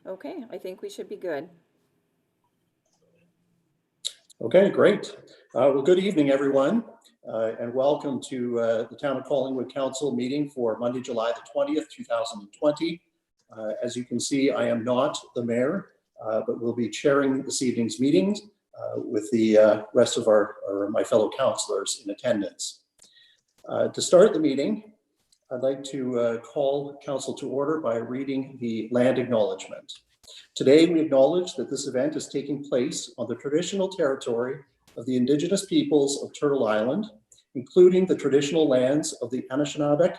Okay, I think we should be good. Okay, great. Well, good evening, everyone, and welcome to the Town of Collingwood Council meeting for Monday, July the 20th, 2020. As you can see, I am not the mayor, but will be chairing this evening's meetings with the rest of my fellow councillors in attendance. To start the meeting, I'd like to call council to order by reading the land acknowledgement. Today, we acknowledge that this event is taking place on the traditional territory of the Indigenous peoples of Turtle Island, including the traditional lands of the Anodic,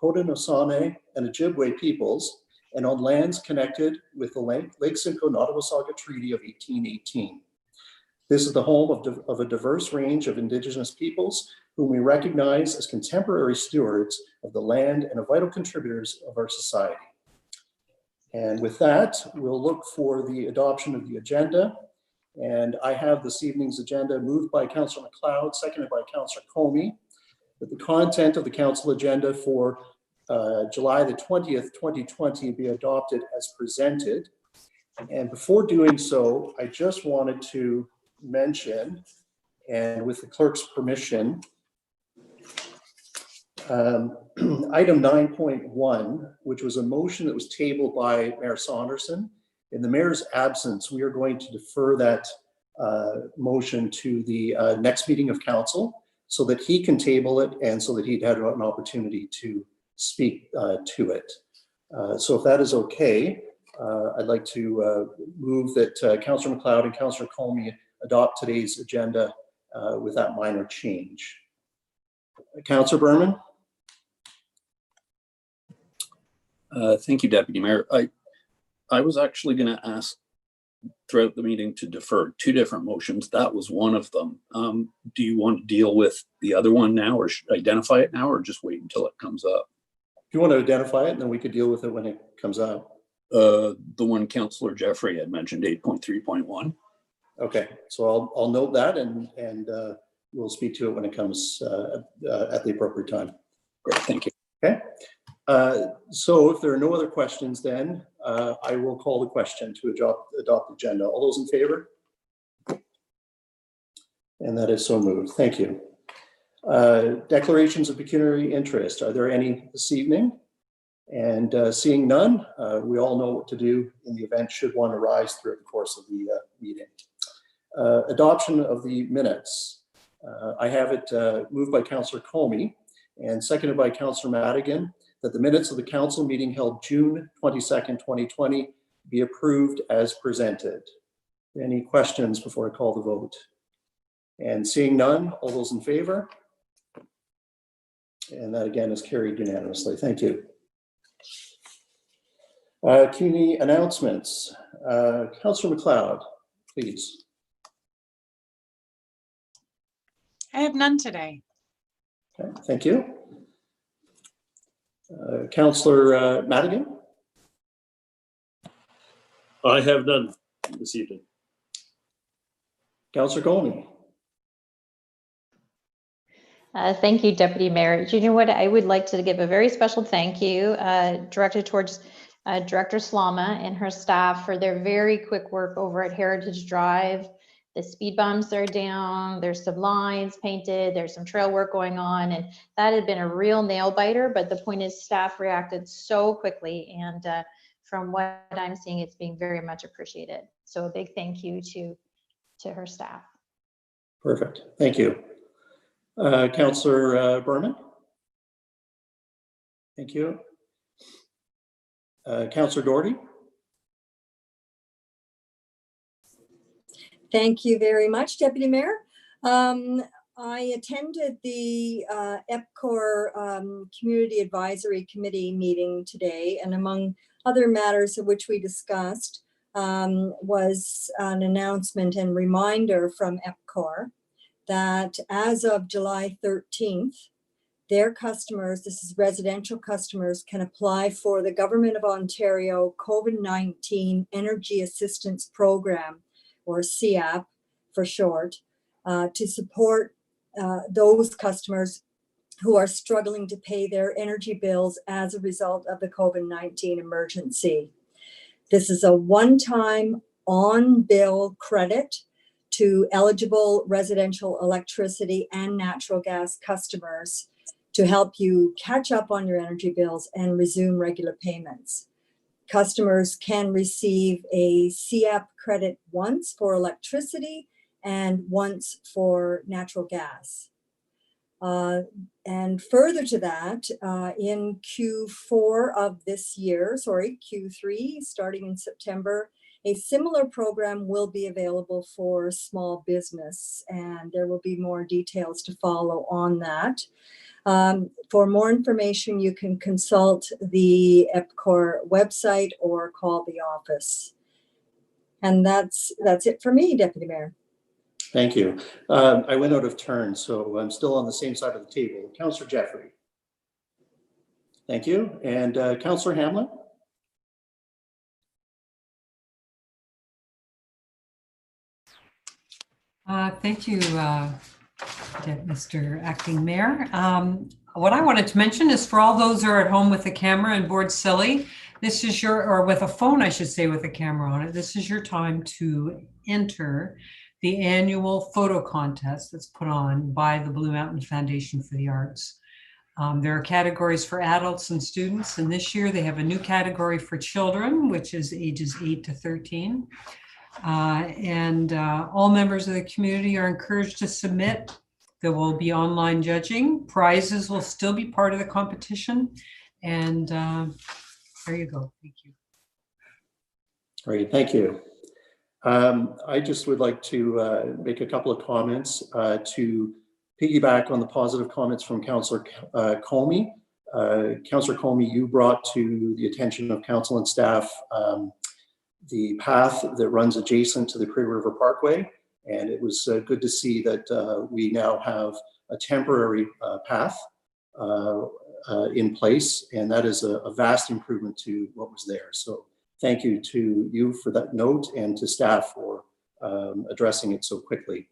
Haudenosaunee, and Ojibwe peoples, and on lands connected with the Lake Simcoe Nottawasaga Treaty of 1818. This is the home of a diverse range of Indigenous peoples whom we recognize as contemporary stewards of the land and vital contributors of our society. And with that, we'll look for the adoption of the agenda. And I have this evening's agenda moved by Councillor Mcleod, seconded by Councillor Comey, that the content of the council agenda for July the 20th, 2020 be adopted as presented. And before doing so, I just wanted to mention, and with the clerk's permission, item 9.1, which was a motion that was tabled by Mayor Saunderson. In the mayor's absence, we are going to defer that motion to the next meeting of council so that he can table it and so that he'd have an opportunity to speak to it. So if that is okay, I'd like to move that Councillor Mcleod and Councillor Comey adopt today's agenda with that minor change. Councillor Berman? Thank you, Deputy Mayor. I was actually going to ask throughout the meeting to defer two different motions. That was one of them. Do you want to deal with the other one now, or should I identify it now, or just wait until it comes up? If you want to identify it, then we could deal with it when it comes up. The one Councillor Jeffrey had mentioned, 8.3.1. Okay, so I'll note that and we'll speak to it when it comes at the appropriate time. Great, thank you. Okay. So if there are no other questions, then I will call the question to adopt the agenda. All those in favor? And that is so moved. Thank you. Declarations of pecuniary interest. Are there any this evening? And seeing none, we all know what to do in the event should one arise throughout the course of the meeting. Adoption of the minutes. I have it moved by Councillor Comey and seconded by Councillor Madigan that the minutes of the council meeting held June 22nd, 2020 be approved as presented. Any questions before I call the vote? And seeing none, all those in favor? And that again is carried unanimously. Thank you. Community announcements. Councillor Mcleod, please. I have none today. Okay, thank you. Councillor Madigan? I have none this evening. Councillor Comey? Thank you, Deputy Mayor. You know what? I would like to give a very special thank you directed towards Director Slama and her staff for their very quick work over at Heritage Drive. The speed bumps are down, there's some lines painted, there's some trail work going on, and that had been a real nail biter, but the point is staff reacted so quickly, and from what I'm seeing, it's being very much appreciated. So a big thank you to her staff. Perfect, thank you. Councillor Berman? Thank you. Councillor Doherty? Thank you very much, Deputy Mayor. I attended the EPCOR Community Advisory Committee meeting today, and among other matters of which we discussed was an announcement and reminder from EPCOR that as of July 13th, their customers, this is residential customers, can apply for the Government of Ontario COVID-19 Energy Assistance Program, or CAP for short, to support those customers who are struggling to pay their energy bills as a result of the COVID-19 emergency. This is a one-time on-bill credit to eligible residential electricity and natural gas customers to help you catch up on your energy bills and resume regular payments. Customers can receive a CEP credit once for electricity and once for natural gas. And further to that, in Q4 of this year, Q3, starting in September, a similar program will be available for small business, and there will be more details to follow on that. For more information, you can consult the EPCOR website or call the office. And that's it for me, Deputy Mayor. Thank you. I went out of turn, so I'm still on the same side of the table. Councillor Jeffrey. Thank you. And Councillor Hamlin. Thank you, Mr. Acting Mayor. What I wanted to mention is for all those who are at home with a camera and bored silly, this is your, or with a phone, I should say, with a camera on it, this is your time to enter the annual photo contest that's put on by the Blue Mountain Foundation for the Arts. There are categories for adults and students, and this year they have a new category for children, which is ages 8 to 13. All members of the community are encouraged to submit. There will be online judging. Prizes will still be part of the competition. And there you go. Thank you. Great, thank you. I just would like to make a couple of comments to piggyback on the positive comments from Councillor Comey. Councillor Comey, you brought to the attention of council and staff the path that runs adjacent to the Craig River Parkway. And it was good to see that we now have a temporary path in place. And that is a vast improvement to what was there. So thank you to you for that note and to staff for addressing it so quickly.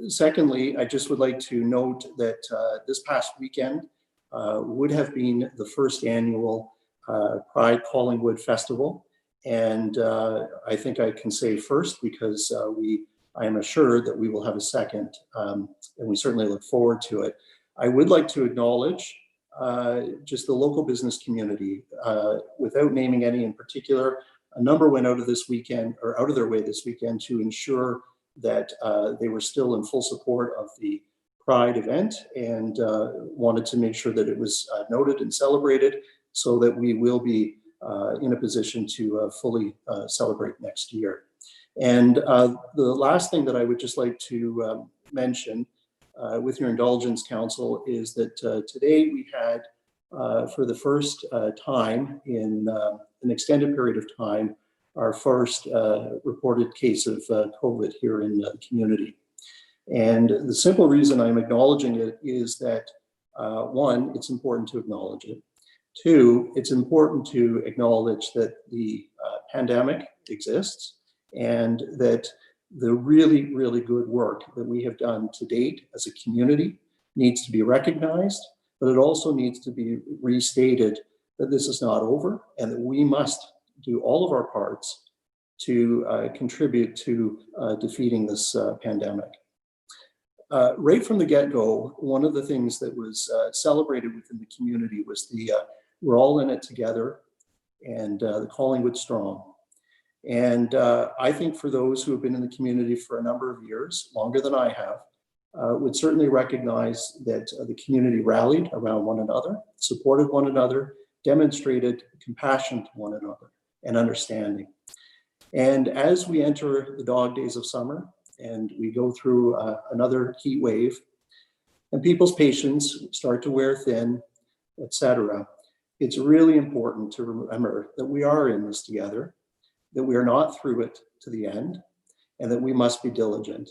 Secondly, I just would like to note that this past weekend would have been the first annual Pride Collingwood Festival. And I think I can say first because I am assured that we will have a second, and we certainly look forward to it. I would like to acknowledge just the local business community, without naming any in particular. A number went out of this weekend, or out of their way this weekend, to ensure that they were still in full support of the Pride event and wanted to make sure that it was noted and celebrated so that we will be in a position to fully celebrate next year. And the last thing that I would just like to mention, with your indulgence, Council, is that today we had, for the first time in an extended period of time, our first reported case of COVID here in the community. And the simple reason I'm acknowledging it is that, one, it's important to acknowledge it. Two, it's important to acknowledge that the pandemic exists and that the really, really good work that we have done to date as a community needs to be recognized, but it also needs to be restated that this is not over and that we must do all of our parts to contribute to defeating this pandemic. Right from the get-go, one of the things that was celebrated within the community was the we're all in it together and the Collingwood strong. And I think for those who have been in the community for a number of years, longer than I have, would certainly recognize that the community rallied around one another, supported one another, demonstrated compassion to one another and understanding. And as we enter the dog days of summer and we go through another heat wave and people's patience start to wear thin, etc., it's really important to remember that we are in this together, that we are not through it to the end, and that we must be diligent.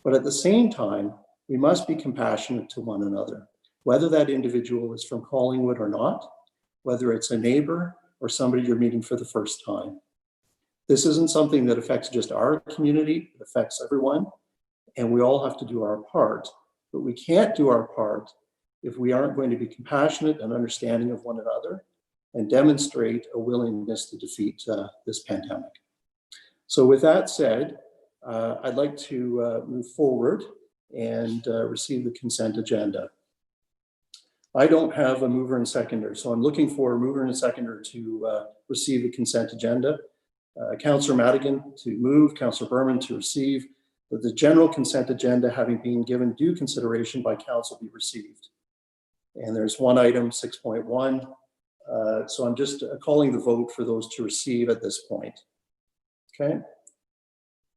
But at the same time, we must be compassionate to one another, whether that individual is from Collingwood or not, whether it's a neighbor or somebody you're meeting for the first time. This isn't something that affects just our community, it affects everyone, and we all have to do our part. But we can't do our part if we aren't going to be compassionate and understanding of one another, and demonstrate a willingness to defeat this pandemic. So with that said, I'd like to move forward and receive the consent agenda. I don't have a mover and seconder, so I'm looking for a mover and a seconder to receive the consent agenda. Councillor Madigan to move, Councillor Berman to receive, that the general consent agenda having been given due consideration by council be received. And there's one item, 6.1. So I'm just calling the vote for those to receive at this point. Okay.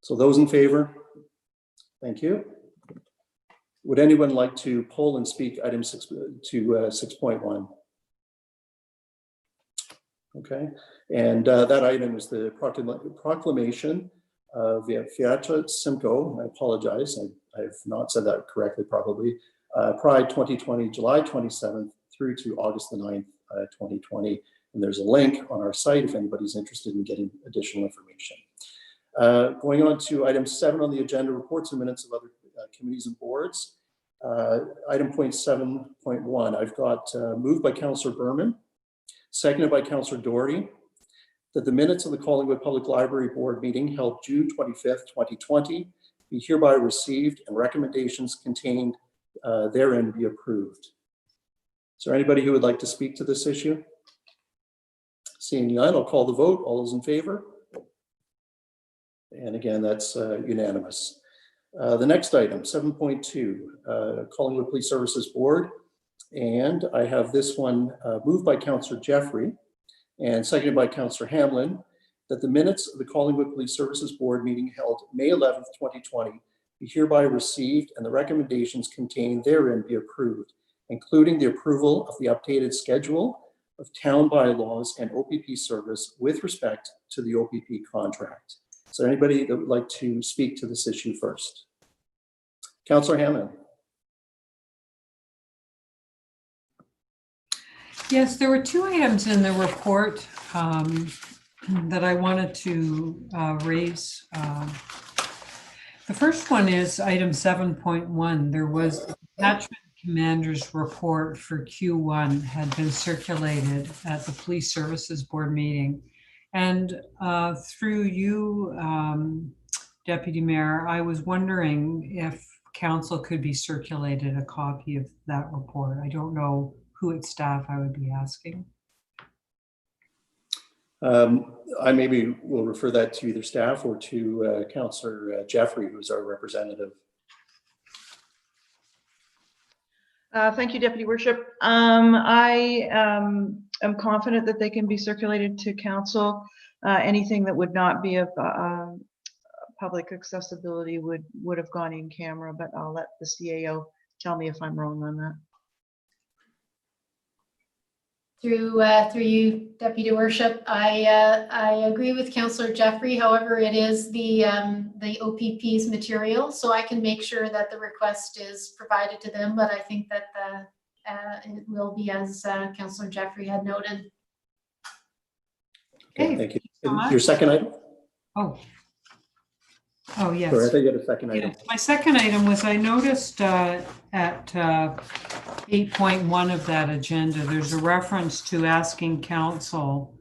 So those in favor? Thank you. Would anyone like to poll and speak item 6.1? Okay. And that item is the proclamation of Fierté, Simcoe. I apologize. I have not said that correctly, probably. Pride 2020, July 27th through to August the 9th, 2020. And there's a link on our site if anybody's interested in getting additional information. Going on to item 7 on the agenda, reports and minutes of other committees and boards. Item point 7.1, I've got moved by Councillor Berman, seconded by Councillor Doherty, that the minutes of the Collingwood Public Library Board meeting held June 25th, 2020 be hereby received and recommendations contained therein be approved. Is there anybody who would like to speak to this issue? Seeing none, I'll call the vote. All those in favor? And again, that's unanimous. The next item, 7.2, Collingwood Police Services Board. And I have this one moved by Councillor Jeffrey and seconded by Councillor Hamlin, that the minutes of the Collingwood Police Services Board meeting held May 11th, 2020 be hereby received and the recommendations contained therein be approved, including the approval of the updated schedule of town bylaws and OPP service with respect to the OPP contract. Is there anybody that would like to speak to this issue first? Councillor Hamlin. Yes, there were 2 items in the report that I wanted to raise. The first one is item 7.1. There was the detachment commander's report for Q1 had been circulated at the Police Services Board meeting. And through you, Deputy Mayor, I was wondering if council could be circulated a copy of that report. I don't know who at staff I would be asking. I maybe will refer that to either staff or to Councillor Jeffrey, who's our representative. Thank you, Deputy Worship. I am confident that they can be circulated to council. Anything that would not be of public accessibility would have gone in camera, but I'll let the CAO tell me if I'm wrong on that. Through you, Deputy Worship, I agree with Councillor Jeffrey. However, it is the OPP's material, so I can make sure that the request is provided to them. But I think that it will be as Councillor Jeffrey had noted. Okay, thank you. Your second item? Oh, yes. Sorry, I think you had a second item. Yes. My second item was I noticed at 8.1 of that agenda, there's a reference to asking council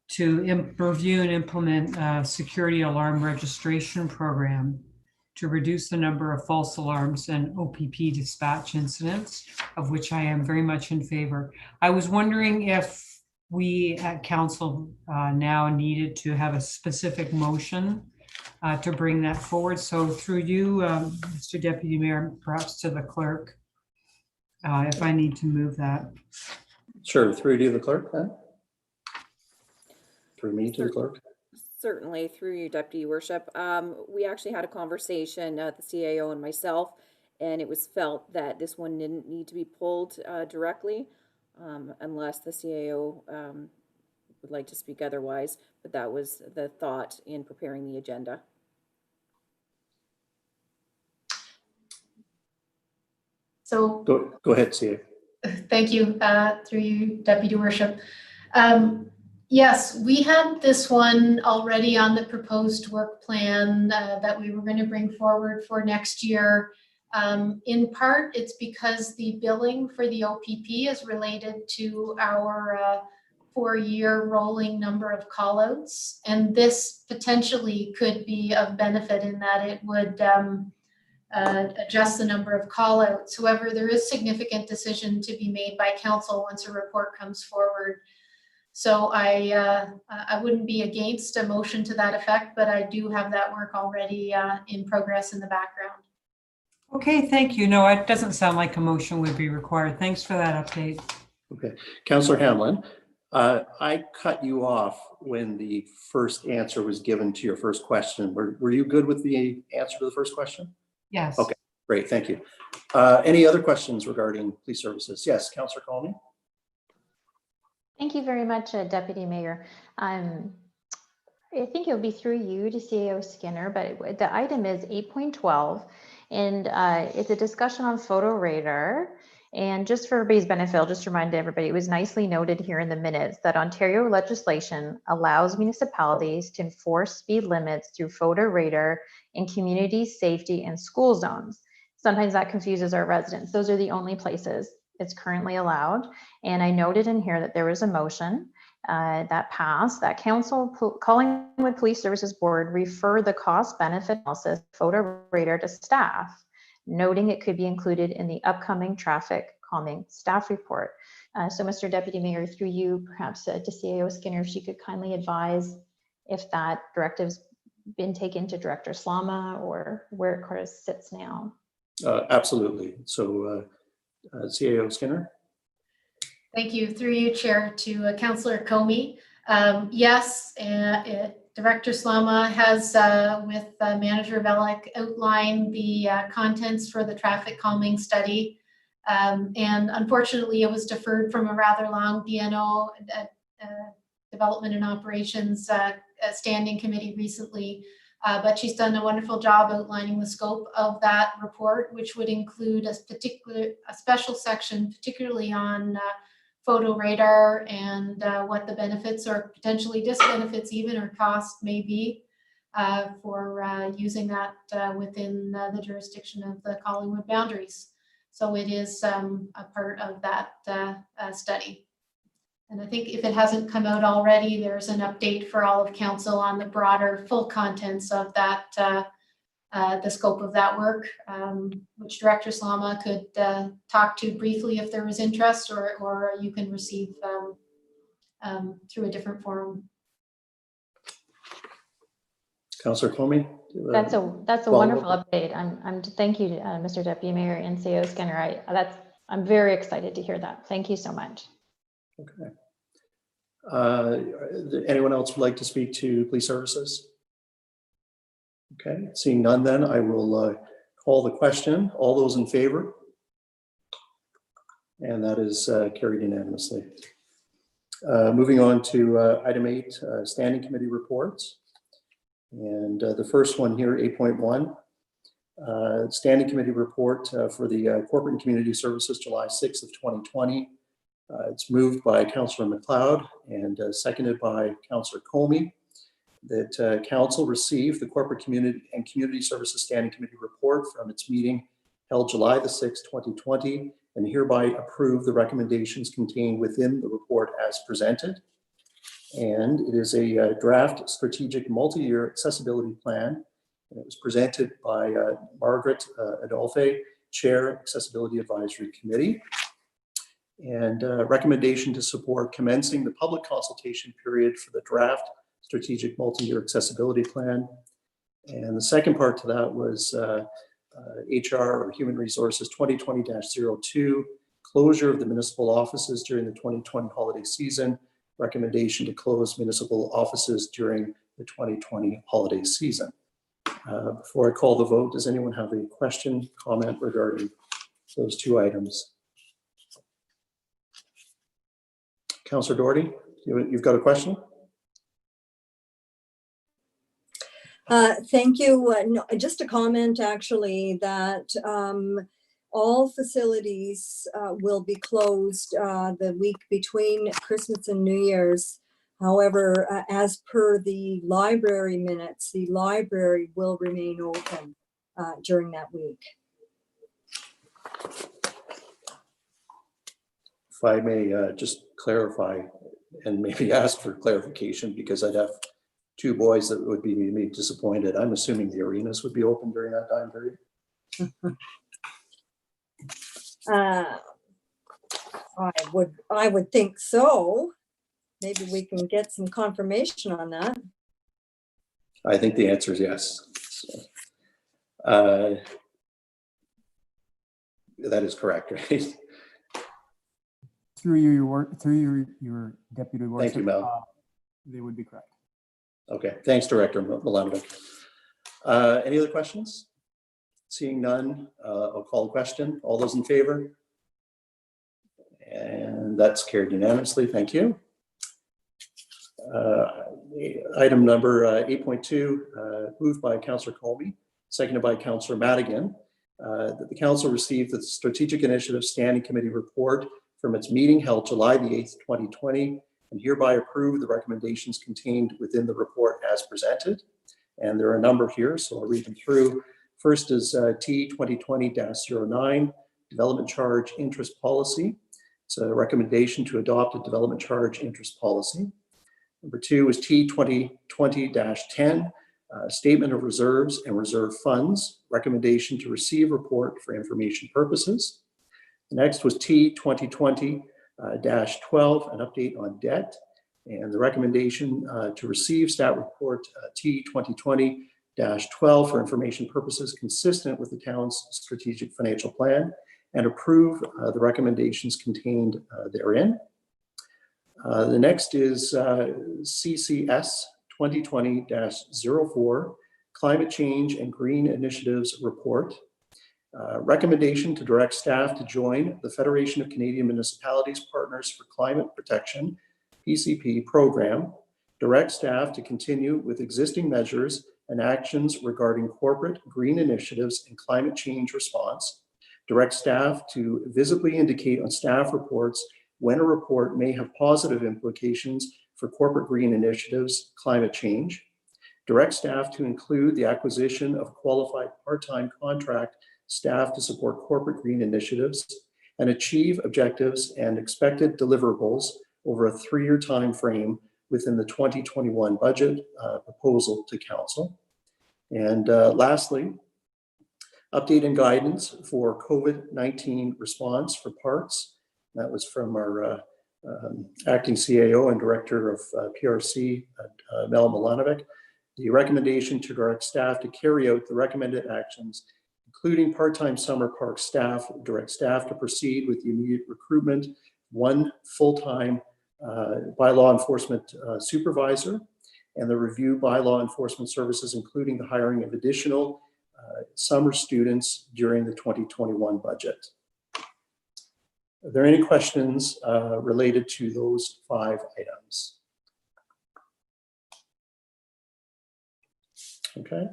to review and implement a security alarm registration program to reduce the number of false alarms and OPP dispatch incidents, of which I am very much in favor. I was wondering if we at council now needed to have a specific motion to bring that forward. So through you, Mr. Deputy Mayor, perhaps to the clerk, if I need to move that. Sure, through to the clerk then? Through me to the clerk? Certainly, through you, Deputy Worship. We actually had a conversation, the CAO and myself, and it was felt that this one didn't need to be pulled directly unless the CAO would like to speak otherwise, but that was the thought in preparing the agenda. So Go ahead, CA. thank you, through you, Deputy Worship. Yes, we had this one already on the proposed work plan that we were going to bring forward for next year. In part, it's because the billing for the OPP is related to our 4-year rolling number of callouts. And this potentially could be of benefit in that it would adjust the number of callouts. However, there is significant decision to be made by council once a report comes forward. So I wouldn't be against a motion to that effect, but I do have that work already in progress in the background. Okay, thank you. No, it doesn't sound like a motion would be required. Thanks for that update. Okay, Councillor Hamlin, I cut you off when the first answer was given to your first question. Were you good with the answer to the first question? Yes. Okay, great, thank you. Any other questions regarding police services? Yes, Councillor Comey. Thank you very much, Deputy Mayor. I think it'll be through you to CAO Skinner, but the item is 8.12, and it's a discussion on photo radar. And just for everybody's benefit, I'll just remind everybody, it was nicely noted here in the minutes that Ontario legislation allows municipalities to enforce speed limits through photo radar in community safety and school zones. Sometimes that confuses our residents. Those are the only places it's currently allowed. And I noted in here that there was a motion that passed that Collingwood Police Services Board refer the cost benefit analysis photo radar to staff, noting it could be included in the upcoming traffic calming staff report. So Mr. Deputy Mayor, through you, perhaps to CAO Skinner, if she could kindly advise if that directive's been taken to Director Slama or where it kind of sits now. Absolutely. So CAO Skinner. Thank you. Through you, Chair, to Councillor Comey. Yes, Director Slama has, with Manager Velick, outlined the contents for the traffic calming study. And unfortunately, it was deferred from a rather long DNO, Development and Operations Standing Committee recently. But she's done a wonderful job outlining the scope of that report, which would include a special section, particularly on photo radar and what the benefits or potentially disbenefits even or cost may be for using that within the jurisdiction of the Collingwood boundaries. So it is a part of that study. And I think if it hasn't come out already, there's an update for all of council on the broader full contents of that, the scope of that work, which Director Slama could talk to briefly if there was interest, or you can receive through a different forum. Councillor Comey. That's a wonderful update. Thank you, Mr. Deputy Mayor and CAO Skinner. I'm very excited to hear that. Thank you so much. Okay. Anyone else would like to speak to police services? Okay, seeing none, then I will call the question. All those in favor? And that is carried unanimously. Moving on to item 8, standing committee reports. And the first one here, 8.1, standing committee report for the Corporate and Community Services, July 6th of 2020. It's moved by Councillor Mcleod and seconded by Councillor Comey that Council received the Corporate Community and Community Services Standing Committee report from its meeting held July the 6th, 2020, and hereby approve the recommendations contained within the report as presented. And it is a draft strategic multi-year accessibility plan. And it was presented by Margaret Adolphe, Chair, Accessibility Advisory Committee. And recommendation to support commencing the public consultation period for the draft strategic multi-year accessibility plan. And the second part to that was HR or Human Resources 2020-02, closure of the municipal offices during the 2020 holiday season, recommendation to close municipal offices during the 2020 holiday season. Before I call the vote, does anyone have a question, comment regarding those two items? Councillor Doherty, you've got a question? Thank you. No, just a comment actually that all facilities will be closed the week between Christmas and New Year's. However, as per the library minutes, the library will remain open during that week. If I may just clarify, and maybe ask for clarification, because I'd have two boys that would be disappointed. I'm assuming the arenas would be open during that time period. I would think so. Maybe we can get some confirmation on that. I think the answer is yes. So, that is correct, right? Through your deputy worship. Thank you, Mel. They would be correct. Okay, thanks, Director Mcleod. Any other questions? Seeing none, I'll call the question. All those in favor? And that's carried unanimously. Thank you. Item number 8.2, moved by Councillor Comey, seconded by Councillor Madigan, that the Council received the Strategic Initiative Standing Committee report from its meeting held July the 8th, 2020, and hereby approve the recommendations contained within the report as presented. And there are a number here, so I'll read them through. First is T 2020-09, Development Charge Interest Policy. It's a recommendation to adopt a development charge interest policy. Number 2 is T 2020-10, Statement of Reserves and Reserve Funds, recommendation to receive report for information purposes. The next was T 2020-12, an update on debt, and the recommendation to receive stat report T 2020-12 for information purposes consistent with the town's strategic financial plan, and approve the recommendations contained therein. The next is CCS 2020-04, Climate Change and Green Initiatives Report. Recommendation to direct staff to join the Federation of Canadian Municipalities Partners for Climate Protection, PCP program. Direct staff to continue with existing measures and actions regarding corporate green initiatives and climate change response. Direct staff to visibly indicate on staff reports when a report may have positive implications for corporate green initiatives, climate change. Direct staff to include the acquisition of qualified part-time contract staff to support corporate green initiatives and achieve objectives and expected deliverables over a 3-year time frame within the 2021 budget proposal to Council. And lastly, update and guidance for COVID-19 response for parks. That was from our acting CAO and Director of PRC, Mel Milanovic. The recommendation to direct staff to carry out the recommended actions, including part-time summer park staff, direct staff to proceed with the immediate recruitment, 1 full-time bylaw enforcement supervisor, and the review bylaw enforcement services, including the hiring of additional summer students during the 2021 budget. Are there any questions related to those 5 items? Okay.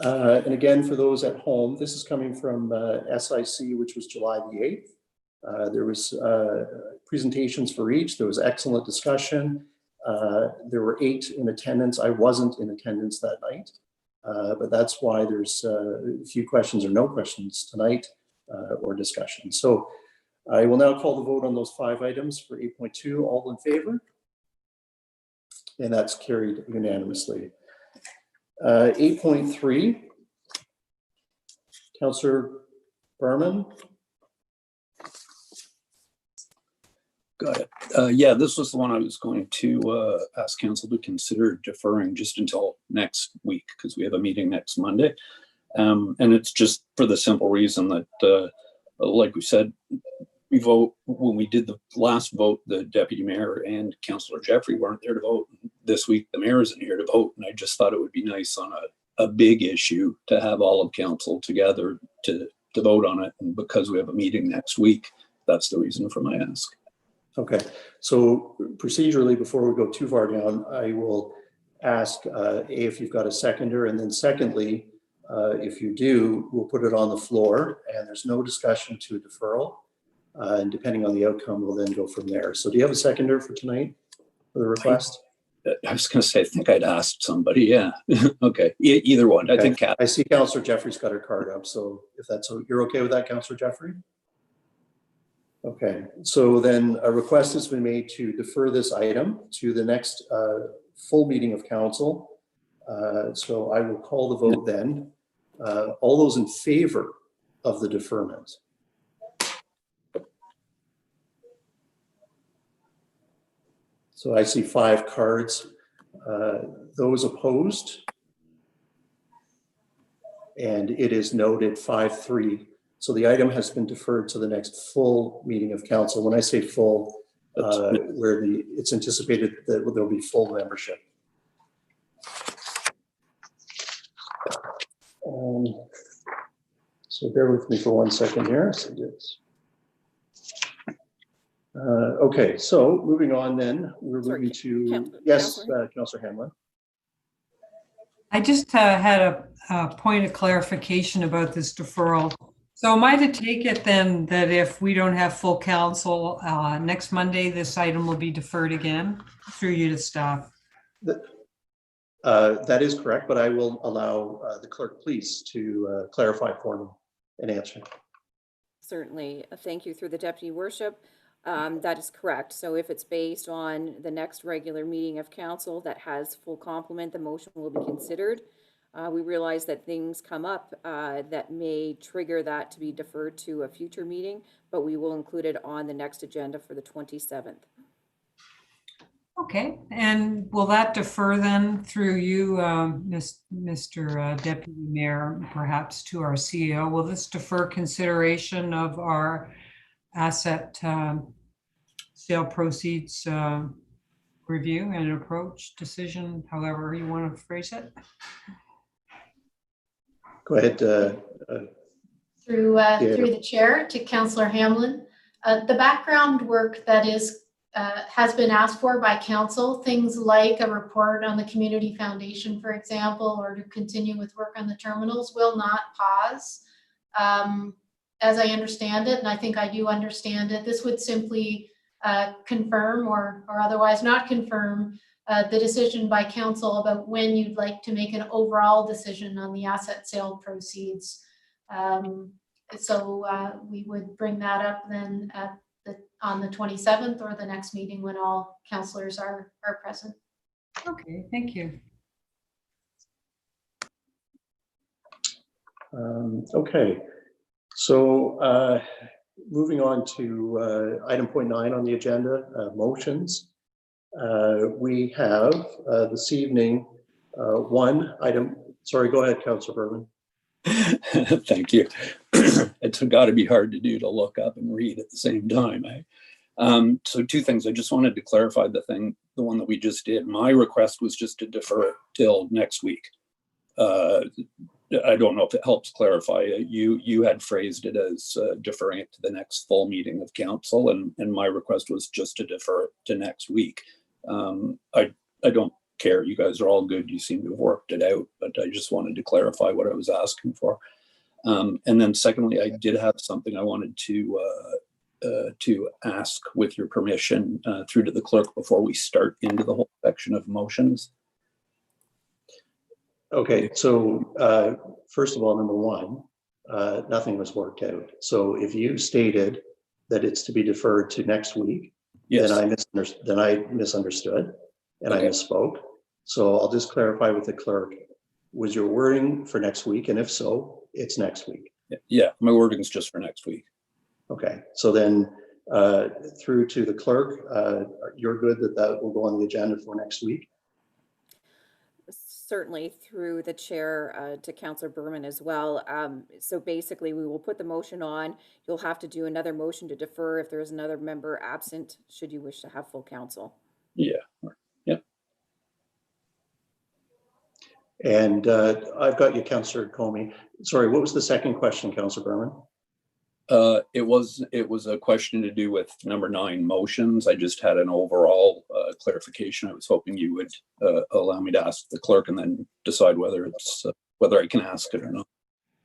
And again, for those at home, this is coming from SIC, which was July the 8th. There was presentations for each. There was excellent discussion. There were 8 in attendance. I wasn't in attendance that night, but that's why there's a few questions or no questions tonight or discussion. So I will now call the vote on those 5 items for 8.2. All in favor? And that's carried unanimously. 8.3, Councillor Berman. Got it. Yeah, this was the one I was going to ask Council to consider deferring just until next week, because we have a meeting next Monday. And it's just for the simple reason that, like we said, we vote, when we did the last vote, the Deputy Mayor and Councillor Jeffrey weren't there to vote. This week, the Mayor isn't here to vote. And I just thought it would be nice on a big issue to have all of Council together to vote on it. And because we have a meeting next week, that's the reason for my ask. Okay, so procedurally, before we go too far down, I will ask if you've got a seconder, and then secondly, if you do, we'll put it on the floor and there's no discussion to a deferral. And depending on the outcome, we'll then go from there. So do you have a seconder for tonight for the request? I was going to say, I think I'd asked somebody. Yeah. Okay. Either one. Okay. I think Kat. I see Councillor Jeffrey's got her card up. So if that's, you're okay with that, Councillor Jeffrey? Okay, so then a request has been made to defer this item to the next full meeting of council. So I will call the vote then. All those in favor of the deferment? So I see 5 cards. Those opposed? And it is noted 5-3. So the item has been deferred to the next full meeting of council. When I say full, where it's anticipated that there'll be full membership. So bear with me for 1 second here. Okay, so moving on then, we're moving to, yes, Councillor Hamlin. I just had a point of clarification about this deferral. So am I to take it then that if we don't have full council next Monday, this item will be deferred again through you to staff? That is correct, but I will allow the clerk, please, to clarify for me and answer. Certainly. Thank you through the Deputy Worship. That is correct. So if it's based on the next regular meeting of council that has full complement, the motion will be considered. We realize that things come up that may trigger that to be deferred to a future meeting, but we will include it on the next agenda for the 27th. Okay, and will that defer then through you, Mr. Deputy Mayor, perhaps to our CEO? Will this defer consideration of our asset sale proceeds review and approach decision, however you want to phrase it? Go ahead. Through the chair to Councillor Hamlin. The background work that has been asked for by council, things like a report on the community foundation, for example, or to continue with work on the terminals, will not pause. As I understand it, and I think I do understand it, this would simply confirm or otherwise not confirm the decision by council about when you'd like to make an overall decision on the asset sale proceeds. So we would bring that up then on the 27th or the next meeting when all councillors are present. Okay, thank you. Okay, so moving on to item point 9 on the agenda, motions. We have this evening one item. Sorry, go ahead, Councillor Berman. Thank you. It's got to be hard to do to look up and read at the same time. So 2 things. I just wanted to clarify the one that we just did. My request was just to defer it till next week. I don't know if it helps clarify. You had phrased it as deferring it to the next full meeting of council, and my request was just to defer it to next week. I don't care. You guys are all good. You seem to have worked it out, but I just wanted to clarify what I was asking for. And then secondly, I did have something I wanted to ask with your permission through to the clerk before we start into the whole section of motions. Okay, so first of all, number 1, nothing was worked out. So if you stated that it's to be deferred to next week, yes, then I misunderstood and I misspoke. So I'll just clarify with the clerk. Was your wording for next week? And if so, it's next week. Yeah, my wording is just for next week. Okay, so then through to the clerk, you're good that will go on the agenda for next week? Certainly through the chair to Councillor Berman as well. So basically we will put the motion on. You'll have to do another motion to defer if there is another member absent, should you wish to have full council. Yeah. Yep. And I've got you, Councillor Comey. Sorry, what was the second question, Councillor Berman? It was a question to do with number 9, motions. I just had an overall clarification. I was hoping you would allow me to ask the clerk and then decide whether I can ask it or not.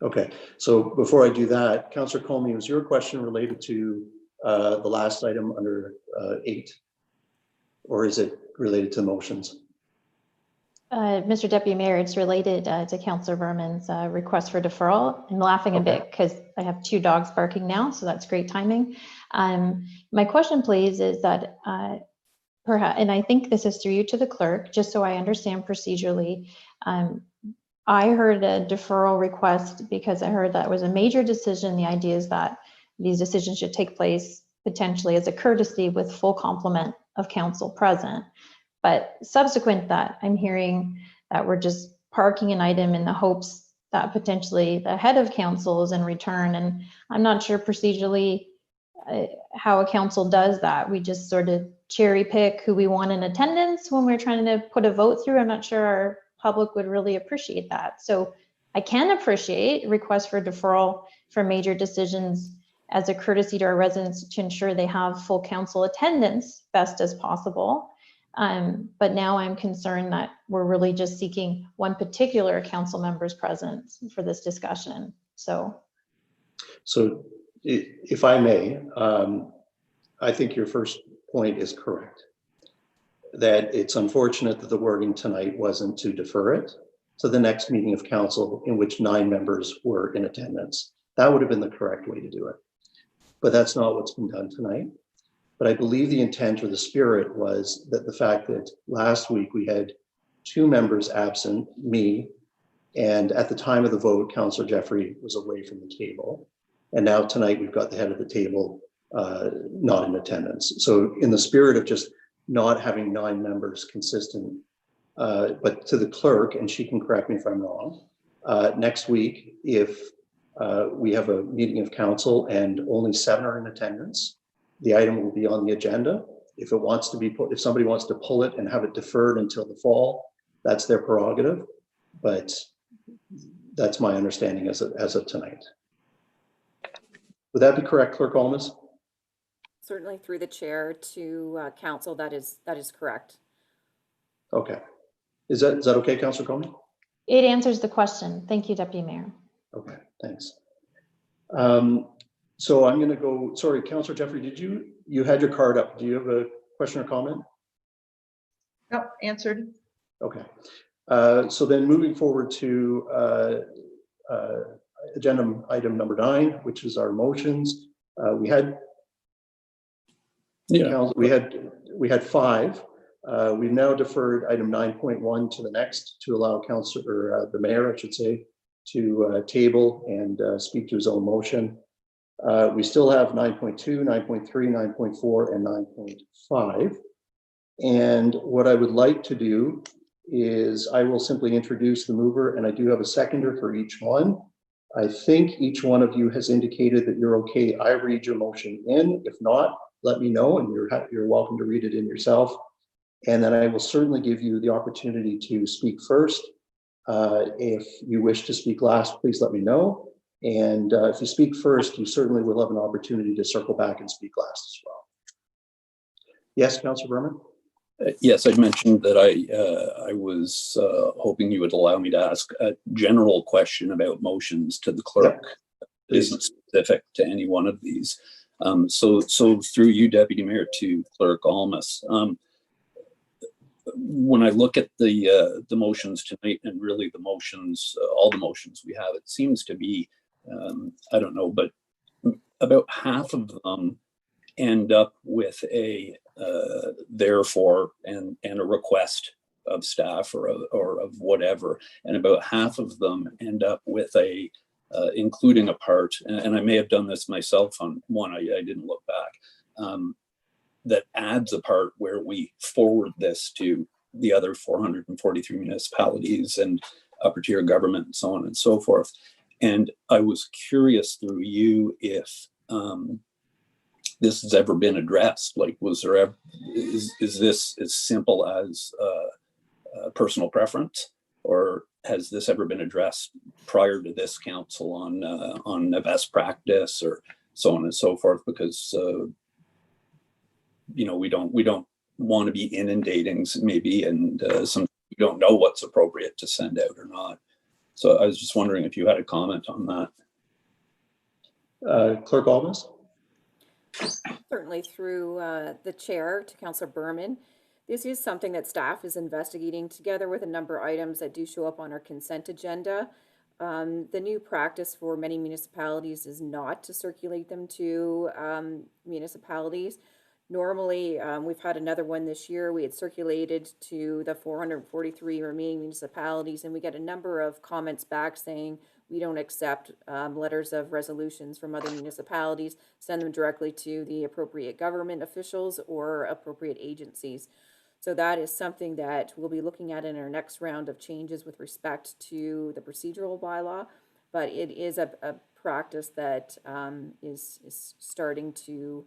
Okay, so before I do that, Councillor Comey, was your question related to the last item under 8, or is it related to motions? Mr. Deputy Mayor, it's related to Councillor Berman's request for deferral. I'm laughing a Okay. bit because I have 2 dogs barking now, so that's great timing. My question, please, is that perhaps, and I think this is through you to the clerk, just so I understand procedurally. I heard a deferral request because I heard that was a major decision. The idea is that these decisions should take place potentially as a courtesy with full complement of council present. But subsequent to that, I'm hearing that we're just parking an item in the hopes that potentially the head of council is in return. And I'm not sure procedurally how a council does that. We just sort of cherry pick who we want in attendance when we're trying to put a vote through. I'm not sure our public would really appreciate that. So I can appreciate requests for deferral for major decisions as a courtesy to our residents to ensure they have full council attendance best as possible. But now I'm concerned that we're really just seeking one particular council member's presence for this discussion. So if I may, I think your first point is correct. That it's unfortunate that the wording tonight wasn't to defer it to the next meeting of council in which 9 members were in attendance. That would have been the correct way to do it. But that's not what's been done tonight. But I believe the intent or the spirit was that the fact that last week we had 2 members absent, me, and at the time of the vote, Councillor Jeffrey was away from the table. And now tonight we've got the head of the table not in attendance. So in the spirit of just not having 9 members consistent, but to the clerk, and she can correct me if I'm wrong, next week, if we have a meeting of council and only 7 are in attendance, the item will be on the agenda. If it wants to be put, if somebody wants to pull it and have it deferred until the fall, that's their prerogative. But that's my understanding as of tonight. Would that be correct, Clerk Almas? Certainly through the chair to council, that is correct. Okay. Is that okay, Councillor Comey? it answers the question. Thank you, Deputy Mayor. Okay, thanks. So I'm going to go, sorry, Councillor Jeffrey, did you had your card up. Do you have a question or comment? No, answered. Okay. So then moving forward to agenda item number 9, which is our motions. We had 5. We've now deferred item 9.1 to the next to allow Councillor, the Mayor, I should say, to table and speak to his own motion. We still have 9.2, 9.3, 9.4, and 9.5. And what I would like to do is I will simply introduce the mover, and I do have a seconder for each one. I think each one of you has indicated that you're okay. I read your motion in. If not, let me know, and you're welcome to read it in yourself. And then I will certainly give you the opportunity to speak first. If you wish to speak last, please let me know. And if you speak first, you certainly will have an opportunity to circle back and speak last as well. Yes, Councillor Berman? Yes, I mentioned that I was hoping you would allow me to ask a general question about motions to the clerk. Yep. It isn't specific to any one of these. So through you, Deputy Mayor, to Clerk Almas. When I look at the motions tonight, and really the motions, all the motions we have, it seems to be, I don't know, but about half of them end up with a therefore and a request of staff or of whatever, and about half of them end up with a including a part, and I may have done this myself on one, I didn't look back, that adds a part where we forward this to the other 443 municipalities and upper tier government and so on and so forth. And I was curious through you if this has ever been addressed. Like, was there ever, is this as simple as personal preference, or has this ever been addressed prior to this council on a best practice or so on and so forth? Because you know, we don't want to be inundating maybe, and some we don't know what's appropriate to send out or not. So I was just wondering if you had a comment on that. Clerk Almas? Certainly through the chair to Councillor Berman. This is something that staff is investigating together with a number of items that do show up on our consent agenda. The new practice for many municipalities is not to circulate them to municipalities. Normally, we've had another one this year. We had circulated to the 443 remaining municipalities, and we get a number of comments back saying we don't accept letters of resolutions from other municipalities, send them directly to the appropriate government officials or appropriate agencies. So that is something that we'll be looking at in our next round of changes with respect to the procedural bylaw, but it is a practice that is starting to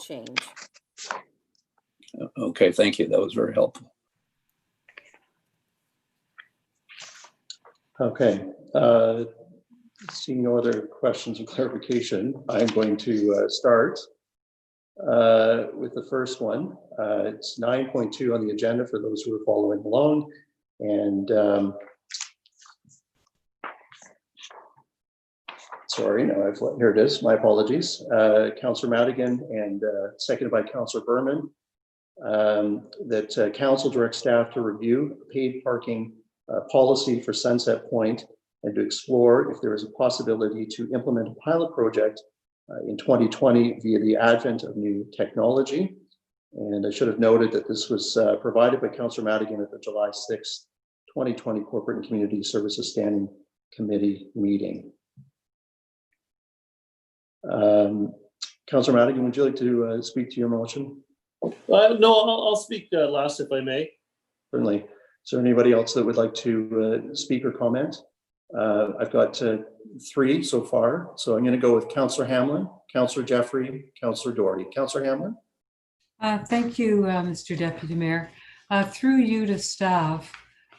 change. Okay, thank you. That was very helpful. Okay. Seeing no other questions or clarification, I'm going to start with the first one. It's 9.2 on the agenda for those who are following along. And sorry, no, here it is. My apologies. Councillor Madigan and seconded by Councillor Berman, that council directs staff to review paid parking policy for Sunset Point and to explore if there is a possibility to implement a pilot project in 2020 via the advent of new technology. And I should have noted that this was provided by Councillor Madigan at the July 6th, 2020 Corporate and Community Services Standing Committee meeting. Councillor Madigan, would you like to speak to your motion? No, I'll speak last if I may. Certainly. Is there anybody else that would like to speak or comment? I've got 3 so far. So I'm going to go with Councillor Hamlin, Councillor Jeffrey, Councillor Doherty. Councillor Hamlin? Thank you, Mr. Deputy Mayor. Through you to staff,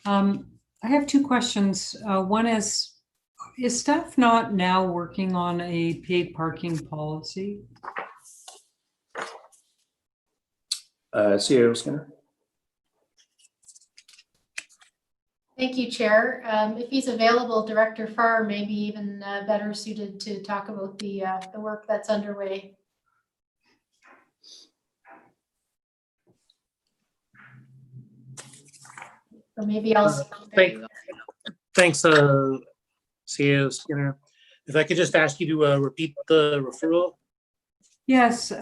I have 2 questions. One is staff not now working on a paid parking policy? CAO Skinner? Thank you, Chair. If he's available, Director Farr may be even better suited to talk about the work that's underway. Or maybe I'll. Thanks, CAO Skinner. If I could just ask you to repeat the referral. Yes.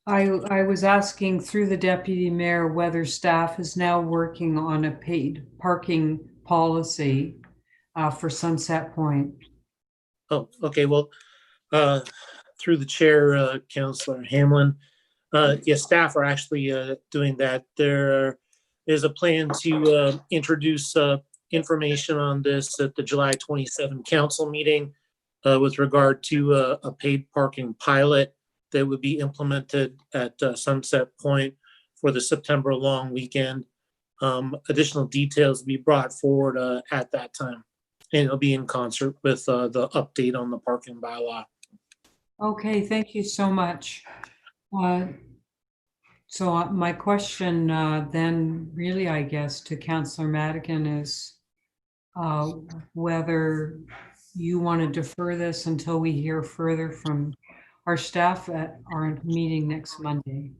I was asking through the Deputy Mayor whether staff is now working on a paid parking policy for Sunset Point. Oh, okay. Well, through the chair, Councillor Hamlin, yes, staff are actually doing that. There is a plan to introduce information on this at the July 27 council meeting with regard to a paid parking pilot that would be implemented at Sunset Point for the September long weekend. Additional details will be brought forward at that time, and it'll be in concert with the update on the parking bylaw. Okay, thank you so much. So my question then really, I guess, to Councillor Madigan is whether you want to defer this until we hear further from our staff at our meeting next Monday.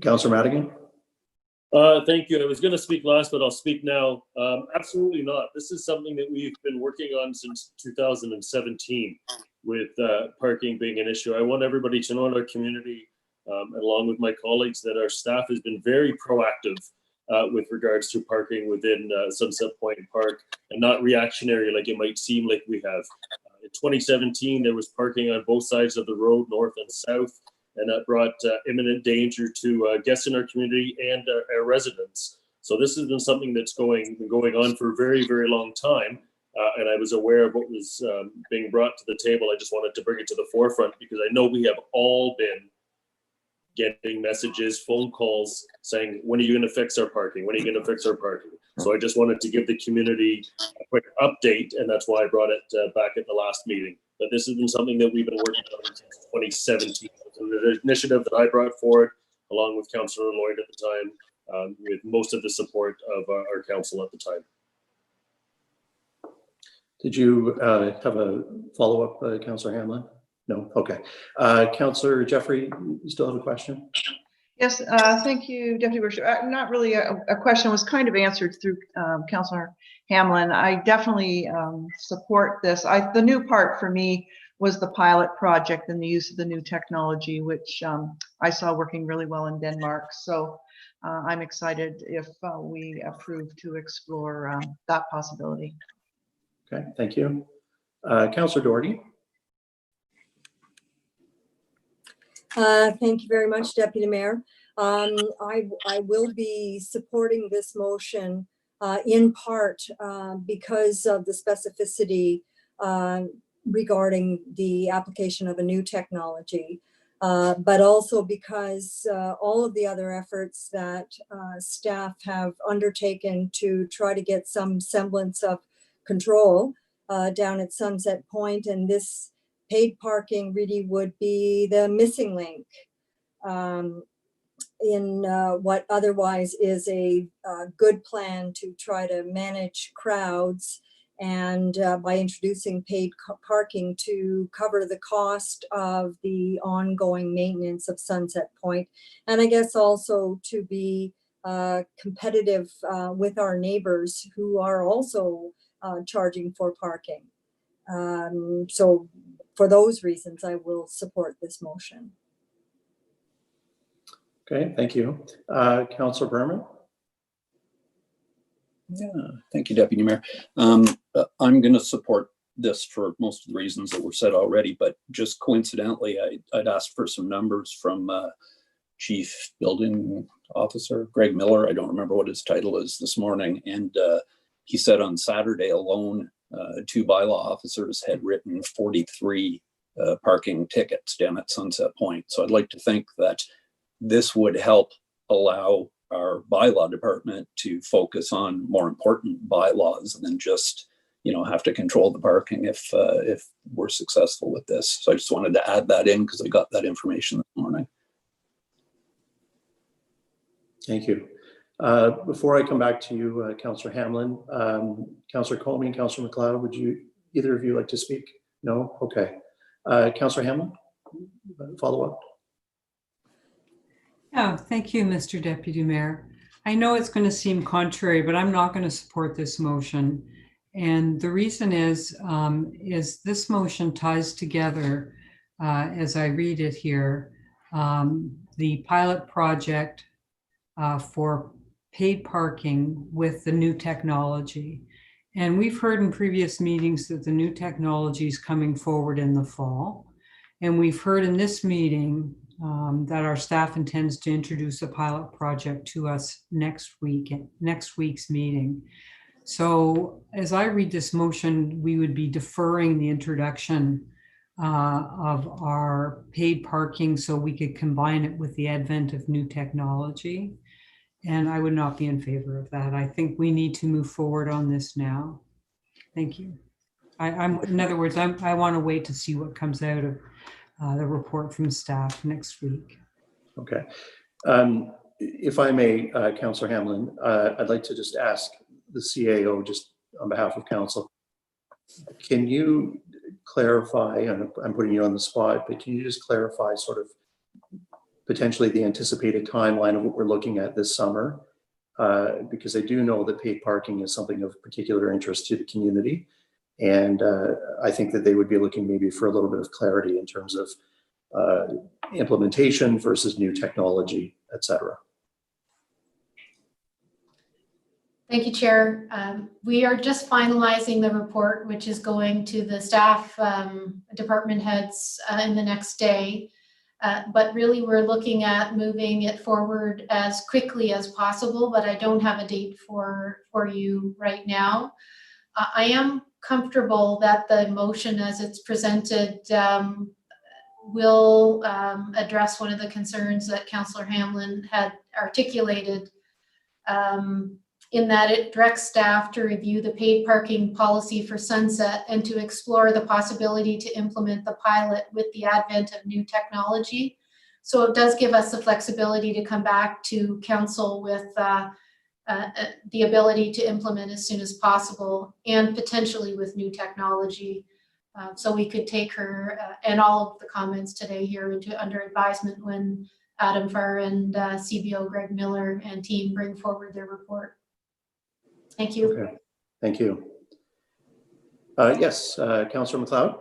Councillor Madigan? Thank you. I was going to speak last, but I'll speak now. Absolutely not. This is something that we've been working on since 2017 with parking being an issue. I want everybody to know in our community, along with my colleagues, that our staff has been very proactive with regards to parking within Sunset Point Park, and not reactionary like it might seem like we have. In 2017, there was parking on both sides of the road, north and south, and that brought imminent danger to guests in our community and our residents. So this has been something that's been going on for a very, very long time. And I was aware of what was being brought to the table. I just wanted to bring it to the forefront because I know we have all been getting messages, phone calls saying, when are you going to fix our parking? When are you going to fix our parking? So I just wanted to give the community a quick update, and that's why I brought it back at the last meeting. But this has been something that we've been working on since 2017. It's an initiative that I brought forward along with Councillor Lloyd at the time, with most of the support of our council at the time. Did you have a follow-up, Councillor Hamlin? No? Okay. Councillor Jeffrey, you still have a question? Yes, thank you, Deputy Worship. Not really a question, was kind of answered through Councillor Hamlin. I definitely support this. The new part for me was the pilot project and the use of the new technology, which I saw working really well in Denmark. So I'm excited if we approve to explore that possibility. Okay, thank you. Councillor Doherty. Thank you very much, Deputy Mayor. I will be supporting this motion in part because of the specificity regarding the application of a new technology, but also because all of the other efforts that staff have undertaken to try to get some semblance of control down at Sunset Point, and this paid parking really would be the missing link in what otherwise is a good plan to try to manage crowds, and by introducing paid parking to cover the cost of the ongoing maintenance of Sunset Point. And I guess also to be competitive with our neighbors who are also charging for parking. So for those reasons, I will support this motion. Okay, thank you. Councillor Berman. Yeah, thank you, Deputy Mayor. I'm going to support this for most of the reasons that were said already, but just coincidentally, I'd asked for some numbers from Chief Building Officer Greg Miller. I don't remember what his title is this morning. And he said on Saturday alone, 2 bylaw officers had written 43 parking tickets down at Sunset Point. So I'd like to think that this would help allow our bylaw department to focus on more important bylaws than just, have to control the parking if we're successful with this. So I just wanted to add that in because I got that information this morning. Thank you. Before I come back to you, Councillor Hamlin, Councillor Comey and Councillor Mcleod, would either of you like to speak? No? Okay. Councillor Hamlin, follow up. Yeah, thank you, Mr. Deputy Mayor. I know it's going to seem contrary, but I'm not going to support this motion. And the reason is this motion ties together, as I read it here, the pilot project for paid parking with the new technology. And we've heard in previous meetings that the new technology is coming forward in the fall. And we've heard in this meeting that our staff intends to introduce a pilot project to us next week's meeting. So as I read this motion, we would be deferring the introduction of our paid parking so we could combine it with the advent of new technology. And I would not be in favor of that. I think we need to move forward on this now. Thank you. In other words, I want to wait to see what comes out of the report from staff next week. Okay. If I may, Councillor Hamlin, I'd like to just ask the CAO, just on behalf of council, can you clarify, and I'm putting you on the spot, but can you just clarify sort of potentially the anticipated timeline of what we're looking at this summer? Because I do know that paid parking is something of particular interest to the community. And I think that they would be looking maybe for a little bit of clarity in terms of implementation versus new technology, et cetera. Thank you, Chair. We are just finalizing the report, which is going to the staff department heads in the next day. But really, we're looking at moving it forward as quickly as possible, but I don't have a date for you right now. I am comfortable that the motion as it's presented will address one of the concerns that Councillor Hamlin had articulated, in that it directs staff to review the paid parking policy for Sunset and to explore the possibility to implement the pilot with the advent of new technology. So it does give us the flexibility to come back to council with the ability to implement as soon as possible, and potentially with new technology. So we could take her and all of the comments today here under advisement when Adam Farr and CBO Greg Miller and team bring forward their report. Thank you. Okay. Thank you. Yes, Councillor Mcleod.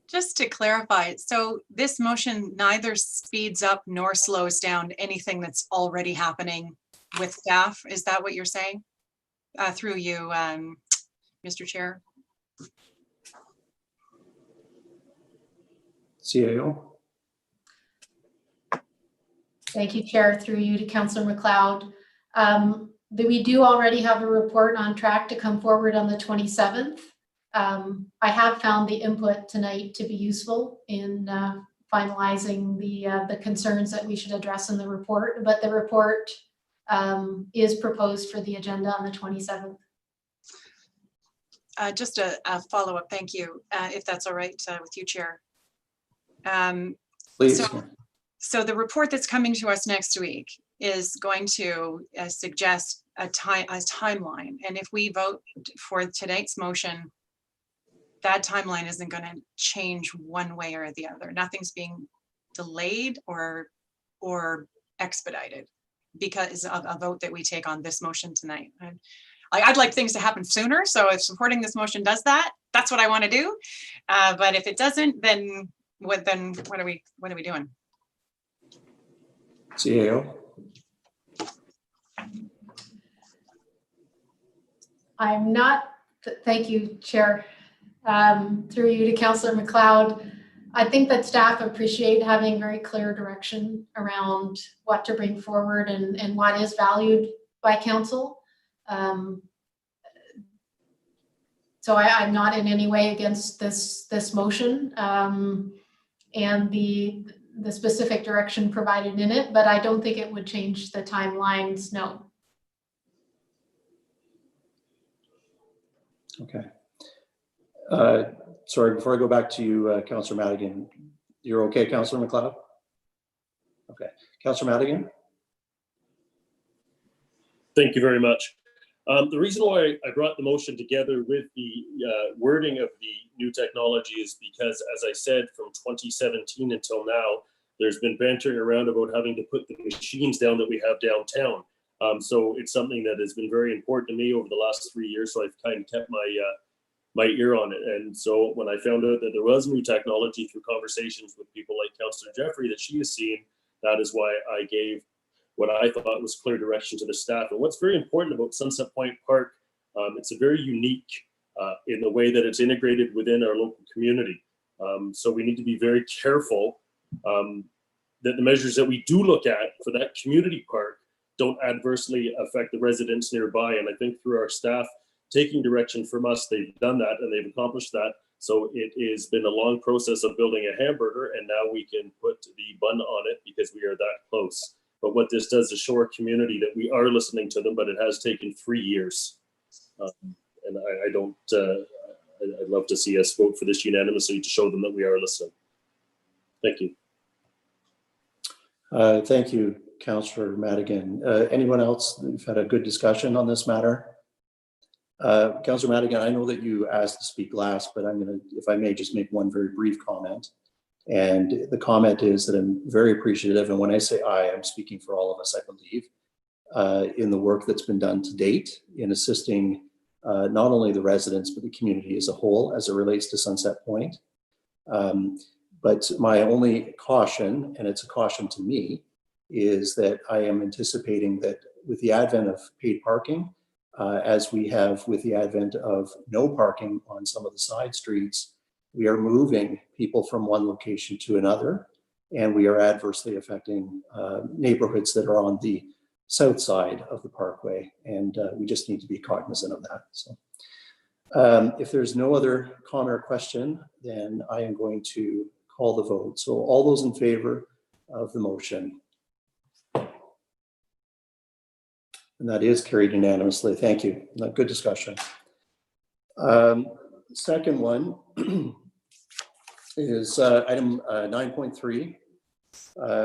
Just to clarify, so this motion neither speeds up nor slows down anything that's already happening with staff. Is that what you're saying? Through you, Mr. Chair. CAO. Thank you, Chair. Through you to Councillor Mcleod. We do already have a report on track to come forward on the 27th. I have found the input tonight to be useful in finalizing the concerns that we should address in the report, but the report is proposed for the agenda on the 27th. Just a follow-up, thank you, if that's all right with you, Chair. Please. So the report that's coming to us next week is going to suggest a timeline. And if we vote for tonight's motion, that timeline isn't going to change one way or the other. Nothing's being delayed or expedited because of a vote that we take on this motion tonight. And I'd like things to happen sooner. So if supporting this motion does that, that's what I want to do. But if it doesn't, then what are we doing? CAO. I'm not, thank you, Chair. Through you to Councillor Mcleod, I think that staff appreciate having very clear direction around what to bring forward and what is valued by council. So I'm not in any way against this motion and the specific direction provided in it, but I don't think it would change the timelines, no. Okay. Sorry, before I go back to you, Councillor Madigan, you're okay, Councillor Mcleod? Okay. Councillor Madigan? Thank you very much. The reason why I brought the motion together with the wording of the new technology is because, as I said, from 2017 until now, there's been bantering around about having to put the machines down that we have downtown. So it's something that has been very important to me over the last 3 years. So I've kind of kept my ear on it. And so when I found out that there was new technology through conversations with people like Councillor Jeffrey that she has seen, that is why I gave what I thought was clear direction to the staff. And what's very important about Sunset Point Park, it's a very unique in the way that it's integrated within our local community. So we need to be very careful that the measures that we do look at for that community park don't adversely affect the residents nearby. And I think through our staff taking direction from us, they've done that and they've accomplished that. So it has been a long process of building a hamburger, and now we can put the bun on it because we are that close. But what this does is show our community that we are listening to them, but it has taken 3 years. And I don't, I'd love to see us vote for this unanimously to show them that we are listening. Thank you. Thank you, Councillor Madigan. Anyone else? We've had a good discussion on this matter. Councillor Madigan, I know that you asked to speak last, but I'm going to, if I may, just make one very brief comment. And the comment is that I'm very appreciative, and when I say I'm speaking for all of us, I believe, in the work that's been done to date in assisting not only the residents, but the community as a whole as it relates to Sunset Point. But my only caution, and it's a caution to me, is that I am anticipating that with the advent of paid parking, as we have with the advent of no parking on some of the side streets, we are moving people from one location to another, and we are adversely affecting neighborhoods that are on the south side of the parkway, and we just need to be cognizant of that. So if there's no other comment or question, then I am going to call the vote. So all those in favor of the motion? And that is carried unanimously. Thank you. Good discussion. Second one is item 9.3,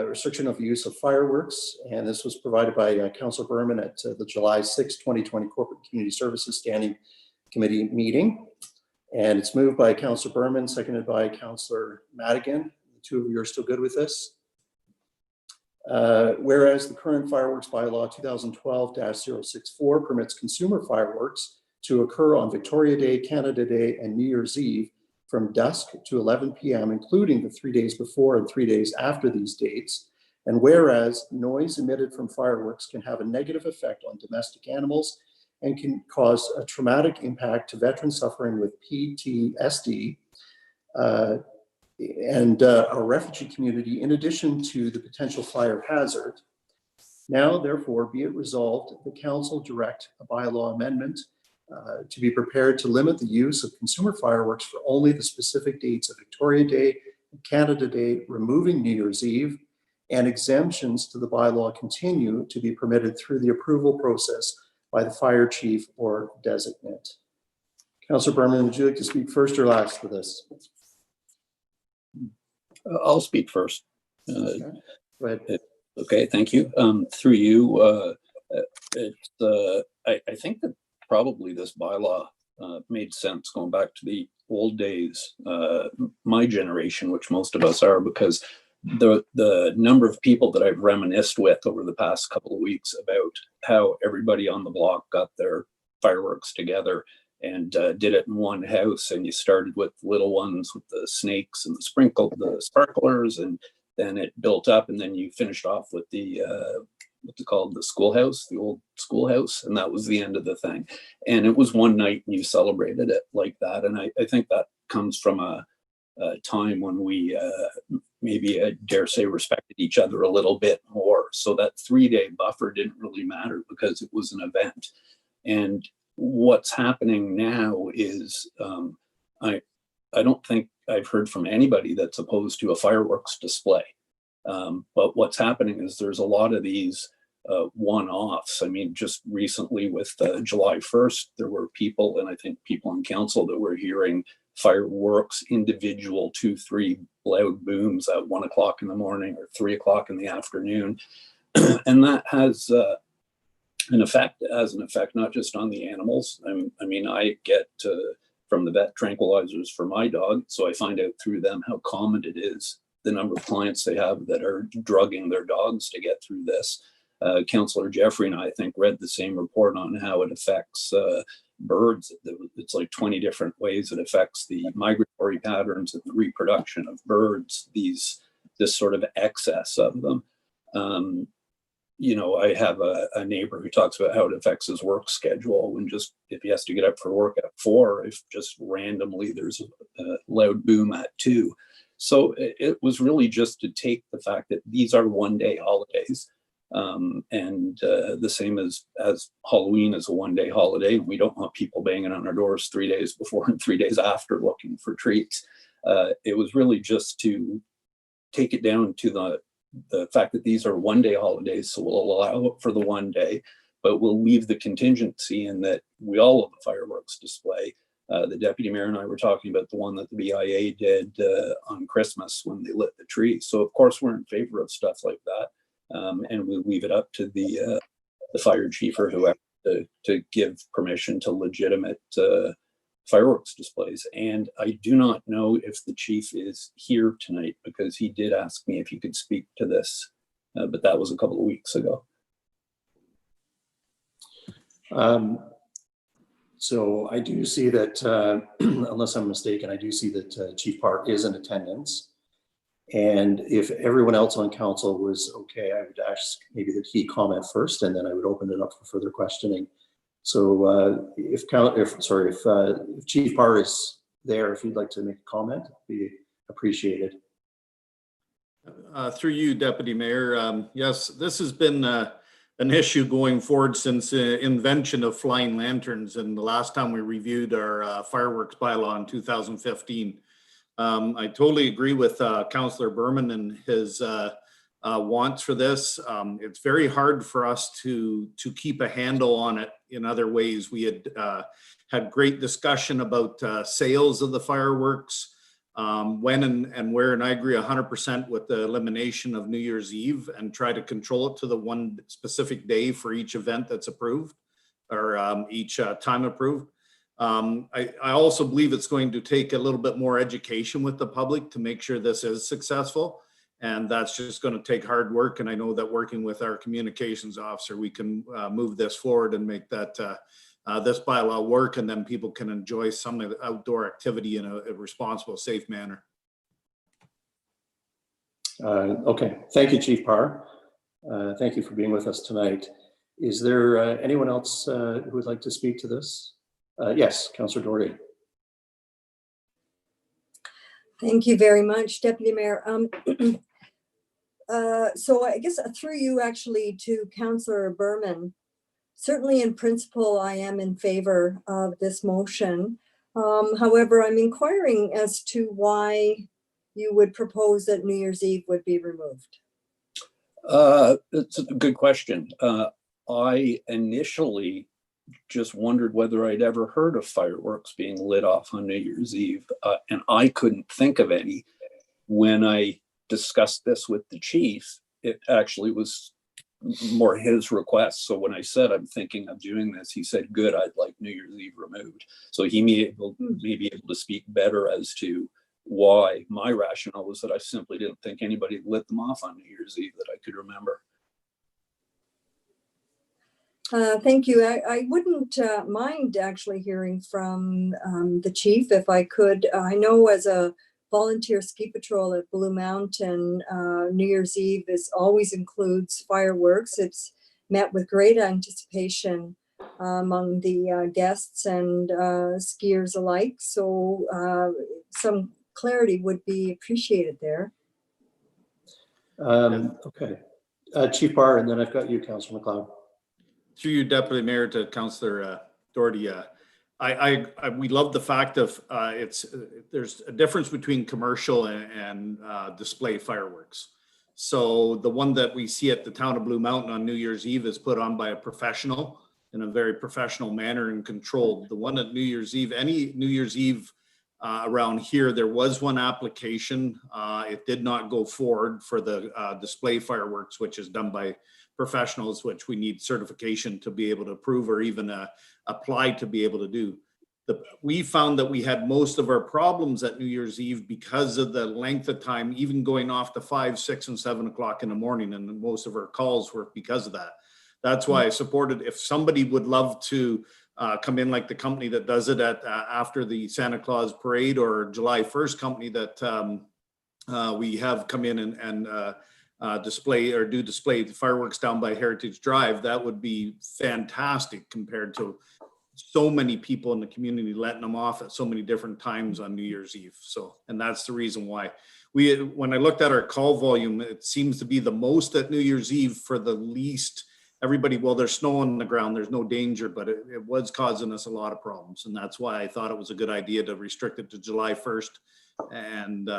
restriction of use of fireworks. And this was provided by Councillor Berman at the July 6, 2020 Corporate Community Services Standing Committee meeting. And it's moved by Councillor Berman, seconded by Councillor Madigan. The two of you are still good with this? Whereas the current fireworks bylaw 2012-064 permits consumer fireworks to occur on Victoria Day, Canada Day, and New Year's Eve from dusk to 11 p.m., including the 3 days before and 3 days after these dates. And whereas noise emitted from fireworks can have a negative effect on domestic animals and can cause a traumatic impact to veterans suffering with PTSD and our refugee community, in addition to the potential fire hazard. Now, therefore, be it resolved, the council direct a bylaw amendment to be prepared to limit the use of consumer fireworks for only the specific dates of Victoria Day and Canada Day, removing New Year's Eve, and exemptions to the bylaw continue to be permitted through the approval process by the fire chief or designate. Councillor Berman, would you like to speak first or last for this? I'll speak first. Okay. Go ahead. Okay, thank you. Through you, I think that probably this bylaw made sense going back to the old days, my generation, which most of us are, because the number of people that I've reminisced with over the past couple of weeks about how everybody on the block got their fireworks together and did it in one house, and you started with little ones with the snakes and the sparklers, and then it built up, and then you finished off with the what they called the schoolhouse, the old schoolhouse, and that was the end of the thing. And it was one night and you celebrated it like that. And I think that comes from a time when we maybe, I dare say, respected each other a little bit more. So that 3-day buffer didn't really matter because it was an event. And what's happening now is I don't think I've heard from anybody that's opposed to a fireworks display. But what's happening is there's a lot of these one-offs. I mean, just recently with July 1st, there were people, and I think people in council, that were hearing fireworks, individual 2-3 loud booms at 1 o'clock in the morning or 3 o'clock in the afternoon. And that has an effect not just on the animals. I mean, I get from the vet tranquilizers for my dog, so I find out through them how common it is, the number of clients they have that are drugging their dogs to get through this. Councillor Jeffrey and I think read the same report on how it affects birds. It's like 20 different ways it affects the migratory patterns and the reproduction of birds, this sort of excess of them. You know, I have a neighbor who talks about how it affects his work schedule when just if he has to get up for work at 4, if just randomly there's a loud boom at 2. So it was really just to take the fact that these are one-day holidays, and the same as Halloween is a one-day holiday. We don't want people banging on our doors 3 days before and 3 days after looking for treats. It was really just to take it down to the fact that these are one-day holidays, so we'll allow for the 1 day, but we'll leave the contingency in that we all have a fireworks display. The deputy mayor and I were talking about the one that the BIA did on Christmas when they lit the tree. So of course we're in favor of stuff like that, and we leave it up to the fire chief or whoever to give permission to legitimate fireworks displays. And I do not know if the chief is here tonight because he did ask me if he could speak to this, but that was a couple of weeks ago. So I do see that, unless I'm mistaken, I do see that Chief Park is in attendance. And if everyone else on council was okay, I would ask maybe that he comment first, and then I would open it up for further questioning. So if Chief Park is there, if you'd like to make a comment, it'd be appreciated. Through you, Deputy Mayor. Yes, this has been an issue going forward since the invention of flying lanterns, and the last time we reviewed our fireworks bylaw in 2015. I totally agree with Councillor Berman and his wants for this. It's very hard for us to keep a handle on it in other ways. We had great discussion about sales of the fireworks, when and where, and I agree 100% with the elimination of New Year's Eve and try to control it to the one specific day for each event that's approved or each time approved. I also believe it's going to take a little bit more education with the public to make sure this is successful. And that's just going to take hard work. And I know that working with our communications officer, we can move this forward and make that this bylaw work, and then people can enjoy some of the outdoor activity in a responsible, safe manner. Okay, thank you, Chief Parr. Thank you for being with us tonight. Is there anyone else who would like to speak to this? Yes, Councillor Doherty. Thank you very much, Deputy Mayor. So I guess through you actually to Councillor Berman. Certainly in principle, I am in favor of this motion. However, I'm inquiring as to why you would propose that New Year's Eve would be removed. It's a good question. I initially just wondered whether I'd ever heard of fireworks being lit off on New Year's Eve, and I couldn't think of any. When I discussed this with the chief, it actually was more his request. So when I said I'm thinking of doing this, he said, good, I'd like New Year's Eve removed. So he may be able to speak better as to why. My rationale was that I simply didn't think anybody lit them off on New Year's Eve that I could remember. Thank you. I wouldn't mind actually hearing from the chief if I could. I know as a volunteer ski patrol at Blue Mountain, New Year's Eve always includes fireworks. It's met with great anticipation among the guests and skiers alike. So some clarity would be appreciated there. Okay, Chief Parr, and then I've got you, Councillor Mcleod. Through you, Deputy Mayor, to Councillor Doherty. We love the fact of there's a difference between commercial and display fireworks. So the one that we see at the town of Blue Mountain on New Year's Eve is put on by a professional in a very professional manner and controlled. The one at New Year's Eve, any New Year's Eve around here, there was one application. It did not go forward for the display fireworks, which is done by professionals, which we need certification to be able to approve or even apply to be able to do. We found that we had most of our problems at New Year's Eve because of the length of time, even going off to 5, 6, and 7 o'clock in the morning, and most of our calls were because of that. That's why I supported, if somebody would love to come in like the company that does it at after the Santa Claus parade, or July 1st company that we have come in and display the fireworks down by Heritage Drive, that would be fantastic compared to so many people in the community letting them off at so many different times on New Year's Eve. So, and that's the reason why when I looked at our call volume, it seems to be the most at New Year's Eve for the least everybody. Well, there's snow on the ground, there's no danger, but it was causing us a lot of problems. And that's why I thought it was a good idea to restrict it to July 1st and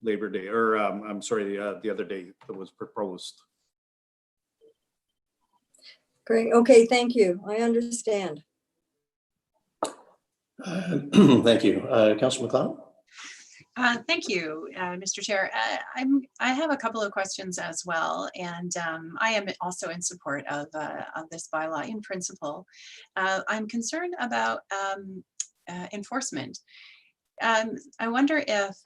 Labor Day, or I'm sorry, the other day that was proposed. Great. Okay, thank you. I understand. Thank you. Councillor Mcleod? Thank you, Mr. Chair. I have a couple of questions as well, and I am also in support of this bylaw in principle. I'm concerned about enforcement. I wonder if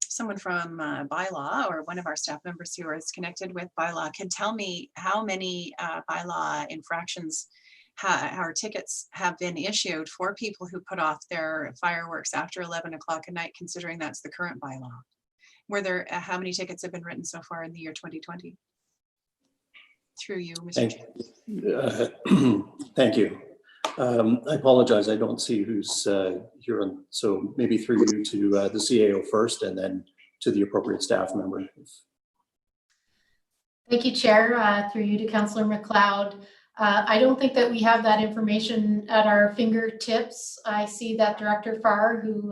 someone from bylaw or one of our staff members who is connected with bylaw can tell me how many bylaw infractions our tickets have been issued for people who put off their fireworks after 11 o'clock at night, considering that's the current bylaw. Were there, how many tickets have been written so far in the year 2020? Through you, Mr. Chair. Thank you. I apologize, I don't see who's here, so maybe through you to the CAO first and then to the appropriate staff member. Thank you, Chair. Through you to Councillor Mcleod. I don't think that we have that information at our fingertips. I see that Director Farr, who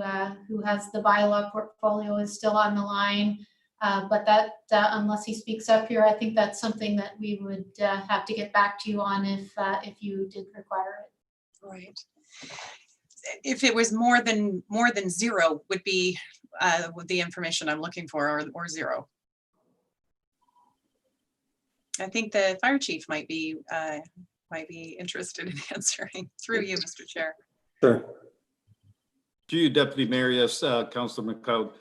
has the bylaw portfolio, is still on the line. But that, unless he speaks up here, I think that's something that we would have to get back to you on if you did require it. Right. If it was more than zero, would be the information I'm looking for, or zero. I think the fire chief might might be interested in answering through you, Mr. Chair. Sure. To you, Deputy Mayor, yes, Councillor Mcleod.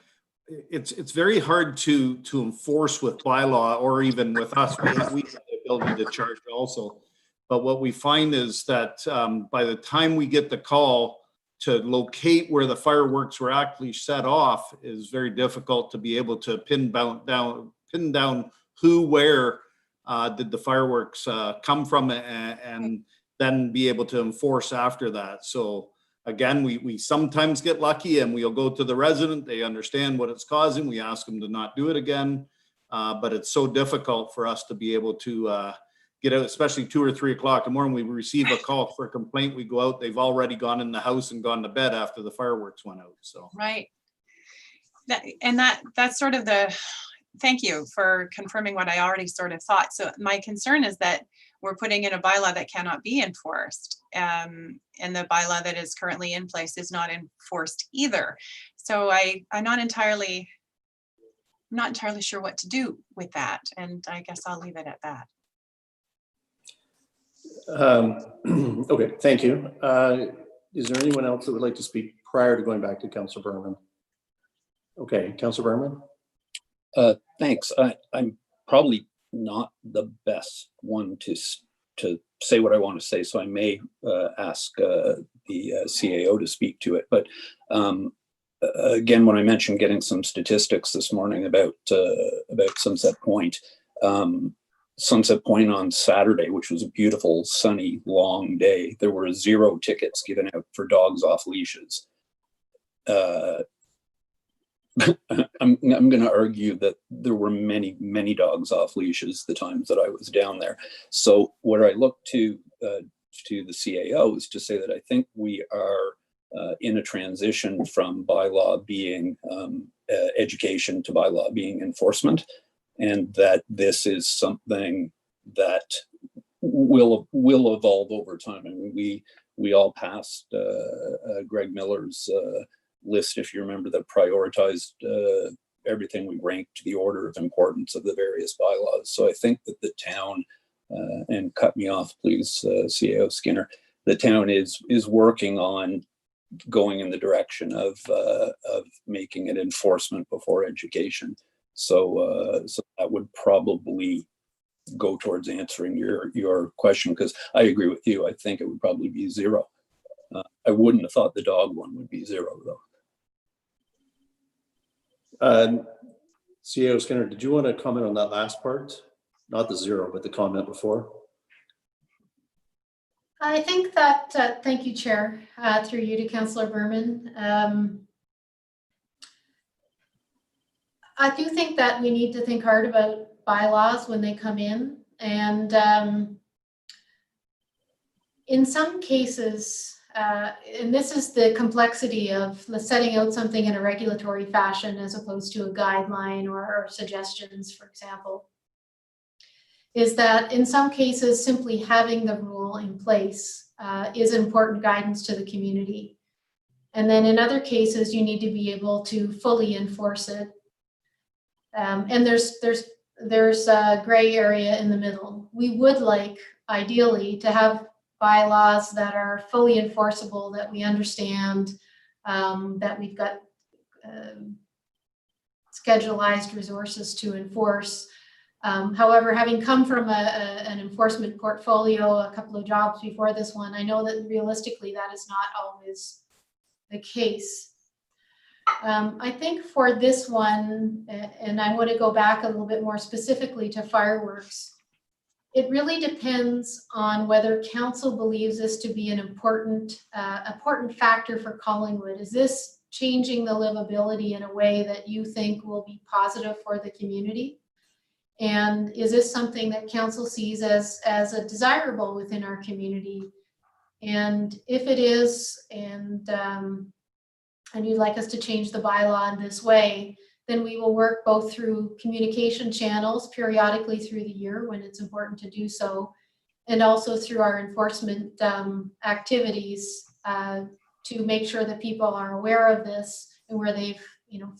It's very hard to enforce with bylaw or even with us. We have the ability to charge also. But what we find is that by the time we get the call to locate where the fireworks were actually set off is very difficult to be able to pin down who, where did the fireworks come from, and then be able to enforce after that. So again, we sometimes get lucky and we'll go to the resident. They understand what it's causing. We ask them to not do it again. But it's so difficult for us to be able to get out, especially 2 or 3 o'clock in the morning. We receive a call for a complaint. We go out, they've already gone in the house and gone to bed after the fireworks went out. So Right. That's sort of thank you for confirming what I already sort of thought. So my concern is that we're putting in a bylaw that cannot be enforced. And the bylaw that is currently in place is not enforced either. So I'm not entirely sure what to do with that. And I guess I'll leave it at that. Okay, thank you. Is there anyone else that would like to speak prior to going back to Councillor Berman? Okay, Councillor Berman. Thanks. I'm probably not the best one to say what I want to say, so I may ask the CAO to speak to it. But again, when I mentioned getting some statistics this morning about Sunset Point, Sunset Point on Saturday, which was a beautiful, sunny, long day, there were 0 tickets given out for dogs off leashes. I'm going to argue that there were many, many dogs off leashes the times that I was down there. So what I look to the CAO is to say that I think we are in a transition from bylaw being education to bylaw being enforcement, and that this is something that will evolve over time. I mean, we all passed Greg Miller's list, if you remember, that prioritized everything we ranked to the order of importance of the various bylaws. So I think that the town, and cut me off, please, CAO Skinner, the town is working on going in the direction of making it enforcement before education. So that would probably go towards answering your question, because I agree with you. I think it would probably be 0. I wouldn't have thought the dog one would be 0 though. CAO Skinner, did you want to comment on that last part? Not the 0, but the comment before. I think that, thank you, Chair, through you to Councillor Berman. I do think that we need to think hard about bylaws when they come in. And in some cases, and this is the complexity of setting out something in a regulatory fashion as opposed to a guideline or suggestions, for example, is that in some cases, simply having the rule in place is important guidance to the community. And then in other cases, you need to be able to fully enforce it. And there's a gray area in the middle. We would like, ideally, to have bylaws that are fully enforceable, that we understand, that we've got schedulized resources to enforce. However, having come from an enforcement portfolio, a couple of jobs before this one, I know that realistically that is not always the case. I think for this one, and I want to go back a little bit more specifically to fireworks, it really depends on whether council believes this to be an important factor for Collingwood. Is this changing the livability in a way that you think will be positive for the community? And is this something that council sees as a desirable within our community? And if it is, and you'd like us to change the bylaw in this way, then we will work both through communication channels periodically through the year when it's important to do so, and also through our enforcement activities to make sure that people are aware of this and where they've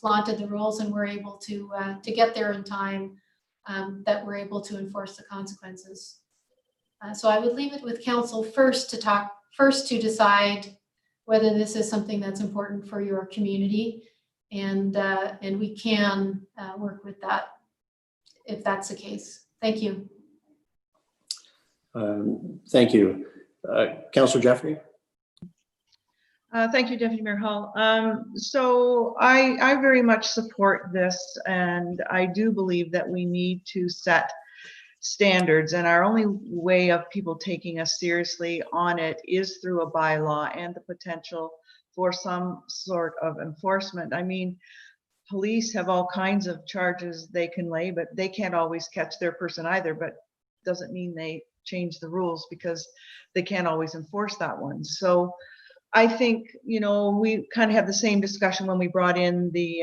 flaunted the rules and we're able to get there in time, that we're able to enforce the consequences. So I would leave it with council first to decide whether this is something that's important for your community, and we can work with that if that's the case. Thank you. Thank you. Councillor Jeffrey? Thank you, Deputy Mayor Hall. So I very much support this, and I do believe that we need to set standards, and our only way of people taking us seriously on it is through a bylaw and the potential for some sort of enforcement. I mean, police have all kinds of charges they can lay, but they can't always catch their person either, but doesn't mean they change the rules because they can't always enforce that one. So I think, you know, we kind of had the same discussion when we brought in the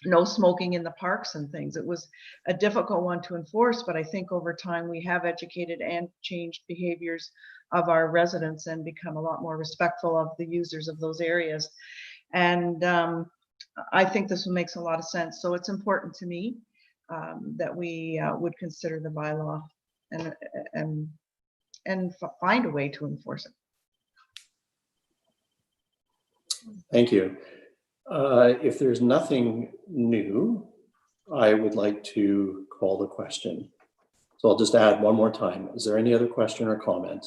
no smoking in the parks and things. It was a difficult one to enforce, but I think over time we have educated and changed behaviors of our residents and become a lot more respectful of the users of those areas. And I think this one makes a lot of sense. So it's important to me that we would consider the bylaw and find a way to enforce it. Thank you. If there's nothing new, I would like to call the question. So I'll just add one more time. Is there any other question or comment?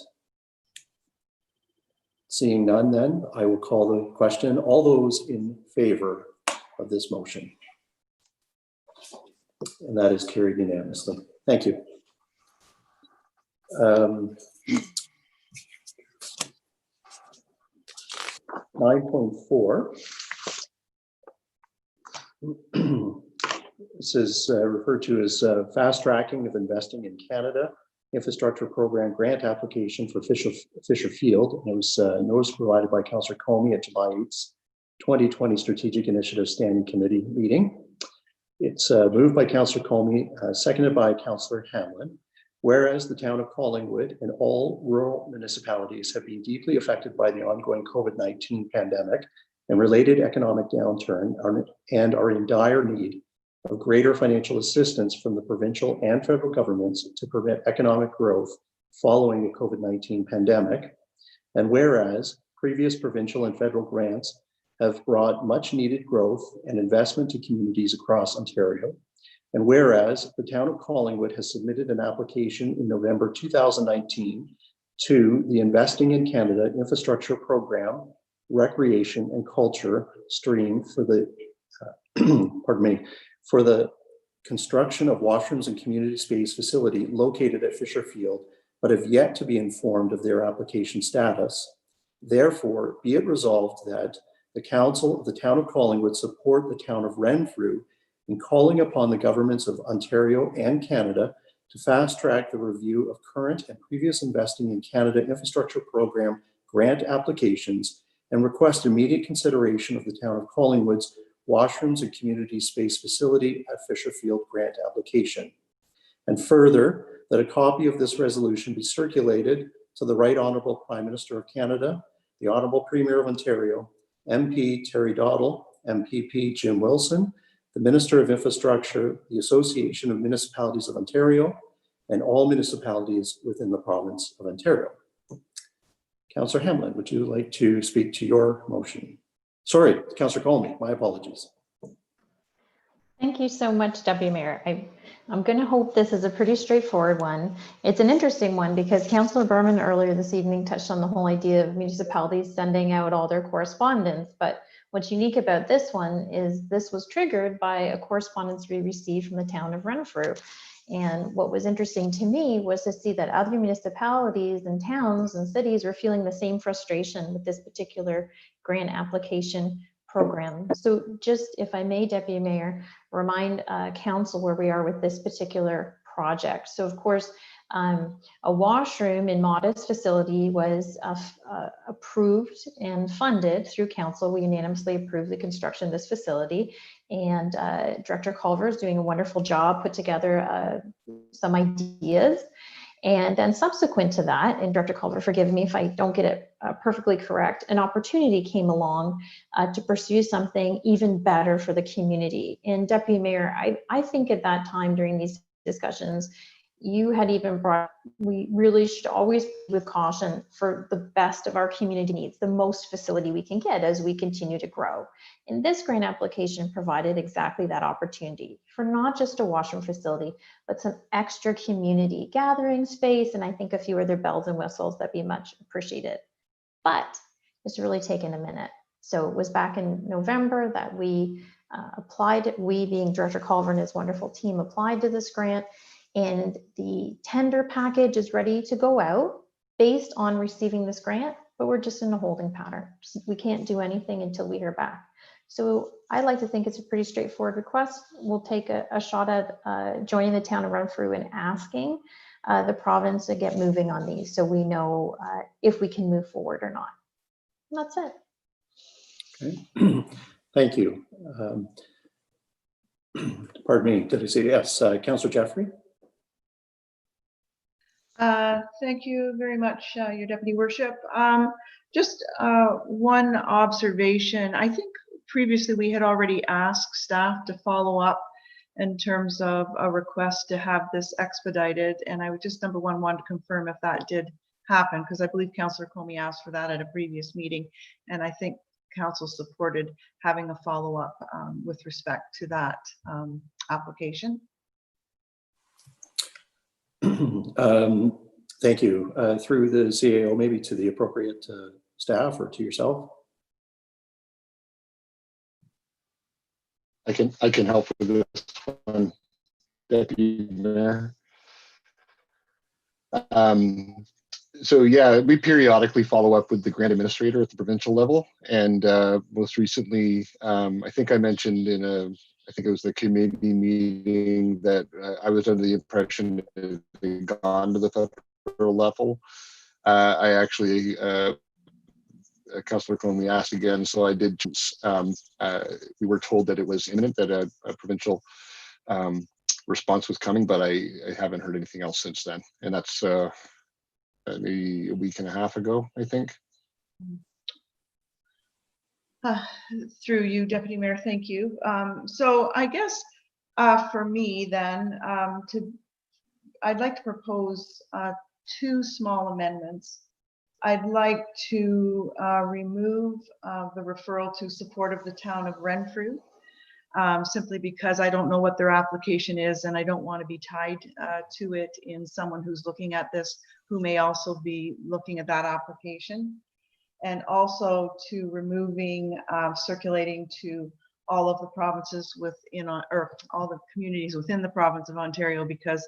Seeing none, then I will call the question. All those in favor of this motion? And that is carried unanimously. Thank you. 9.4. This is referred to as fast tracking of investing in Canada infrastructure program grant application for Fisher Field. And it was notice provided by Councillor Comey at July 8th, 2020 Strategic Initiative Standing Committee meeting. It's moved by Councillor Comey, seconded by Councillor Hamlin. Whereas the town of Collingwood and all rural municipalities have been deeply affected by the ongoing COVID-19 pandemic and related economic downturn and are in dire need of greater financial assistance from the provincial and federal governments to prevent economic growth following the COVID-19 pandemic. And whereas previous provincial and federal grants have brought much needed growth and investment to communities across Ontario. And whereas the town of Collingwood has submitted an application in November 2019 to the Investing in Canada Infrastructure Program, Recreation and Culture stream for the, for the construction of washrooms and community space facility located at Fisher Field, but have yet to be informed of their application status. Therefore, be it resolved that the Council of the Town of Collingwood support the Town of Renfrew in calling upon the governments of Ontario and Canada to fast track the review of current and previous Investing in Canada Infrastructure Program grant applications and request immediate consideration of the Town of Collingwood's washrooms and community space facility at Fisher Field grant application. And further, that a copy of this resolution be circulated to the Right Honourable Prime Minister of Canada, the Honourable Premier of Ontario, MP Terry Doddle, MPP Jim Wilson, the Minister of Infrastructure, the Association of Municipalities of Ontario, and all municipalities within the province of Ontario. Councillor Hamlin, would you like to speak to your motion? Sorry, Councillor Comey, my apologies. Thank you so much, Deputy Mayor. I'm going to hope this is a pretty straightforward one. It's an interesting one because Councillor Berman earlier this evening touched on the whole idea of municipalities sending out all their correspondence, but what's unique about this one is this was triggered by a correspondence we received from the town of Renfrew. And what was interesting to me was to see that other municipalities and towns and cities were feeling the same frustration with this particular grant application program. So just, if I may, Deputy Mayor, remind Council where we are with this particular project. So of course, a washroom in Modest facility was approved and funded through Council. We unanimously approved the construction of this facility, and Director Culver is doing a wonderful job, put together some ideas. And then subsequent to that, and Director Culver, forgive me if I don't get it perfectly correct, an opportunity came along to pursue something even better for the community. And Deputy Mayor, I think at that time during these discussions, You had even brought, we really should always with caution for the best of our community needs, the most facility we can get as we continue to grow. And this grant application provided exactly that opportunity for not just a washroom facility, but some extra community gathering space. And I think a few other bells and whistles that'd be much appreciated. But it's really taken a minute. So it was back in November that we applied, we being Director Culver and his wonderful team applied to this grant. And the tender package is ready to go out based on receiving this grant, but we're just in a holding pattern. We can't do anything until we hear back. So I like to think it's a pretty straightforward request. We'll take a shot at joining the town of Renfrew and asking the province to get moving on these so we know if we can move forward or not. And that's it. Okay. Thank you. Pardon me, did I say yes? Councillor Jeffrey? Thank you very much, Your Deputy Worship. Just one observation. I think previously we had already asked staff to follow up in terms of a request to have this expedited. And I would just, number one, wanted to confirm if that did happen, because I believe Councillor Comey asked for that at a previous meeting. And I think Council supported having a follow-up with respect to that application. Thank you. Through the CAO, maybe to the appropriate staff or to yourself. I can help with this one, Deputy Mayor. So yeah, we periodically follow up with the grant administrator at the provincial level, and most recently, I think I mentioned in I think it was the committee meeting that I was under the impression that they gone to the federal level. I actually, Councillor Comey asked again, so I did. We were told that it was imminent, that a provincial response was coming, but I haven't heard anything else since then, and that's maybe a week and a half ago, I think. Through you, Deputy Mayor, thank you. So I guess for me then, I'd like to propose two small amendments. I'd like to remove the referral to support of the town of Renfrew, simply because I don't know what their application is, and I don't want to be tied to it in someone who's looking at this who may also be looking at that application. And also to removing circulating to all of the provinces within, or all the communities within the province of Ontario, because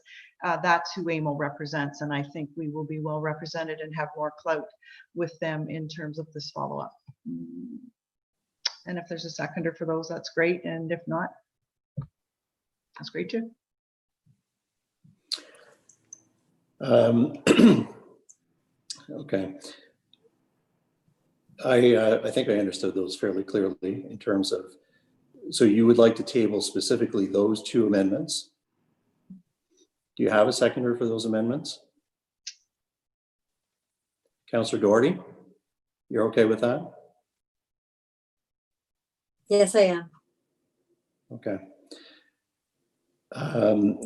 that's who AMO represents, and I think we will be well represented and have more clout with them in terms of this follow-up. And if there's a seconder for those, that's great, and if not, that's great too. Okay. I think I understood those fairly clearly in terms of, so you would like to table specifically those two amendments. Do you have a seconder for those amendments? Councillor Doherty, you're okay with that? Yes, I am. Okay.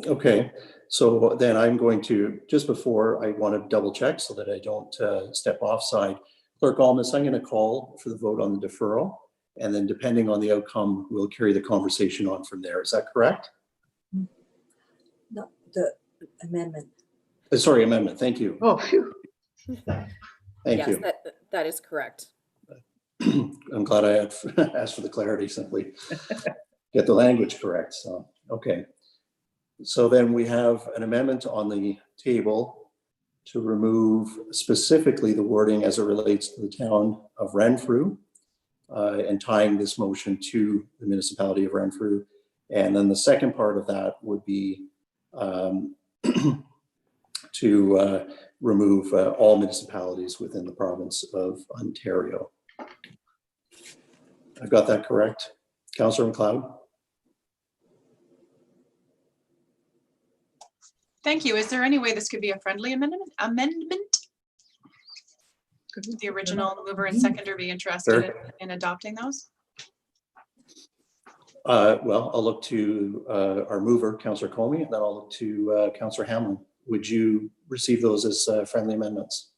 Okay, so then I'm going to, just before I want to double check so that I don't step offside, Clerk Almas, I'm going to call for the vote on the deferral, and then depending on the outcome, we'll carry the conversation on from there. Is that correct? No, the amendment. Sorry, amendment. Thank you. Oh, phew. Thank you. Yes, that is correct. I'm glad I had asked for the clarity, simply get the language correct. So, okay. So then we have an amendment on the table to remove specifically the wording as it relates to the town of Renfrew, and tying this motion to the municipality of Renfrew. And then the second part of that would be to remove all municipalities within the province of Ontario. I've got that correct, Councillor Mcleod? Thank you. Is there any way this could be a friendly amendment? Could the original mover and seconder be interested in adopting those? Well, I'll look to our mover, Councillor Comey, and then I'll look to Councillor Hamlin would you receive those as friendly amendments?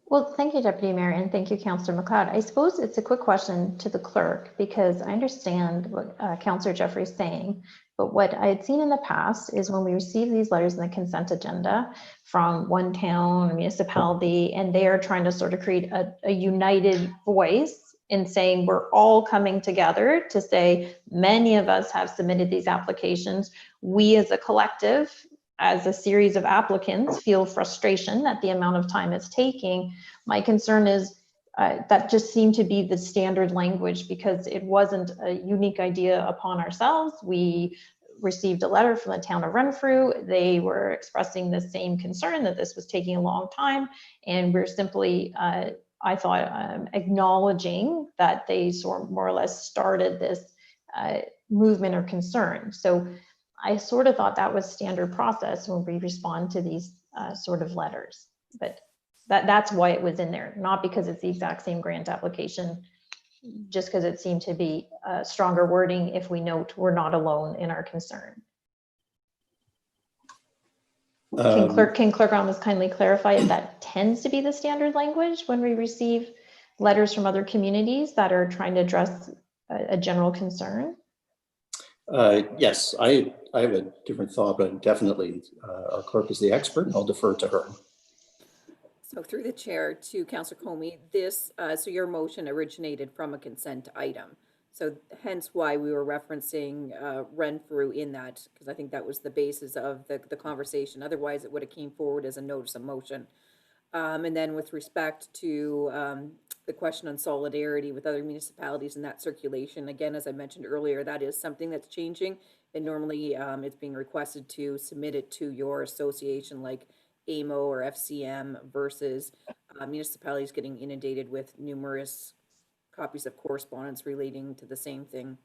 Well, thank you, Deputy Mayor, and thank you, Councillor Mcleod. I suppose it's a quick question to the clerk, because I understand what Councillor Jeffrey is saying, but what I had seen in the past is when we receive these letters in the consent agenda from one town, municipality, and they are trying to sort of create a united voice in saying we're all coming together to say many of us have submitted these applications. We as a collective, as a series of applicants, feel frustration at the amount of time it's taking. My concern is that just seemed to be the standard language, because it wasn't a unique idea upon ourselves. We received a letter from the town of Renfrew. They were expressing the same concern that this was taking a long time, and we're simply, I thought, acknowledging that they more or less started this movement or concern. So I sort of thought that was standard process when we respond to these sort of letters, but that's why it was in there, not because it's the exact same grant application, just because it seemed to be stronger wording if we note we're not alone in our concern. Can Clerk Almas kindly clarify if that tends to be the standard language when we receive letters from other communities that are trying to address a general concern? Yes, I have a different thought, but definitely our clerk is the expert, and I'll defer to her. So through the chair to Councillor Comey, this, so your motion originated from a consent item. So hence why we were referencing Renfrew in that, because I think that was the basis of the conversation. Otherwise, it would have came forward as a notice of motion. And then with respect to the question on solidarity with other municipalities and that circulation, again, as I mentioned earlier, that is something that's changing. And normally it's being requested to submit it to your association like AMO or FCM versus municipalities getting inundated with numerous copies of correspondence relating to the same thing.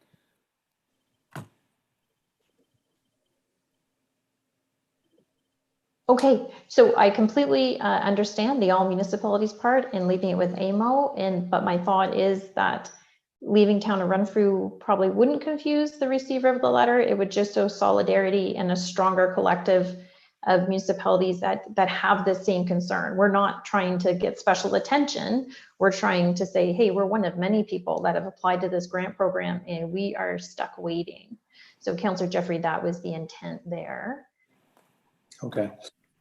Okay, so I completely understand the all municipalities part and leaving it with AMO, but my thought is that leaving town of Renfrew probably wouldn't confuse the receiver of the letter. It would just show solidarity and a stronger collective of municipalities that have the same concern. We're not trying to get special attention. We're trying to say, hey, we're one of many people that have applied to this grant program and we are stuck waiting. So Councillor Jeffrey, that was the intent there. Okay,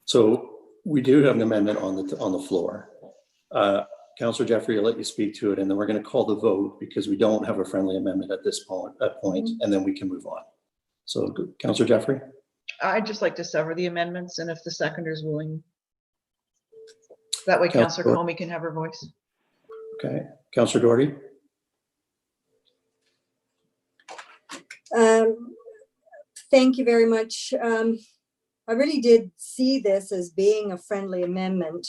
so we do have an amendment on the floor. Councillor Jeffrey, I'll let you speak to it, and then we're going to call the vote because we don't have a friendly amendment at this point, and then we can move on. So, Councillor Jeffrey. I'd just like to sever the amendments, and if the seconder is willing, that way Councillor Comey can have her voice. Okay, Councillor Doherty. Thank you very much. I really did see this as being a friendly amendment.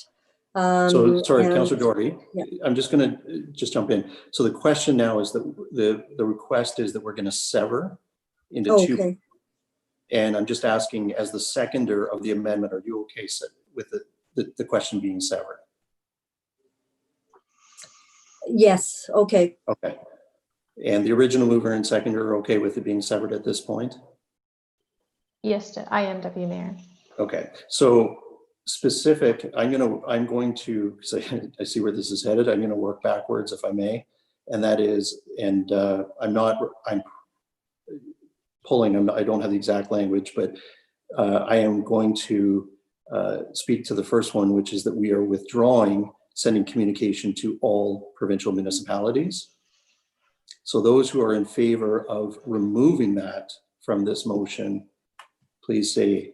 So sorry, Councillor Doherty, yeah. I'm just going to jump in. So the question now is that the request is that we're going to sever into two. Okay. And I'm just asking, as the seconder of the amendment, are you okay with the question being severed? Yes, okay. Okay. And the original mover and seconder are okay with it being severed at this point? Yes, I am, Deputy Mayor. Okay, so specific, I'm going to, because I see where this is headed, I'm going to work backwards if I may. And that is, and I'm pulling, I don't have the exact language, but I am going to speak to the first one, which is that we are withdrawing sending communication to all provincial municipalities. So those who are in favor of removing that from this motion, please say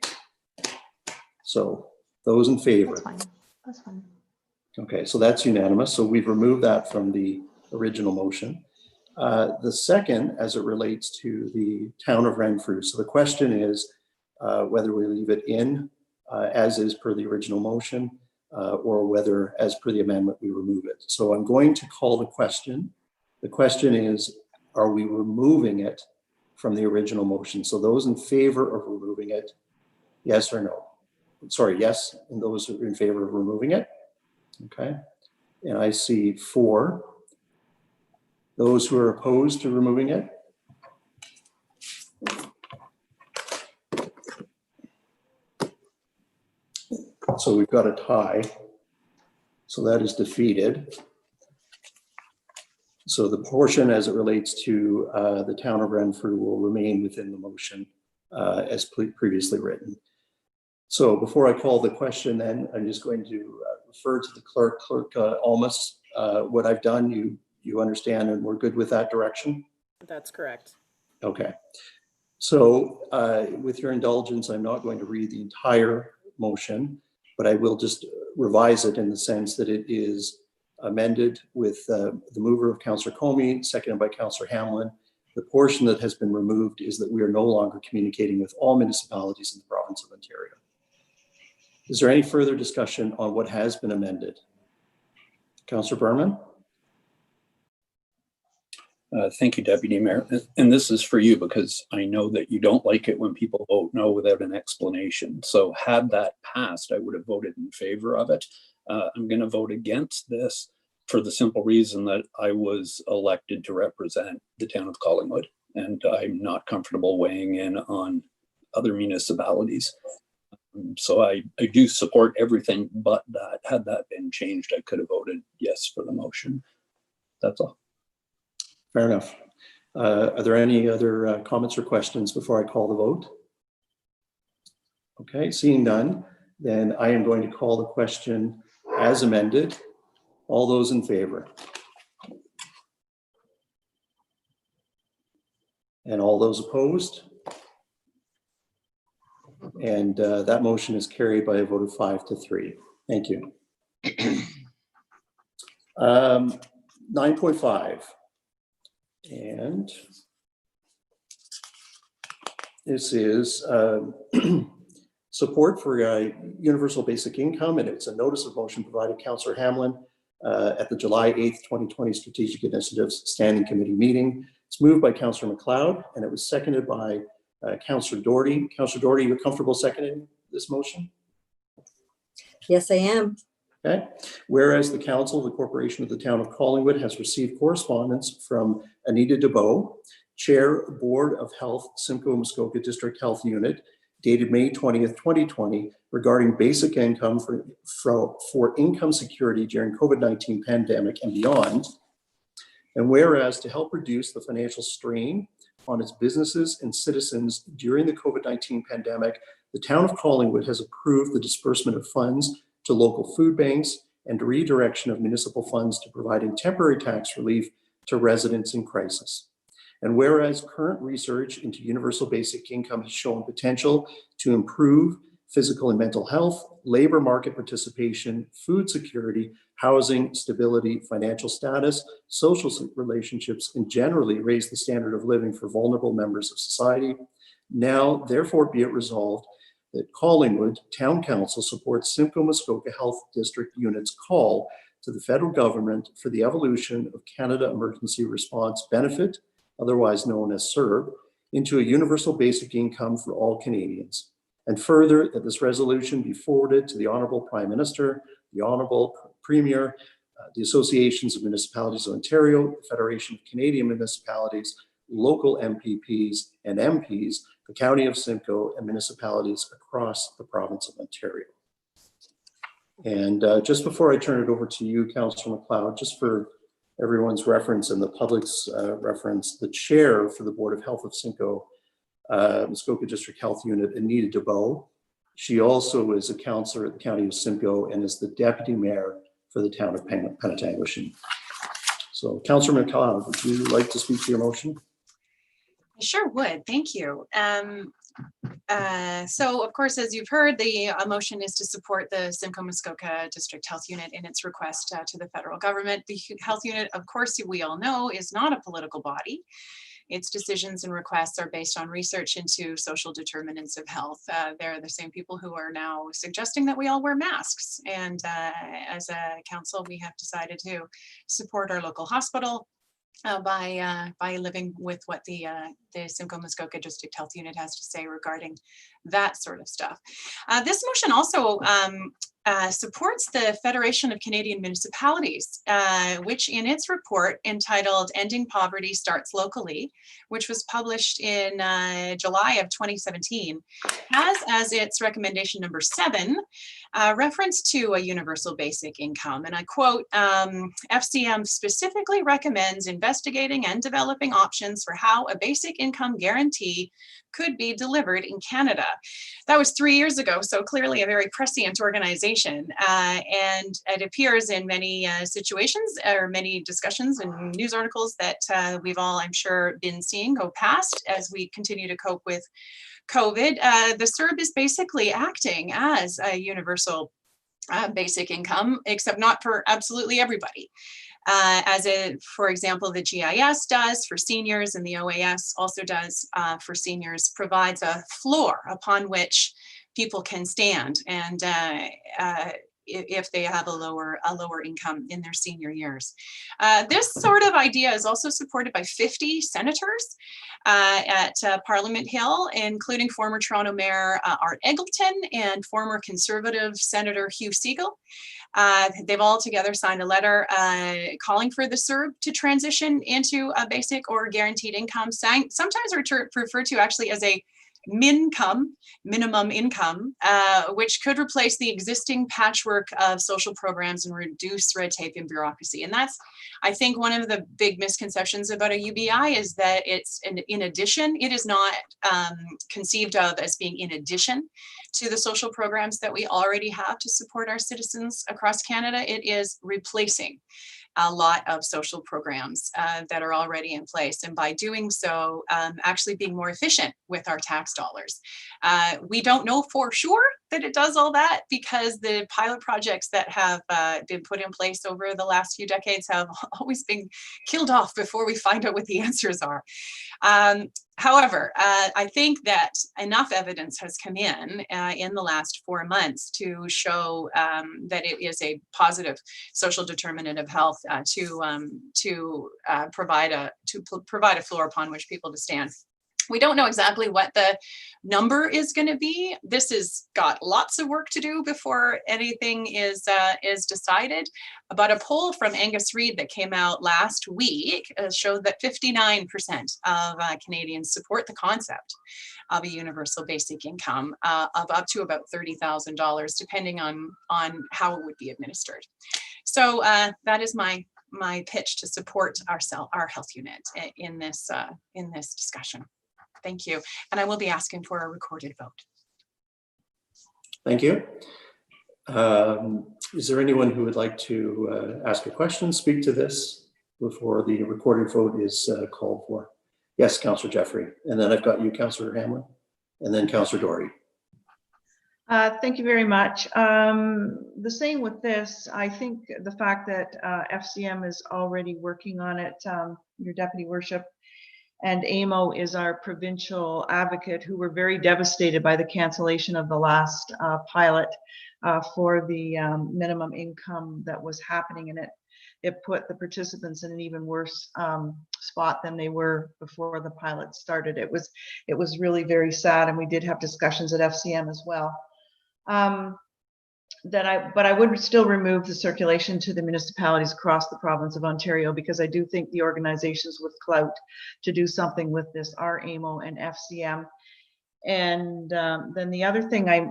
so. Those in favor? That's fine. That's fine. Okay, so that's unanimous. So we've removed that from the original motion. The second, as it relates to the town of Renfrew. So the question is whether we leave it in as is per the original motion or whether as per the amendment we remove it. So I'm going to call the question. The question is, are we removing it from the original motion? So those in favor of removing it, yes or no? Sorry, yes, and those who are in favor of removing it. Okay, and I see 4. Those who are opposed to removing it? so we've got a tie. So that is defeated. So the portion as it relates to the town of Renfrew will remain within the motion as previously written. So before I call the question, then I'm just going to refer to the clerk. Clerk Almas, what I've done, you understand, and we're good with that direction? That's correct. Okay. So with your indulgence, I'm not going to read the entire motion, but I will just revise it in the sense that it is amended with the mover of Councillor Comey, seconded by Councillor Hamlin. The portion that has been removed is that we are no longer communicating with all municipalities in the province of Ontario. Is there any further discussion on what has been amended? Councillor Berman? Thank you, Deputy Mayor. And this is for you because I know that you don't like it when people vote no without an explanation. So had that passed, I would have voted in favor of it. I'm going to vote against this for the simple reason that I was elected to represent the town of Collingwood, and I'm not comfortable weighing in on other municipalities. So I do support everything, but that had that been changed, I could have voted yes for the motion. That's all. Fair enough. Are there any other comments or questions before I call the vote? Okay, seeing none, then I am going to call the question as amended. All those in favor? And all those opposed? And that motion is carried by a vote of 5-3. Thank you. 9.5. And this is support for universal basic income, and it's a notice of motion provided Councillor Hamlin at the July 8th, 2020 Strategic Initiatives Standing Committee meeting. It's moved by Councillor Mcleod, and it was seconded by Councillor Doherty. Councillor Doherty, you're comfortable seconding this motion? Yes, I am. Okay. Whereas the Council of the Corporation of the Town of Collingwood has received correspondence from Anita DeBow, Chair, Board of Health, Simcoe Muskoka District Health Unit, dated May 20th, 2020, regarding basic income for income security during COVID-19 pandemic and beyond. And whereas to help reduce the financial strain on its businesses and citizens during the COVID-19 pandemic, the Town of Collingwood has approved the disbursement of funds to local food banks and redirection of municipal funds to providing temporary tax relief to residents in crisis. And whereas current research into universal basic income has shown potential to improve physical and mental health, labor market participation, food security, housing, stability, financial status, social relationships, and generally raise the standard of living for vulnerable members of society, now therefore be it resolved that Collingwood Town Council supports Simcoe Muskoka Health District Unit's call to the federal government for the evolution of Canada Emergency Response Benefit, otherwise known as CERB, into a universal basic income for all Canadians. And further, that this resolution be forwarded to the Honourable Prime Minister, the Honourable Premier, the Associations of Municipalities of Ontario, the Federation of Canadian Municipalities, local MPPs and MPs, the County of Simcoe, and municipalities across the province of Ontario. And just before I turn it over to you, Councillor Mcleod, just for everyone's reference and the public's reference, the chair for the Board of Health of Simcoe, Muskoka District Health Unit, Anita DeBow. She also is a councillor at the County of Simcoe and is the deputy mayor for the town of Penetanguishene. So, Councillor Mcleod, would you like to speak to your motion? I sure would. Thank you. So, of course, as you've heard, the motion is to support the Simcoe Muskoka District Health Unit in its request to the federal government. The health unit, of course, we all know, is not a political body. Its decisions and requests are based on research into social determinants of health. They're the same people who are now suggesting that we all wear masks. And as a council, we have decided to support our local hospital by living with what the Simcoe Muskoka District Health Unit has to say regarding that sort of stuff. This motion also supports the Federation of Canadian Municipalities, which in its report entitled Ending Poverty Starts Locally, which was published in July of 2017, has as its recommendation number 7, reference to a universal basic income, and I quote, FCM specifically recommends investigating and developing options for how a basic income guarantee could be delivered in Canada. That was 3 years ago, so clearly a very prescient organization. And it appears in many situations or many discussions and news articles that we've all, I'm sure, been seeing go past as we continue to cope with COVID. The CERB is basically acting as a universal basic income, except not for absolutely everybody. For example, the GIS does for seniors, and the OAS also does for seniors, provides a floor upon which people can stand, and if they have a lower income in their senior years. This sort of idea is also supported by 50 senators at Parliament Hill, including former Toronto Mayor Art Eggleton and former Conservative Senator Hugh Siegel. They've all together signed a letter calling for the CERB to transition into a basic or guaranteed income, sometimes referred to actually as a minimum income, which could replace the existing patchwork of social programs and reduce red tape and bureaucracy. And that's, I think, one of the big misconceptions about a UBI is that it's in addition. It is not conceived of as being in addition to the social programs that we already have to support our citizens across Canada. It is replacing a lot of social programs that are already in place. And by doing so, actually being more efficient with our tax dollars. We don't know for sure that it does all that because the pilot projects that have been put in place over the last few decades have always been killed off before we find out what the answers are. However, I think that enough evidence has come in the last 4 months to show that it is a positive social determinant of health to provide a floor upon which people to stand. We don't know exactly what the number is going to be. This has got lots of work to do before anything is decided. But a poll from Angus Reid that came out last week showed that 59% of Canadians support the concept of a universal basic income of up to about $30,000, depending on how it would be administered. So that is my pitch to support our health unit in this discussion. Thank you. And I will be asking for a recorded vote. Thank you. Is there anyone who would like to ask a question, speak to this before the recorded vote is called for? Yes, Councillor Jeffrey. And then I've got you, Councillor Hamlin, and then Councillor Doherty. Thank you very much. The same with this. I think the fact that FCM is already working on it, your Deputy Worship, and AMO is our provincial advocate, who were very devastated by the cancellation of the last pilot for the minimum income that was happening, and it put the participants in an even worse spot than they were before the pilot started. It was really very sad, and we did have discussions at FCM as well. But I would still remove the circulation to the municipalities across the province of Ontario, because I do think the organizations with clout to do something with this are AMO and FCM. And then the other thing I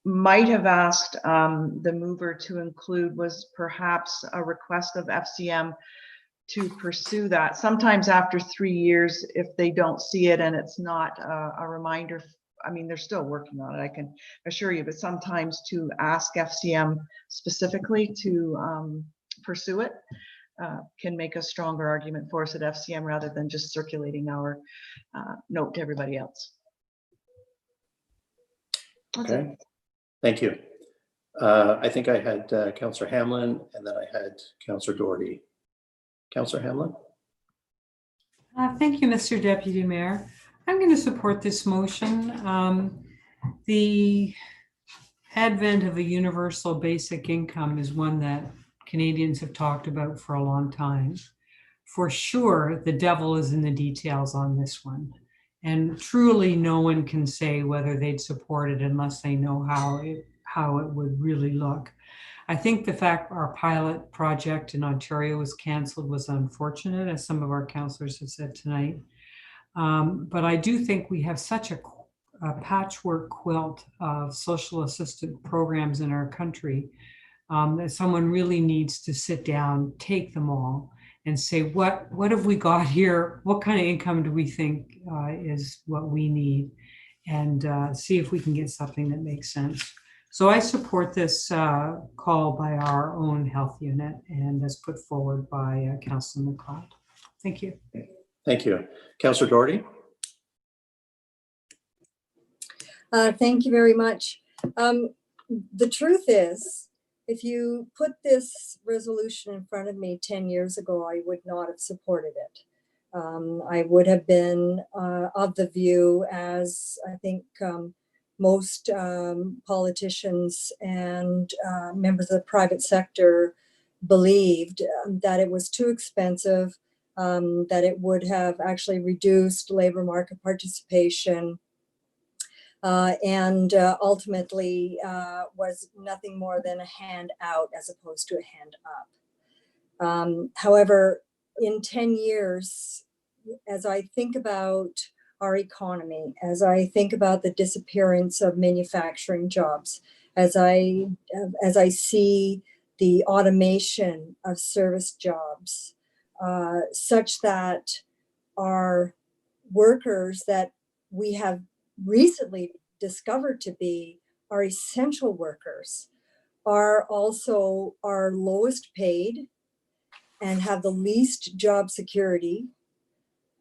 might have asked the mover to include was perhaps a request of FCM to pursue that. Sometimes after 3 years, if they don't see it and it's not a reminder, I mean, they're still working on it, I can assure you, but sometimes to ask FCM specifically to pursue it can make a stronger argument for us at FCM rather than just circulating our note to everybody else. Okay, thank you. I think I had Councillor Hamlin, and then I had Councillor Doherty. Councillor Hamlin? Thank you, Mr. Deputy Mayor. I'm going to support this motion. The advent of a universal basic income is one that Canadians have talked about for a long time. For sure, the devil is in the details on this one. And truly, no one can say whether they'd support it unless they know how it would really look. I think the fact our pilot project in Ontario was canceled was unfortunate, as some of our councillors have said tonight. But I do think we have such a a patchwork quilt of social assistance programs in our country, that someone really needs to sit down, take them all, and say, what have we got here? What kind of income do we think is what we need? And see if we can get something that makes sense. So I support this call by our own health unit and as put forward by Councillor Mcleod. Thank you. Thank you. Councillor Doherty? Thank you very much. The truth is, if you put this resolution in front of me 10 years ago, I would not have supported it. I would have been of the view, as I think most politicians and members of the private sector believed, that it was too expensive, that it would have actually reduced labor market participation, and ultimately was nothing more than a hand out as opposed to a hand up. However, in 10 years, as I think about our economy, as I think about the disappearance of manufacturing jobs, as I see the automation of service jobs, such that our workers that we have recently discovered to be our essential workers are also our lowest paid and have the least job security.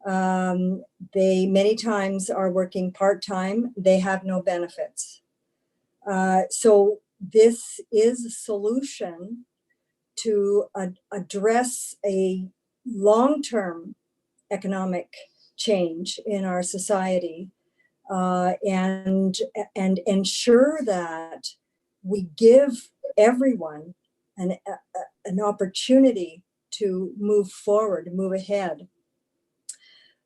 They many times are working part-time. They have no benefits. So this is a solution to address a long-term economic change in our society, and ensure that we give everyone an opportunity to move forward, move ahead.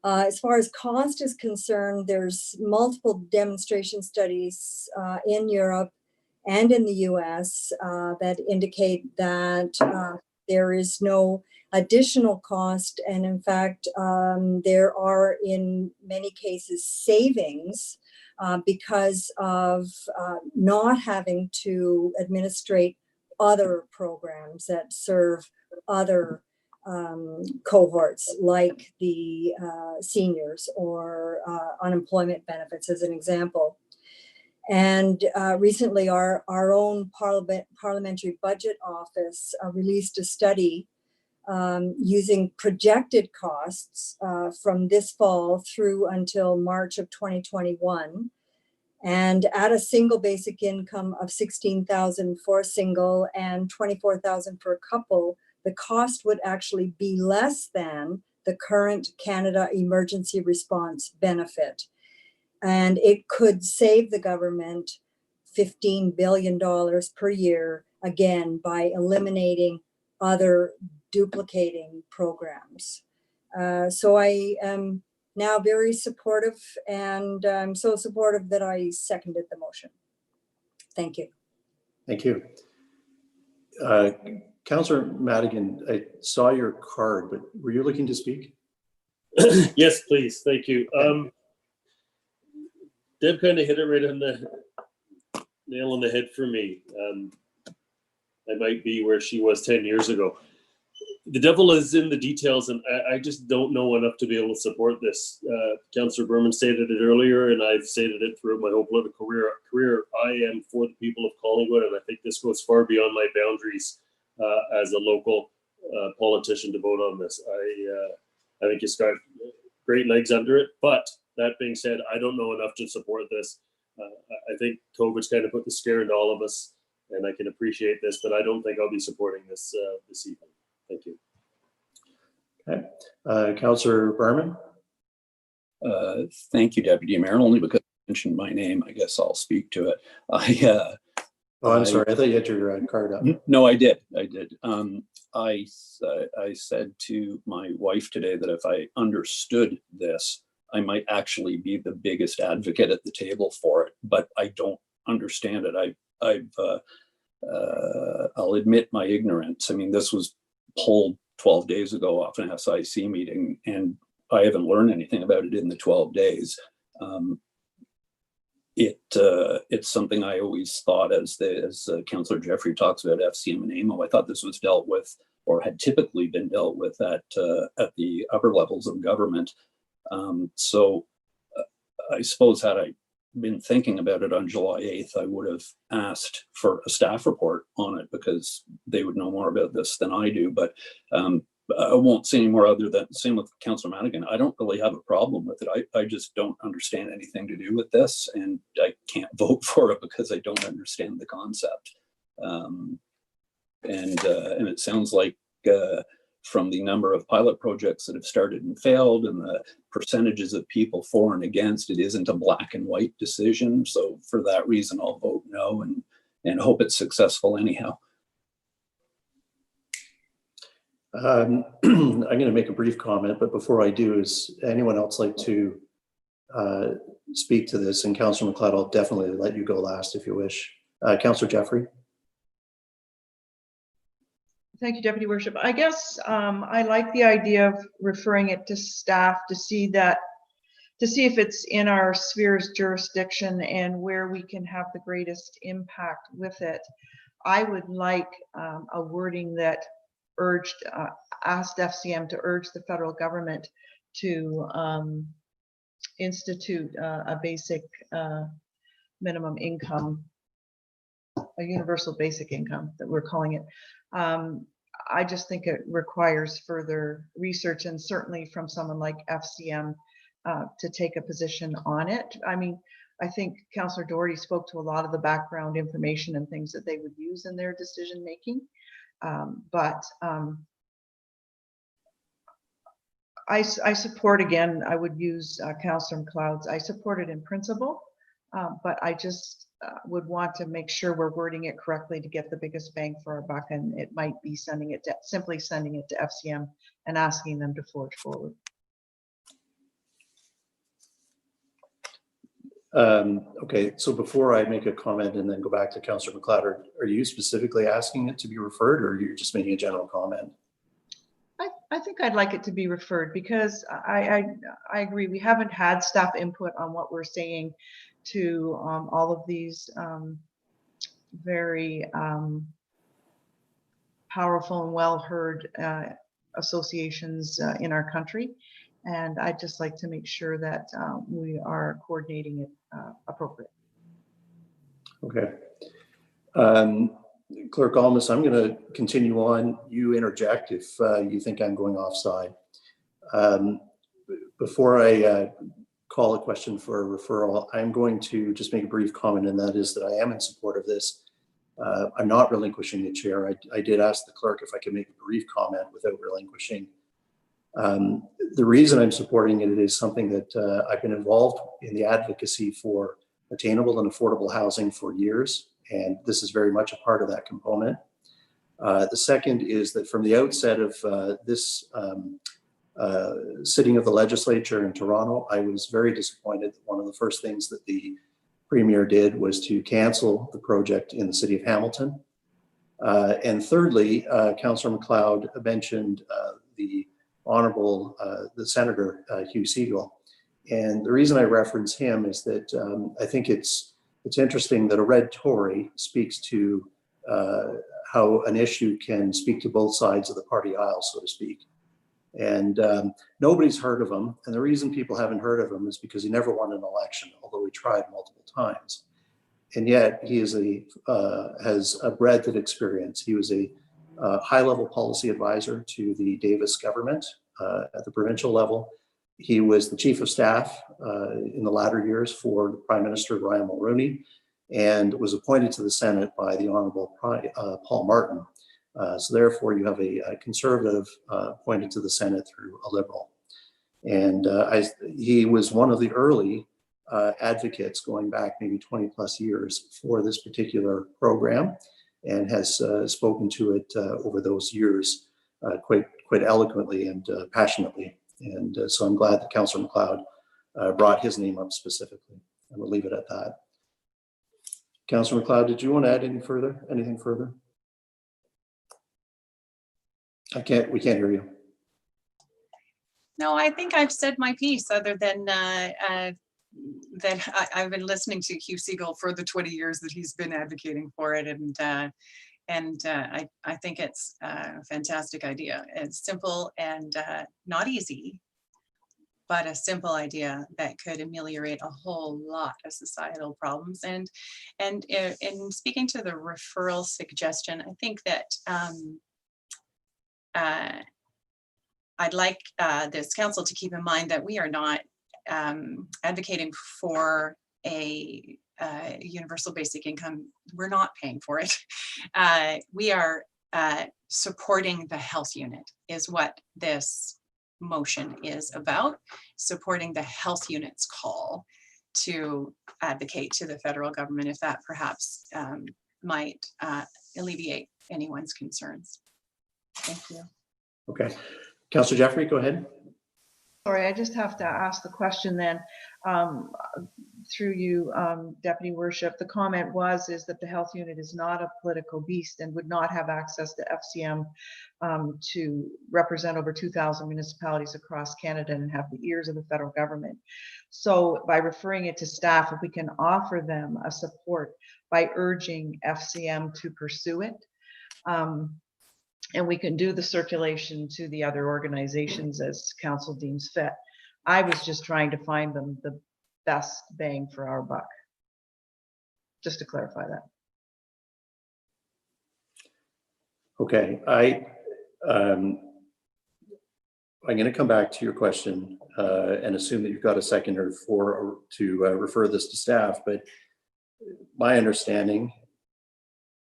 As far as cost is concerned, there's multiple demonstration studies in Europe and in the US that indicate that there is no additional cost. And in fact, there are in many cases savings because of not having to administrate other programs that serve other cohorts, like the seniors or unemployment benefits, as an example. And recently, our own Parliamentary Budget Office released a study using projected costs from this fall through until March of 2021. And at a single basic income of $16,000 for a single and $24,000 for a couple, the cost would actually be less than the current Canada Emergency Response benefit. And it could save the government $15 billion per year, again, by eliminating other duplicating programs. So I am now very supportive, and I'm so supportive that I seconded the motion. Thank you. Thank you. Councillor Madigan, I saw your card, but were you looking to speak? Yes, please. Thank you. Deb kind of hit it right on the nail on the head for me. I might be where she was 10 years ago. The devil is in the details, and I just don't know enough to be able to support this. Councillor Berman stated it earlier, and I've stated it throughout my whole political career. I am for the people of Collingwood, and I think this goes far beyond my boundaries as a local politician to vote on this. I think it's got great legs under it, but that being said, I don't know enough to support this. I think COVID's kind of put the scare into all of us, and I can appreciate this, but I don't think I'll be supporting this this evening. Thank you. Okay. Councillor Berman? Thank you, Deputy Mayor. Only because you mentioned my name, I guess I'll speak to it. I'm sorry. I thought you had your card up. No, I did. I said to my wife today that if I understood this, I might actually be the biggest advocate at the table for it, but I don't understand it. I'll admit my ignorance. I mean, this was pulled 12 days ago off an SIC meeting, and I haven't learned anything about it in the 12 days. it's something I always thought, as Councillor Jeffrey talks about FCM and AMO, I thought this was dealt with, or had typically been dealt with, at the upper levels of government. So I suppose had I been thinking about it on July 8th, I would have asked for a staff report on it, because they would know more about this than I do. But I won't say any more, other than same with Councillor Madigan. I don't really have a problem with it. I just don't understand anything to do with this, and I can't vote for it because I don't understand the concept. And it sounds like from the number of pilot projects that have started and failed, and the percentages of people for and against, it isn't a black and white decision. So for that reason, I'll vote no, and hope it's successful anyhow. I'm going to make a brief comment, but before I do, is anyone else like to speak to this? And Councillor Mcleod, I'll definitely let you go last if you wish. Councillor Jeffrey. Thank you, Deputy Worship. I guess I like the idea of referring it to staff to see if it's in our sphere's jurisdiction and where we can have the greatest impact with it. I would like a wording that asked FCM to urge the federal government to institute a basic minimum income, a universal basic income that we're calling it. I just think it requires further research, and certainly from someone like FCM to take a position on it. I mean, I think Councillor Doherty spoke to a lot of the background information and things that they would use in their decision making. I support, again, I would use Councillor Mcleod's, I support it in principle, but I just would want to make sure we're wording it correctly to get the biggest bang for our buck, and it might be simply sending it to FCM and asking them to forge forward. Okay, so before I make a comment and then go back to Councillor Mcleod, are you specifically asking it to be referred, or you're just making a general comment? I think I'd like it to be referred, because I agree, we haven't had staff input on what we're saying to all of these very powerful and well-heard associations in our country. And I'd just like to make sure that we are coordinating it appropriately. Okay. Clerk Almas, I'm going to continue on. You interject if you think I'm going offside. Before I call a question for a referral, I'm going to just make a brief comment, and that is that I am in support of this. I'm not relinquishing the chair. I did ask the clerk if I could make a brief comment without relinquishing. The reason I'm supporting it is something that I've been involved in the advocacy for attainable and affordable housing for years, and this is very much a part of that component. The second is that from the outset of this sitting of the legislature in Toronto, I was very disappointed that one of the first things that the Premier did was to cancel the project in the city of Hamilton. And thirdly, Councillor Mcleod mentioned the Honourable the Senator Hugh Siegel. And the reason I reference him is that I think it's interesting that a red Tory speaks to how an issue can speak to both sides of the party aisle, so to speak. And nobody's heard of him. And the reason people haven't heard of him is because he never won an election, although he tried multiple times. And yet he is has a breadth of experience. He was a high-level policy advisor to the Davis government at the provincial level. He was the chief of staff in the latter years for the Prime Minister Ryan Mulroney, and was appointed to the Senate by the Honourable Paul Martin. So therefore, you have a conservative appointed to the Senate through a Liberal. And he was one of the early advocates going back maybe 20 plus years for this particular program, and has spoken to it over those years quite eloquently and passionately. And so I'm glad that Councillor Mcleod brought his name up specifically, and we'll leave it at that. Councillor Mcleod, did you want to add anything further? We can't hear you. No, I think I've said my piece, other than I've been listening to Hugh Siegel for the 20 years that he's been advocating for it, and I think it's a fantastic idea. It's simple and not easy, but a simple idea that could ameliorate a whole lot of societal problems. And in speaking to the referral suggestion, I think that I'd like this council to keep in mind that we are not advocating for a universal basic income. We're not paying for it. We are supporting the health unit is what this motion is about, supporting the health unit's call to advocate to the federal government if that perhaps might alleviate anyone's concerns. Thank you. Okay. Councillor Jeffrey, go ahead. Sorry, I just have to ask the question then, through you, Deputy Worship. The comment is that the health unit is not a political beast and would not have access to FCM to represent over 2,000 municipalities across Canada and have the ears of the federal government. So by referring it to staff, if we can offer them a support by urging FCM to pursue it, and we can do the circulation to the other organizations as council deems fit. I was just trying to find them the best bang for our buck. Just to clarify that. Okay, I'm going to come back to your question and assume that you've got a seconder to refer this to staff, but my understanding,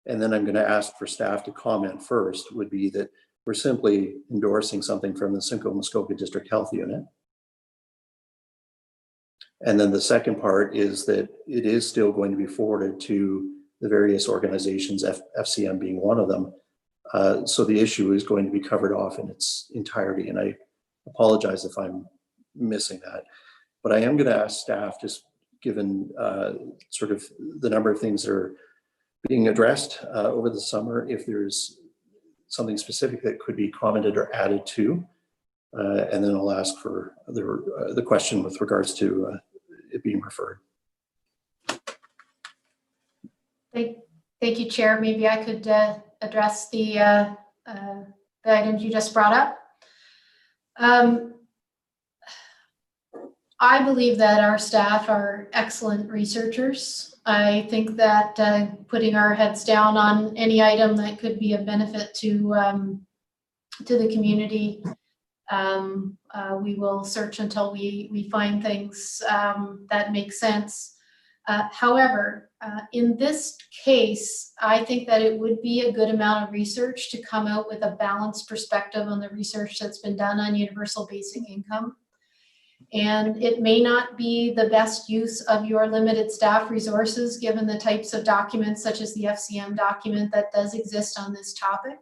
and then I'm going to ask for staff to comment first, would be that we're simply endorsing something from the Simcoe Muskoka District Health Unit. And then the second part is that it is still going to be forwarded to the various organizations, FCM being one of them. So the issue is going to be covered off in its entirety. And I apologize if I'm missing that. But I am going to ask staff, just given sort of the number of things that are being addressed over the summer, if there's something specific that could be commented or added to, and then I'll ask for the question with regards to it being referred. Thank you, Chair. Maybe I could address the items you just brought up. I believe that our staff are excellent researchers. I think that putting our heads down on any item that could be of benefit to the community, we will search until we find things that make sense. However, in this case, I think that it would be a good amount of research to come out with a balanced perspective on the research that's been done on universal basic income. And it may not be the best use of your limited staff resources, given the types of documents such as the FCM document that does exist on this topic.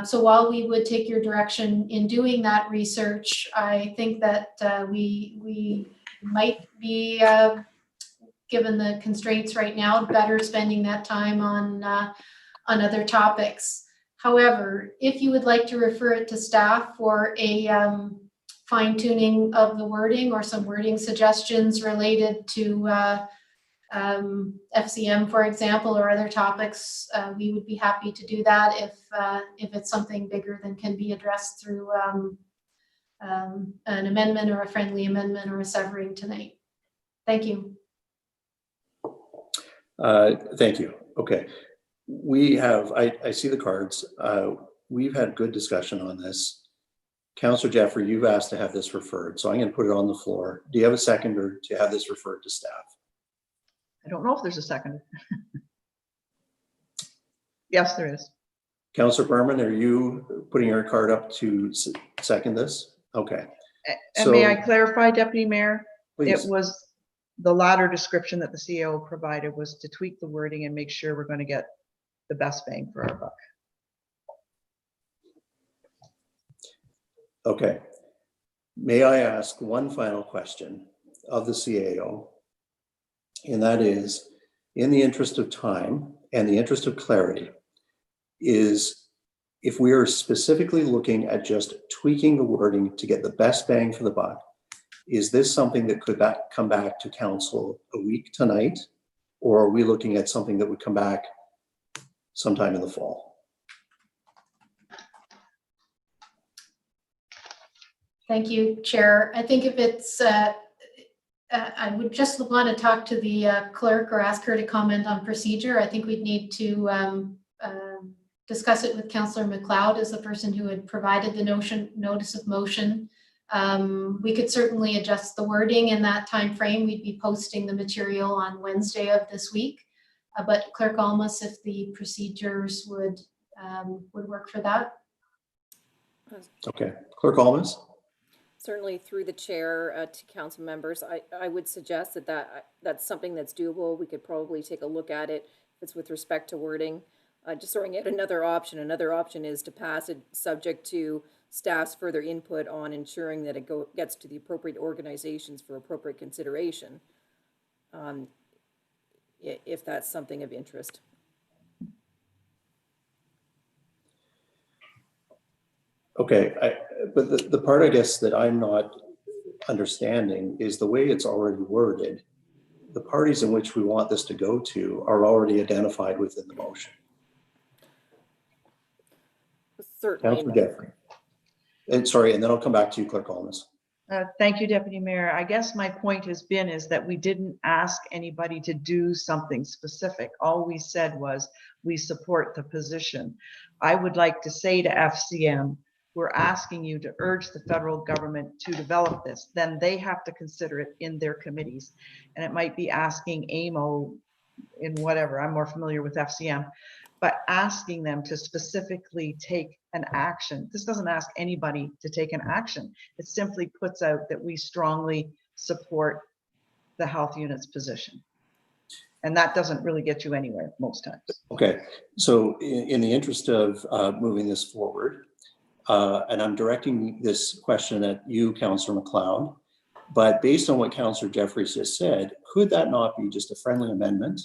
So while we would take your direction in doing that research, I think that we might be, given the constraints right now, better spending that time on other topics. However, if you would like to refer it to staff for a fine-tuning of the wording or some wording suggestions related to FCM, for example, or other topics, we would be happy to do that if it's something bigger than can be addressed through an amendment or a friendly amendment or a severing tonight. Thank you. Thank you. Okay. We have, I see the cards. We've had good discussion on this. Councillor Jeffrey, you've asked to have this referred, so I'm going to put it on the floor. Do you have a seconder to have this referred to staff? I don't know if there's a second. Yes, there is. Councillor Berman, are you putting your card up to second this? Okay. And so, may I clarify, Deputy Mayor? Please. It was the latter description that the CEO provided was to tweak the wording and make sure we're going to get the best bang for our buck. Okay. May I ask one final question of the CAO? And that is, in the interest of time and the interest of clarity, is if we are specifically looking at just tweaking the wording to get the best bang for the buck, is this something that could come back to council a week tonight? Or are we looking at something that would come back sometime in the fall? Thank you, Chair. I think if it's, I would just want to talk to the clerk or ask her to comment on procedure. I think we'd need to discuss it with Councillor Mcleod as the person who had provided the notice of motion. We could certainly adjust the wording in that time frame. We'd be posting the material on Wednesday of this week. But Clerk Almas, if the procedures would work for that. Okay, Clerk Almas. Certainly through the chair to council members, I would suggest that's something that's doable. We could probably take a look at it if it's with respect to wording. Just throwing out another option. Another option is to pass it subject to staff's further input on ensuring that it gets to the appropriate organizations for appropriate consideration, if that's something of interest. Okay, but the part I guess that I'm not understanding is the way it's already worded. The parties in which we want this to go to are already identified within the motion. Certainly. Councillor Jeffrey. And sorry, and then I'll come back to you, Clerk Almas. Thank you, Deputy Mayor. I guess my point has been is that we didn't ask anybody to do something specific. All we said was we support the position. I would like to say to FCM, we're asking you to urge the federal government to develop this. Then they have to consider it in their committees. And it might be asking AMO in whatever, I'm more familiar with FCM, but asking them to specifically take an action. This doesn't ask anybody to take an action. It simply puts out that we strongly support the health unit's position. And that doesn't really get you anywhere most times. Okay, so in the interest of moving this forward, and I'm directing this question at you, Councillor Mcleod, but based on what Councillor Jeffries just said, could that not be just a friendly amendment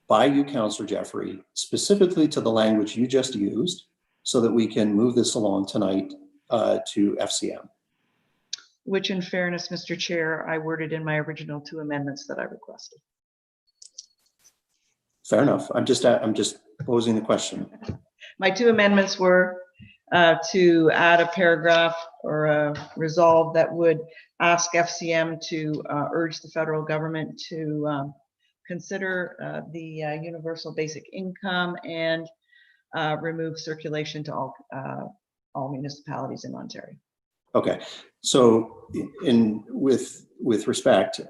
by you, Councillor Jeffrey, specifically to the language you just used, so that we can move this along tonight to FCM? Which in fairness, Mr. Chair, I worded in my original 2 amendments that I requested. Fair enough. I'm just posing the question. My 2 amendments were to add a paragraph or a resolve that would ask FCM to urge the federal government to consider the universal basic income and remove circulation to all municipalities in Ontario. Okay, so with respect,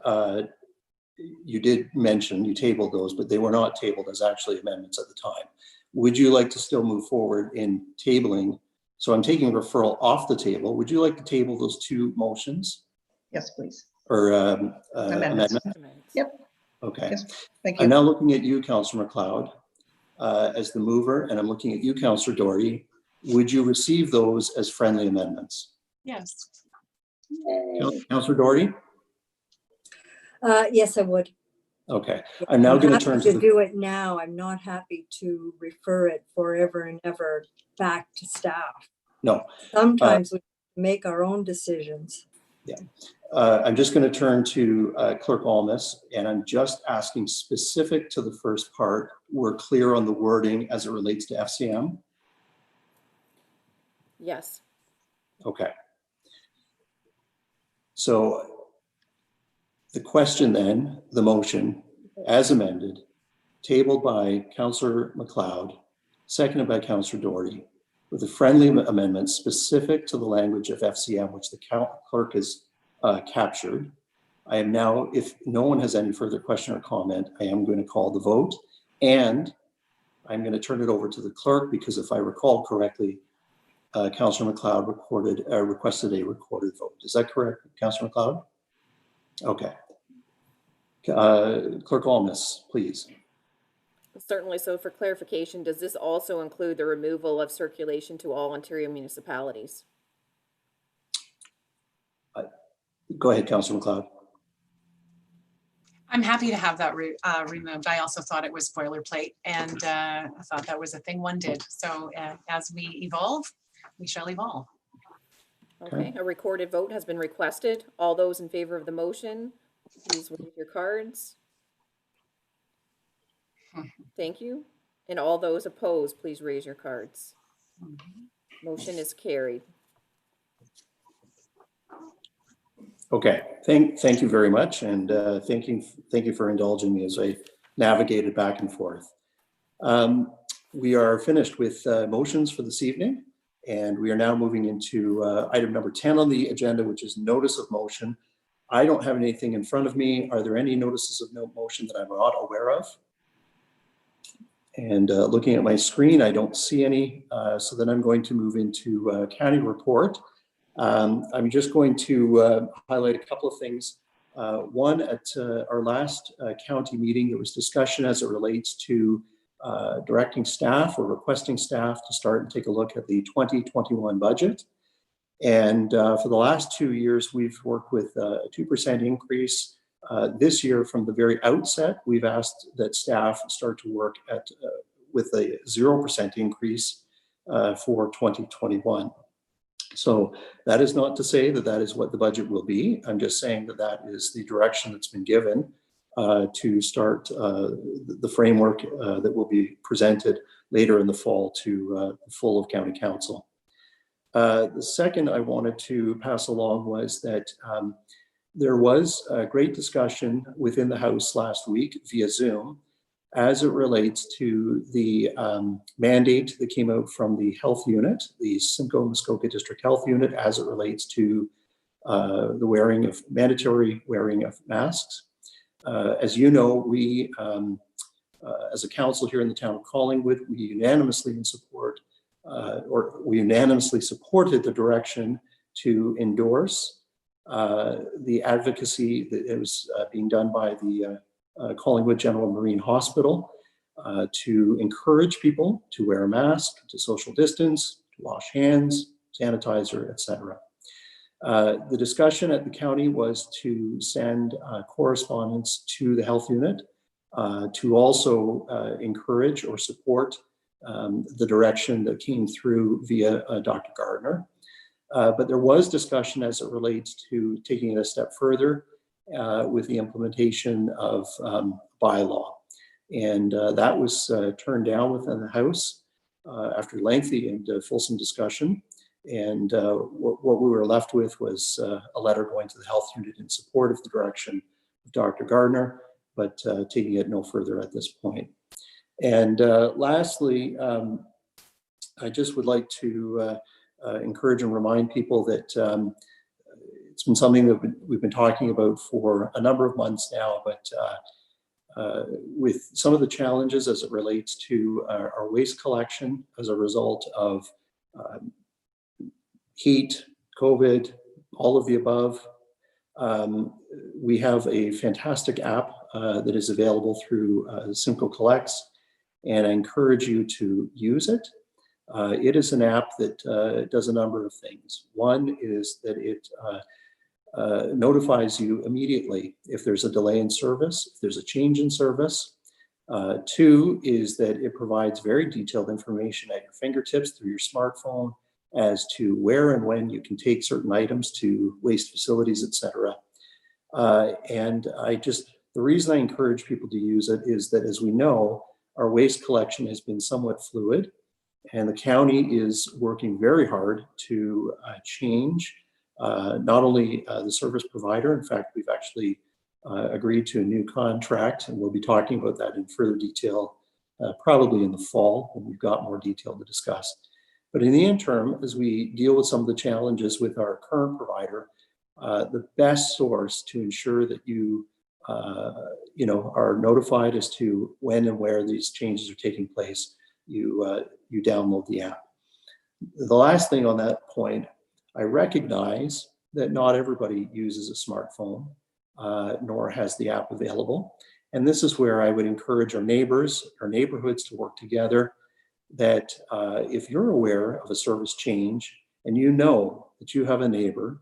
you did mention you tabled those, but they were not tabled as actually amendments at the time. Would you like to still move forward in tabling? So I'm taking referral off the table. Would you like to table those 2 motions? Yes, please. Or amendments. Yep. Okay. Yes, thank you. I'm now looking at you, Councillor Mcleod, as the mover, and I'm looking at you, Councillor Doherty. Would you receive those as friendly amendments? Yes. Councillor Doherty? Yes, I would. Okay, I'm now going to turn to do it now. I'm not happy to refer it forever and ever back to staff. No. Sometimes we make our own decisions. Yeah. I'm just going to turn to Clerk Almas, and I'm just asking specific to the first part. We're clear on the wording as it relates to FCM? Yes. Okay. So the question then, the motion as amended, tabled by Councillor Mcleod, seconded by Councillor Doherty, with a friendly amendment specific to the language of FCM, which the clerk has captured. I am now, if no one has any further question or comment, I am going to call the vote, and I'm going to turn it over to the clerk because if I recall correctly, Councillor Mcleod requested a recorded vote. Is that correct, Councillor Mcleod? Okay. Clerk Almas, please. Certainly. So for clarification, does this also include the removal of circulation to all Ontario municipalities? Go ahead, Councillor Mcleod. I'm happy to have that removed. I also thought it was boilerplate, and I thought that was a thing one did. So as we evolve, we shall evolve. Okay, a recorded vote has been requested. All those in favor of the motion, please wave your cards. Thank you. And all those opposed, please raise your cards. Motion is carried. Okay, thank you very much, and thank you for indulging me as I navigated back and forth. We are finished with motions for this evening, and we are now moving into item number 10 on the agenda, which is notice of motion. I don't have anything in front of me. Are there any notices of no motion that I'm not aware of? And looking at my screen, I don't see any. So then I'm going to move into county report. I'm just going to highlight a couple of things. One, at our last county meeting, there was discussion as it relates to directing staff or requesting staff to start and take a look at the 2021 budget. And for the last 2 years, we've worked with a 2% increase. This year, from the very outset, we've asked that staff start to work at with a 0% increase for 2021. So that is not to say that that is what the budget will be. I'm just saying that that is the direction that's been given to start the framework that will be presented later in the fall to the full of County Council. The second I wanted to pass along was that there was a great discussion within the House last week via Zoom as it relates to the mandate that came out from the health unit, the Simcoe Muskoka District Health Unit, as it relates to the mandatory wearing of masks. As you know, we, as a council here in the town of Collingwood, we unanimously supported the direction to endorse the advocacy that was being done by the Collingwood General Marine Hospital to encourage people to wear a mask, to social distance, to wash hands, sanitizer, etc. The discussion at the county was to send correspondence to the health unit to also encourage or support the direction that came through via Dr. Gardner. But there was discussion as it relates to taking it a step further with the implementation of bylaw. And that was turned down within the House after lengthy and fulsome discussion. And what we were left with was a letter going to the health unit in support of the direction of Dr. Gardner, but taking it no further at this point. And lastly, I just would like to encourage and remind people that it's been something that we've been talking about for a number of months now, but with some of the challenges as it relates to our waste collection as a result of heat, COVID, all of the above, we have a fantastic app that is available through Simcoe Collects, and I encourage you to use it. It is an app that does a number of things. One is that it notifies you immediately if there's a delay in service, if there's a change in service. Two is that it provides very detailed information at your fingertips through your smartphone as to where and when you can take certain items to waste facilities, etc. And the reason I encourage people to use it is that, as we know, our waste collection has been somewhat fluid, and the county is working very hard to change not only the service provider. In fact, we've actually agreed to a new contract, and we'll be talking about that in further detail probably in the fall when we've got more detail to discuss. But in the interim, as we deal with some of the challenges with our current provider, the best source to ensure that you are notified as to when and where these changes are taking place, you download the app. The last thing on that point, I recognize that not everybody uses a smartphone, nor has the app available. And this is where I would encourage our neighbors, our neighborhoods to work together, that if you're aware of a service change and you know that you have a neighbor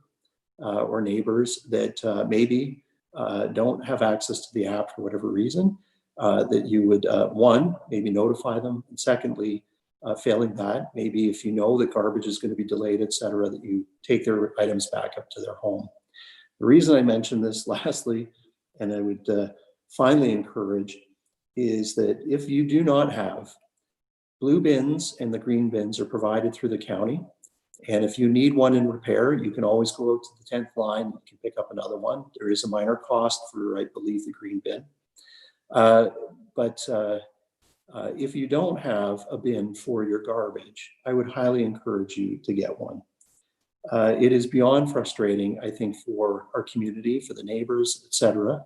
or neighbors that maybe don't have access to the app for whatever reason, that you would, one, maybe notify them, and secondly, Failing that, maybe if you know that garbage is going to be delayed, et cetera, that you take their items back up to their home. The reason I mention this lastly, and I would finally encourage, is that if you do not have blue bins and the green bins are provided through the county, and if you need one in repair, you can always go out to the 10th line, you can pick up another one. There is a minor cost for, I believe, the green bin. If you don't have a bin for your garbage, I would highly encourage you to get one. It is beyond frustrating, I think, for our community, for the neighbors, et cetera,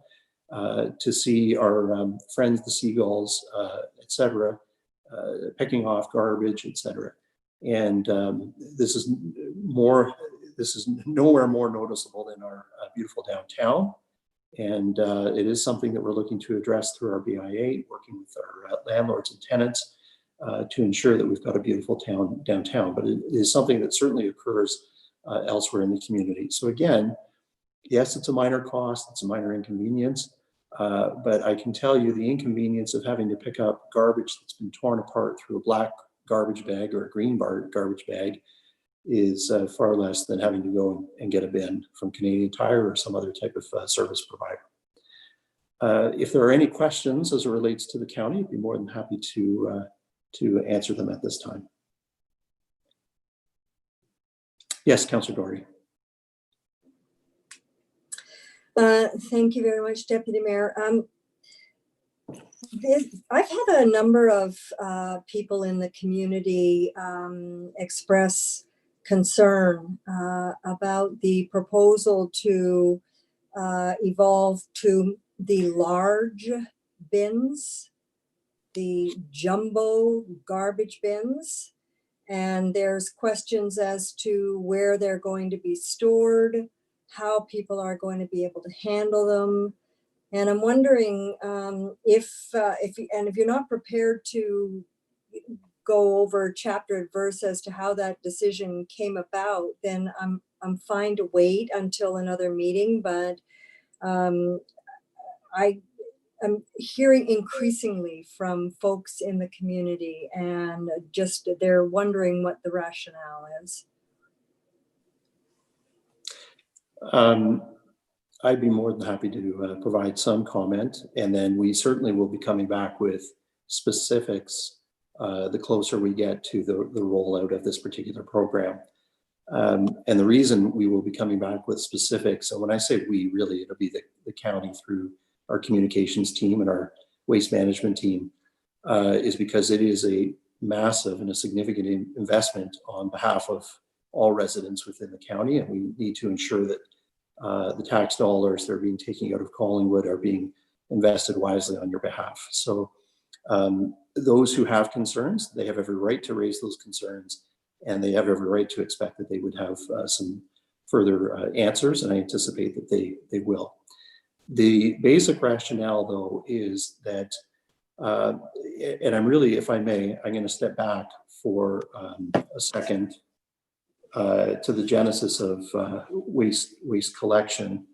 to see our friends, the Siegels, et cetera, picking off garbage, et cetera. And this is nowhere more noticeable than our beautiful downtown. And it is something that we're looking to address through our BIA, working with our landlords and tenants to ensure that we've got a beautiful town downtown. But it is something that certainly occurs elsewhere in the community. So again, yes, it's a minor cost, it's a minor inconvenience, but I can tell you the inconvenience of having to pick up garbage that's been torn apart through a black garbage bag or a green garbage bag is far less than having to go and get a bin from Canadian Tire or some other type of service provider. If there are any questions as it relates to the county, I'd be more than happy to answer them at this time. Yes, Councillor Doherty. Thank you very much, Deputy Mayor. I've had a number of people in the community express concern about the proposal to evolve to the large bins, the jumbo garbage bins. And there's questions as to where they're going to be stored, how people are going to be able to handle them. And I'm wondering if you're not prepared to go over chapter and verse as to how that decision came about, then I'm fine to wait until another meeting. But I'm hearing increasingly from folks in the community, and just they're wondering what the rationale is. I'd be more than happy to provide some comment, and then we certainly will be coming back with specifics the closer we get to the rollout of this particular program. And the reason we will be coming back with specifics, and when I say we, really it'll be the county through our communications team and our waste management team, is because it is a massive and a significant investment on behalf of all residents within the county, and we need to ensure that the tax dollars that are being taken out of Collingwood are being invested wisely on your behalf. So those who have concerns, they have every right to raise those concerns, and they have every right to expect that they would have some further answers, and I anticipate that they will. The basic rationale, though, is that, and I'm really, if I may, I'm going to step back for a second to the genesis of waste collection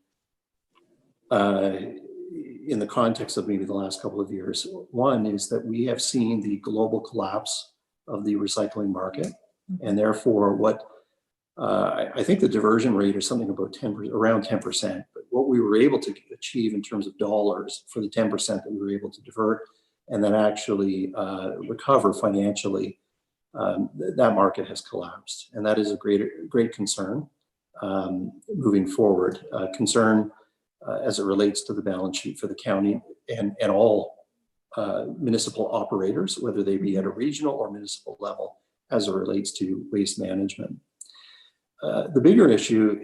in the context of maybe the last couple of years. One is that we have seen the global collapse of the recycling market, and therefore what I think the diversion rate is something about around 10%, but what we were able to achieve in terms of dollars for the 10% that we were able to divert and then actually recover financially, that market has collapsed. And that is a great concern moving forward. Concern as it relates to the balance sheet for the county and all municipal operators, whether they be at a regional or municipal level, as it relates to waste management. The bigger issue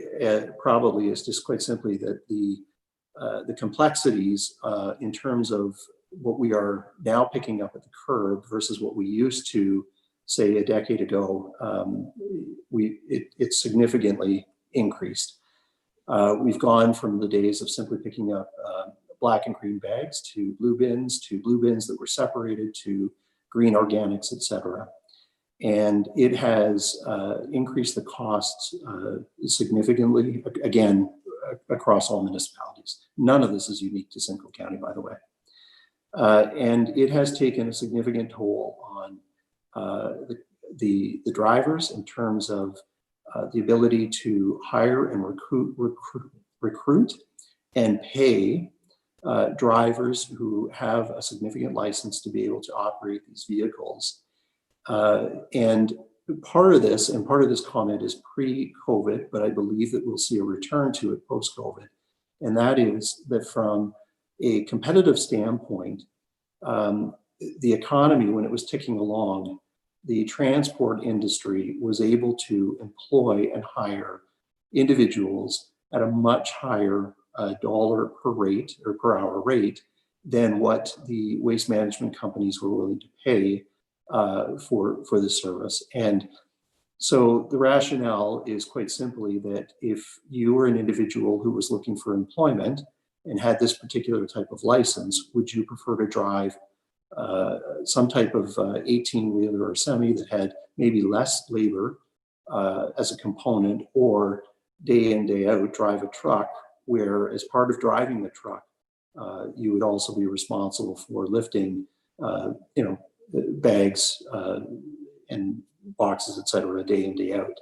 probably is just quite simply that the complexities in terms of what we are now picking up at the curb versus what we used to say a decade ago, it's significantly increased. We've gone from the days of simply picking up black and green bags to blue bins that were separated to green organics, et cetera. And it has increased the costs significantly, again, across all municipalities. None of this is unique to Simcoe County, by the way. And it has taken a significant toll on the drivers in terms of the ability to hire and recruit and pay drivers who have a significant license to be able to operate these vehicles. And part of this comment is pre-COVID, but I believe that we'll see a return to it post-COVID. And that is that from a competitive standpoint, the economy, when it was ticking along, the transport industry was able to employ and hire individuals at a much higher dollar per rate or per hour rate than what the waste management companies were willing to pay for the service. And so the rationale is quite simply that if you were an individual who was looking for employment and had this particular type of license, would you prefer to drive some type of 18-wheeler or semi that had maybe less labor as a component, or day in, day out drive a truck where, as part of driving the truck, you would also be responsible for lifting, bags and boxes, et cetera, day in, day out.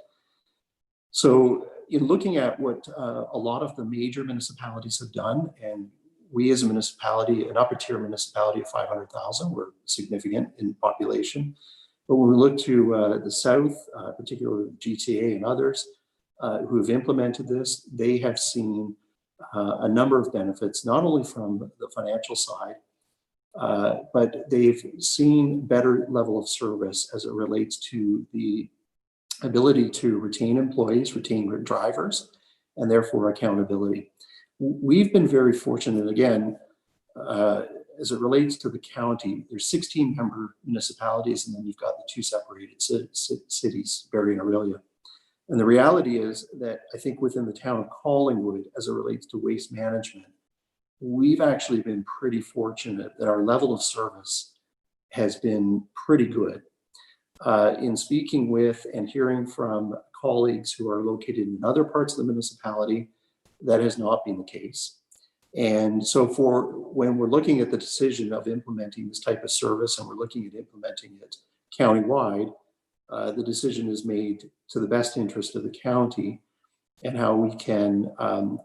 So in looking at what a lot of the major municipalities have done, and we as a municipality, an upper tier municipality of 500,000, we're significant in population. But when we look to the south, particularly GTA and others who have implemented this, they have seen a number of benefits, not only from the financial side, but they've seen better level of service as it relates to the ability to retain employees, retain drivers, and therefore accountability. We've been very fortunate, again, as it relates to the county. There's 16 member municipalities, and then you've got the 2 separated cities, Barrie and Orillia. And the reality is that I think within the town of Collingwood, as it relates to waste management, we've actually been pretty fortunate that our level of service has been pretty good. In speaking with and hearing from colleagues who are located in other parts of the municipality, that has not been the case. And so when we're looking at the decision of implementing this type of service, and we're looking at implementing it countywide, the decision is made to the best interest of the county and how we can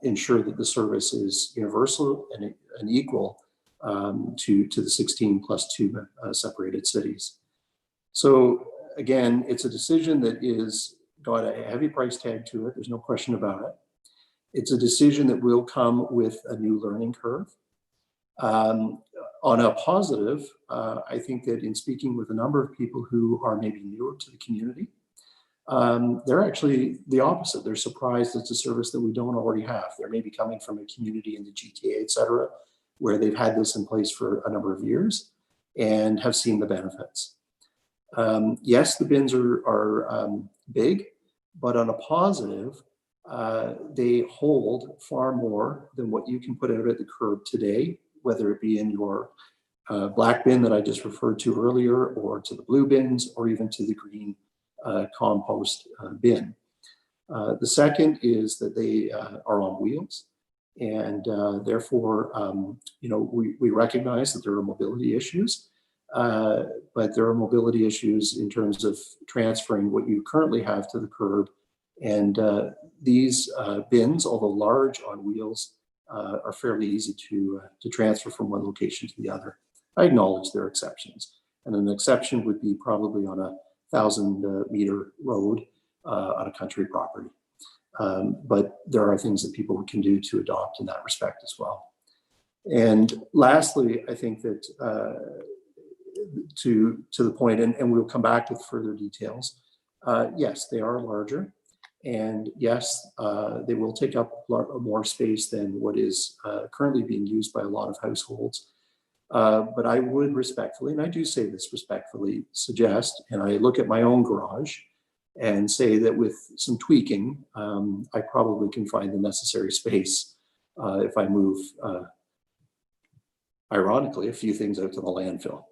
ensure that the service is universal and equal to the 16 plus 2 separated cities. So again, it's a decision that is got a heavy price tag to it. There's no question about it. It's a decision that will come with a new learning curve. On a positive, I think that in speaking with a number of people who are maybe newer to the community, they're actually the opposite. They're surprised it's a service that we don't already have. They're maybe coming from a community in the GTA, et cetera, where they've had this in place for a number of years and have seen the benefits. Yes, the bins are big, but on a positive, they hold far more than what you can put out at the curb today, whether it be in your black bin that I just referred to earlier, or to the blue bins, or even to the green compost bin. The second is that they are on wheels, and therefore, we recognize that there are mobility issues, but there are mobility issues in terms of transferring what you currently have to the curb. And these bins, although large on wheels, are fairly easy to transfer from one location to the other. I acknowledge there are exceptions, and an exception would be probably on a 1,000-meter road on a country property. But there are things that people can do to adopt in that respect as well. And lastly, I think that to the point, and we'll come back with further details, yes, they are larger. And yes, they will take up more space than what is currently being used by a lot of households. But I would respectfully, and I do say this respectfully, suggest, and I look at my own garage and say that with some tweaking, I probably can find the necessary space if I move, ironically, a few things out to the landfill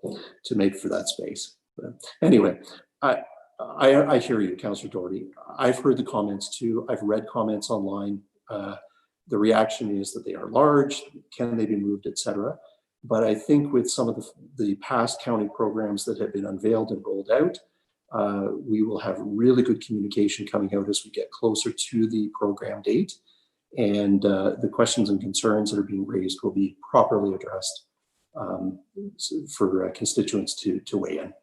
to make for that space. But anyway, I hear you, Councillor Doherty. I've heard the comments too. I've read comments online. The reaction is that they are large. Can they be moved, etc.? But I think with some of the past county programs that have been unveiled and rolled out, we will have really good communication coming out as we get closer to the program date. And the questions and concerns that are being raised will be properly addressed for constituents to weigh in.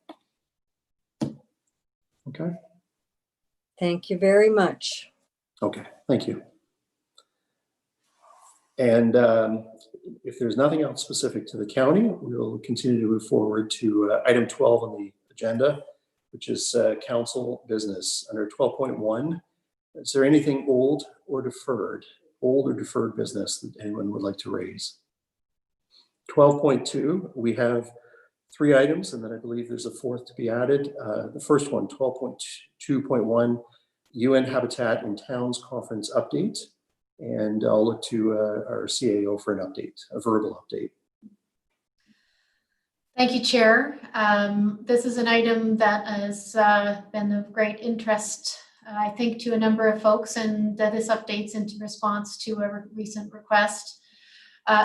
Okay. Thank you very much. Okay, thank you. And if there's nothing else specific to the county, we'll continue to move forward to item 12 on the agenda, which is council business. Under 12.1, is there anything old or deferred business that anyone would like to raise? 12.2, we have 3 items, and then I believe there's a 4th to be added. The first one, 12.2.1, UN Habitat in Towns Conference update. And I'll look to our CAO for an update, a verbal update. Thank you, Chair. This is an item that has been of great interest, I think, to a number of folks, and this update's in response to a recent request.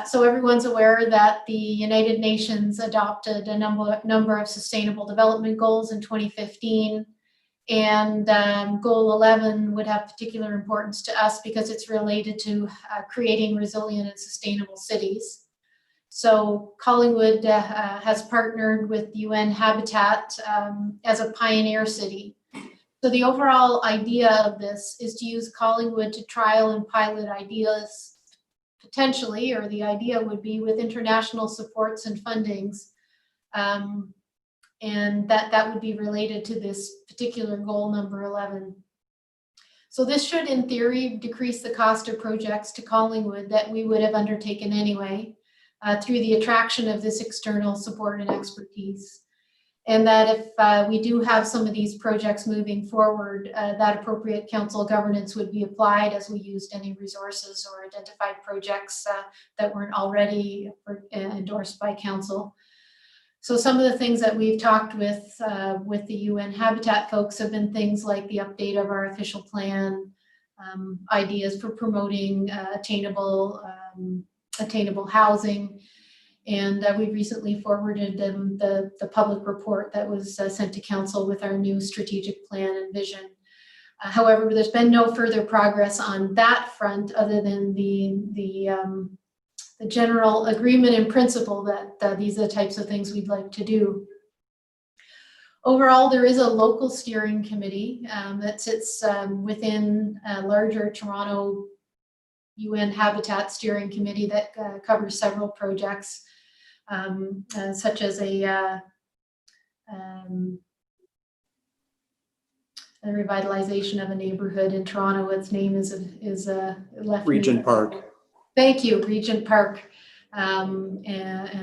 So everyone's aware that the United Nations adopted a number of sustainable development goals in 2015. And goal 11 would have particular importance to us because it's related to creating resilient and sustainable cities. So Collingwood has partnered with UN Habitat as a pioneer city. So the overall idea of this is to use Collingwood to trial and pilot ideas potentially, or the idea would be with international supports and fundings. And that would be related to this particular goal number 11. So this should, in theory, decrease the cost of projects to Collingwood that we would have undertaken anyway through the attraction of this external support and expertise. And that if we do have some of these projects moving forward, that appropriate council governance would be applied as we used any resources or identified projects that weren't already endorsed by council. So some of the things that we've talked with the UN Habitat folks have been things like the update of our official plan, ideas for promoting attainable housing, and we recently forwarded them the public report that was sent to council with our new strategic plan and vision. However, there's been no further progress on that front other than the general agreement in principle that these are the types of things we'd like to do. Overall, there is a local steering committee that sits within a larger Toronto UN Habitat steering committee that covers several projects, such as a revitalization of a neighborhood in Toronto. Its name is left. Regent Park. Thank you, Regent Park. And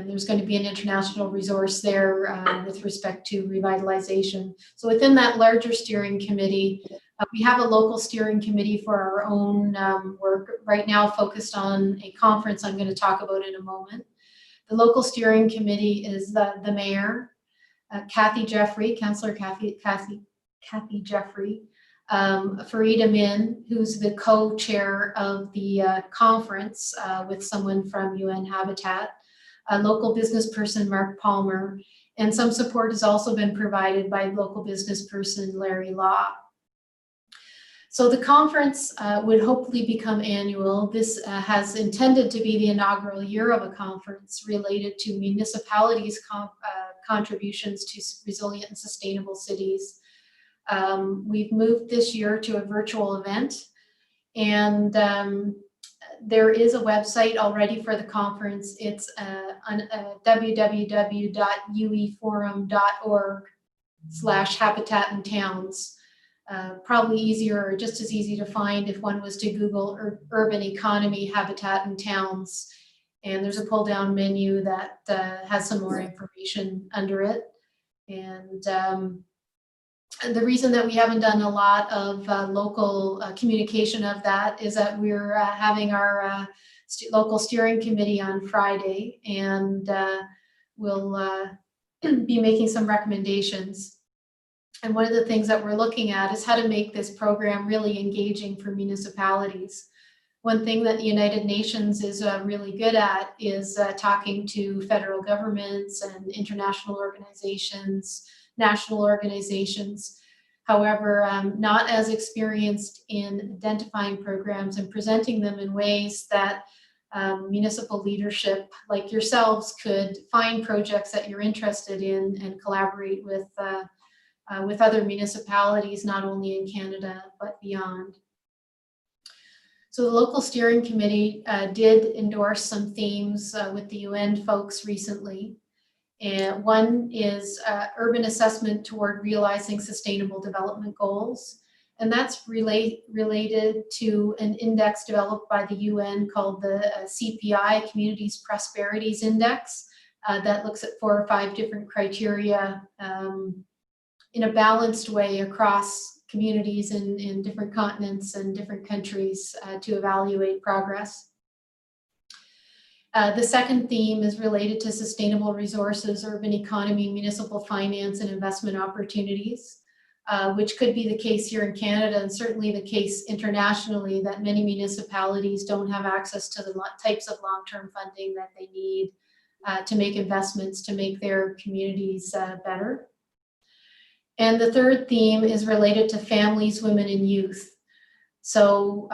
there's going to be an international resource there with respect to revitalization. So within that larger steering committee, we have a local steering committee for our own work right now focused on a conference I'm going to talk about in a moment. The local steering committee is the mayor, Kathy Jeffrey, Councillor Kathy Jeffrey, Farida Min, who's the co-chair of the conference with someone from UN Habitat, a local business person, Mark Palmer, and some support has also been provided by local business person, Larry Law. So the conference would hopefully become annual. This has intended to be the inaugural year of a conference related to municipalities' contributions to resilient and sustainable cities. We've moved this year to a virtual event, and there is a website already for the conference. It's www.ueforum.org/habitat in towns. Probably easier or just as easy to find if one was to Google urban economy habitat in towns. And there's a pull down menu that has some more information under it. And the reason that we haven't done a lot of local communication of that is that we're having our local steering committee on Friday, and we'll be making some recommendations. And one of the things that we're looking at is how to make this program really engaging for municipalities. One thing that the United Nations is really good at is talking to federal governments and international organizations, national organizations. However, not as experienced in identifying programs and presenting them in ways that municipal leadership like yourselves could find projects that you're interested in and collaborate with other municipalities, not only in Canada, but beyond. So the local steering committee did endorse some themes with the UN folks recently. And one is urban assessment toward realizing sustainable development goals. And that's related to an index developed by the UN called the CPI, Communities Prosperities Index, that looks at 4 or 5 different criteria in a balanced way across communities in different continents and different countries to evaluate progress. The second theme is related to sustainable resources, urban economy, municipal finance, and investment opportunities, which could be the case here in Canada and certainly the case internationally, that many municipalities don't have access to the types of long-term funding that they need to make investments to make their communities better. And the third theme is related to families, women, and youth. So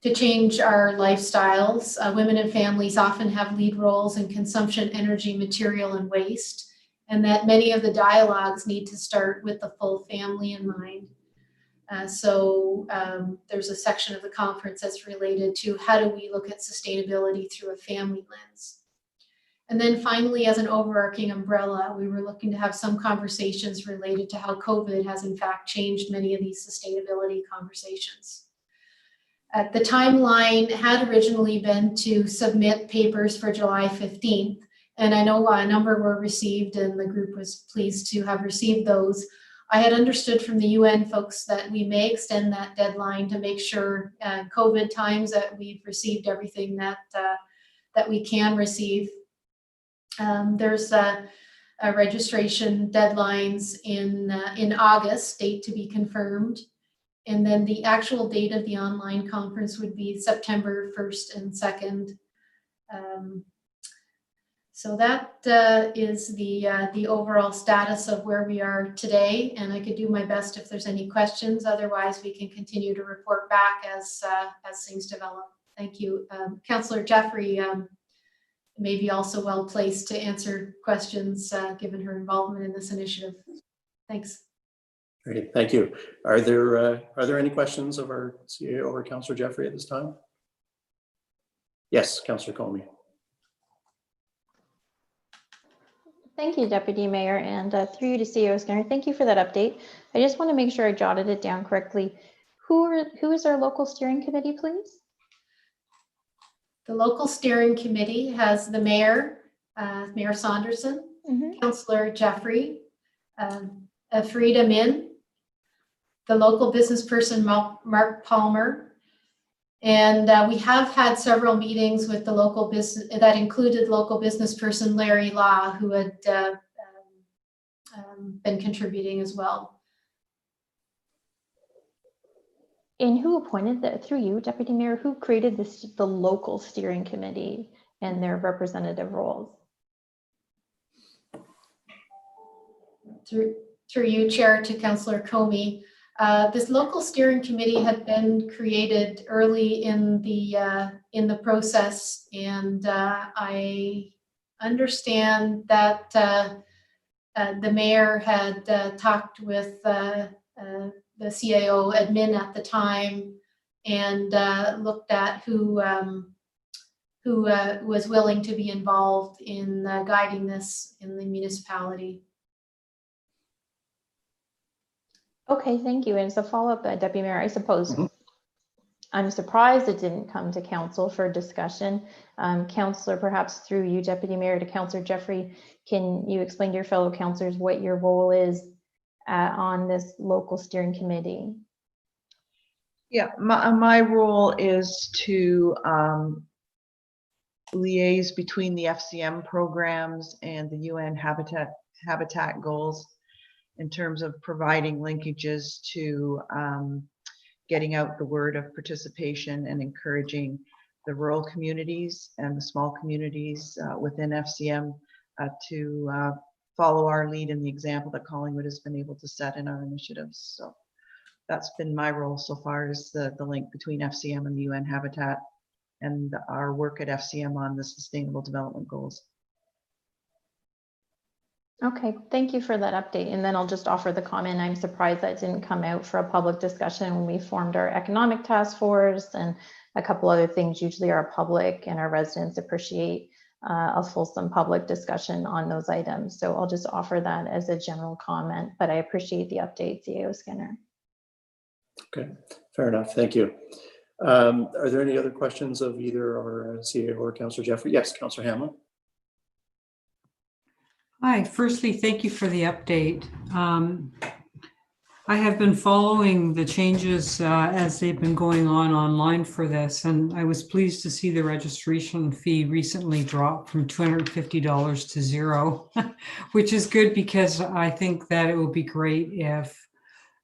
to change our lifestyles, women and families often have lead roles in consumption, energy, material, and waste, and that many of the dialogues need to start with the full family in mind. So there's a section of the conference that's related to how do we look at sustainability through a family lens. And then finally, as an overarching umbrella, we were looking to have some conversations related to how COVID has in fact changed many of these sustainability conversations. The timeline had originally been to submit papers for July 15th. And I know a number were received and the group was pleased to have received those. I had understood from the UN folks that we may extend that deadline to make sure COVID times that we've received everything that we can receive. There's registration deadlines in August, date to be confirmed. And then the actual date of the online conference would be September 1st and 2nd. So that is the overall status of where we are today. And I could do my best if there's any questions. Otherwise, we can continue to report back as things develop. Thank you. Councillor Jeffrey may be also well placed to answer questions given her involvement in this initiative. Thanks. Great, thank you. Are there any questions of our CAO or Councillor Jeffrey at this time? Yes, Councillor Comey. Thank you, Deputy Mayor, and through you to CEO Skinner, thank you for that update. I just want to make sure I jotted it down correctly. Who is our local steering committee, please? The local steering committee has the mayor, Mayor Saunderson, Councillor Jeffrey, Frida Min, the local business person, Mark Palmer. And we have had several meetings with the local business that included local business person Larry Law, who had been contributing as well. And who appointed that, through you, Deputy Mayor, who created the local steering committee and their representative roles? Through you, Chair, to Councillor Comey. This local steering committee had been created early in the process, and I understand that the mayor had talked with the CAO admin at the time and looked at who was willing to be involved in guiding this in the municipality. Okay, thank you. And as a follow-up, Deputy Mayor, I suppose I'm surprised it didn't come to council for discussion. Councillor, perhaps through you, Deputy Mayor, to Councillor Jeffrey, can you explain to your fellow councillors what your role is on this local steering committee? Yeah, my role is to liaise between the FCM programs and the UN habitat goals in terms of providing linkages to getting out the word of participation and encouraging the rural communities and the small communities within FCM to follow our lead in the example that Collingwood has been able to set in our initiatives. So that's been my role so far, is the link between FCM and the UN Habitat and our work at FCM on the Sustainable Development Goals. Okay, thank you for that update. And then I'll just offer the comment, I'm surprised that didn't come out for a public discussion when we formed our economic task force and a couple other things. Usually our public and our residents appreciate a fulsome public discussion on those items. So I'll just offer that as a general comment, but I appreciate the update, CAO Skinner. Okay, fair enough. Thank you. Are there any other questions of either our CAO or Councillor Jeffrey? Yes, Councillor Hamlin. Hi, firstly, thank you for the update. I have been following the changes as they've been going on online for this, and I was pleased to see the registration fee recently drop from $250 to $0, which is good because I think that it would be great if,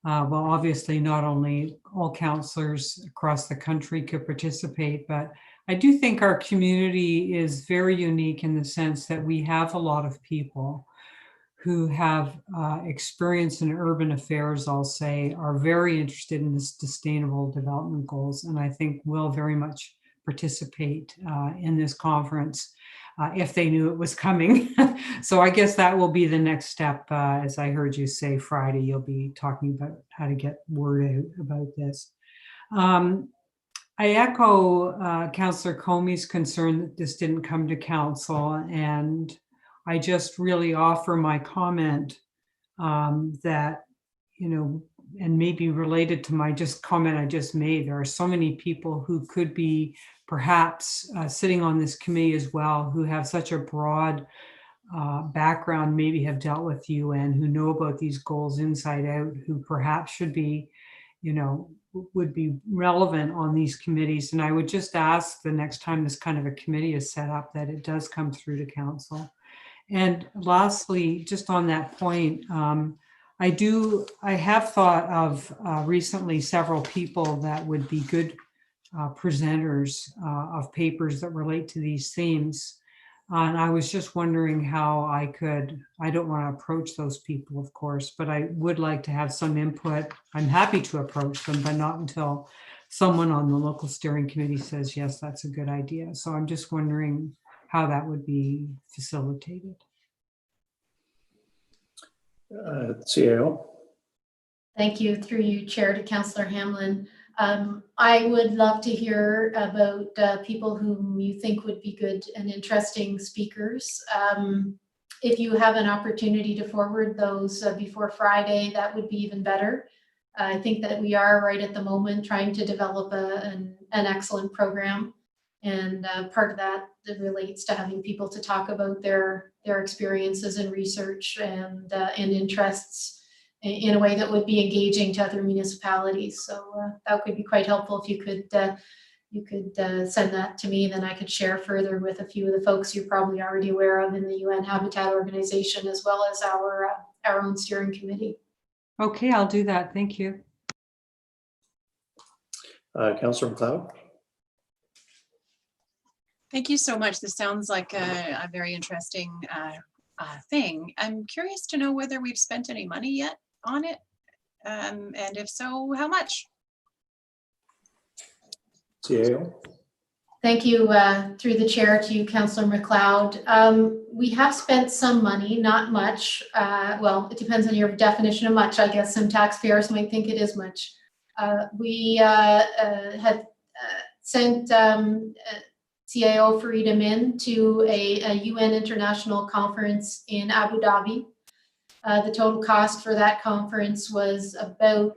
well, obviously not only all councillors across the country could participate, but I do think our community is very unique in the sense that we have a lot of people who have experience in urban affairs, I'll say, are very interested in the sustainable development goals, and I think will very much participate in this conference if they knew it was coming. So I guess that will be the next step. As I heard you say Friday, you'll be talking about how to get word out about this. I echo Councillor Comey's concern that this didn't come to council, and I just really offer my comment that, you know, and maybe related to my comment I just made, there are so many people who could be perhaps sitting on this committee as well, who have such a broad background, maybe have dealt with UN, who know about these goals inside out, who perhaps should be, you know, would be relevant on these committees. And I would just ask the next time this kind of a committee is set up that it does come through to council. And lastly, just on that point, I have thought of recently several people that would be good presenters of papers that relate to these themes. And I was just wondering how I don't want to approach those people, of course, but I would like to have some input. I'm happy to approach them, but not until someone on the local steering committee says, yes, that's a good idea. So I'm just wondering how that would be facilitated. CAO. Thank you, through you, Chair, to Councillor Hamlin. I would love to hear about people whom you think would be good and interesting speakers. If you have an opportunity to forward those before Friday, that would be even better. I think that we are right at the moment trying to develop an excellent program. And part of that relates to having people to talk about their experiences and research and interests in a way that would be engaging to other municipalities. So that could be quite helpful if you could send that to me, then I could share further with a few of the folks you're probably already aware of in the UN Habitat organization, as well as our own steering committee. Okay, I'll do that. Thank you. Councillor Mcleod. Thank you so much. This sounds like a very interesting thing. I'm curious to know whether we've spent any money yet on it, and if so, how much? CAO. Thank you, through the chair, to you, Councillor Mcleod. We have spent some money, not much. Well, it depends on your definition of much. I guess some taxpayers might think it is much. We had sent CAO Freedom in to a UN international conference in Abu Dhabi. The total cost for that conference was about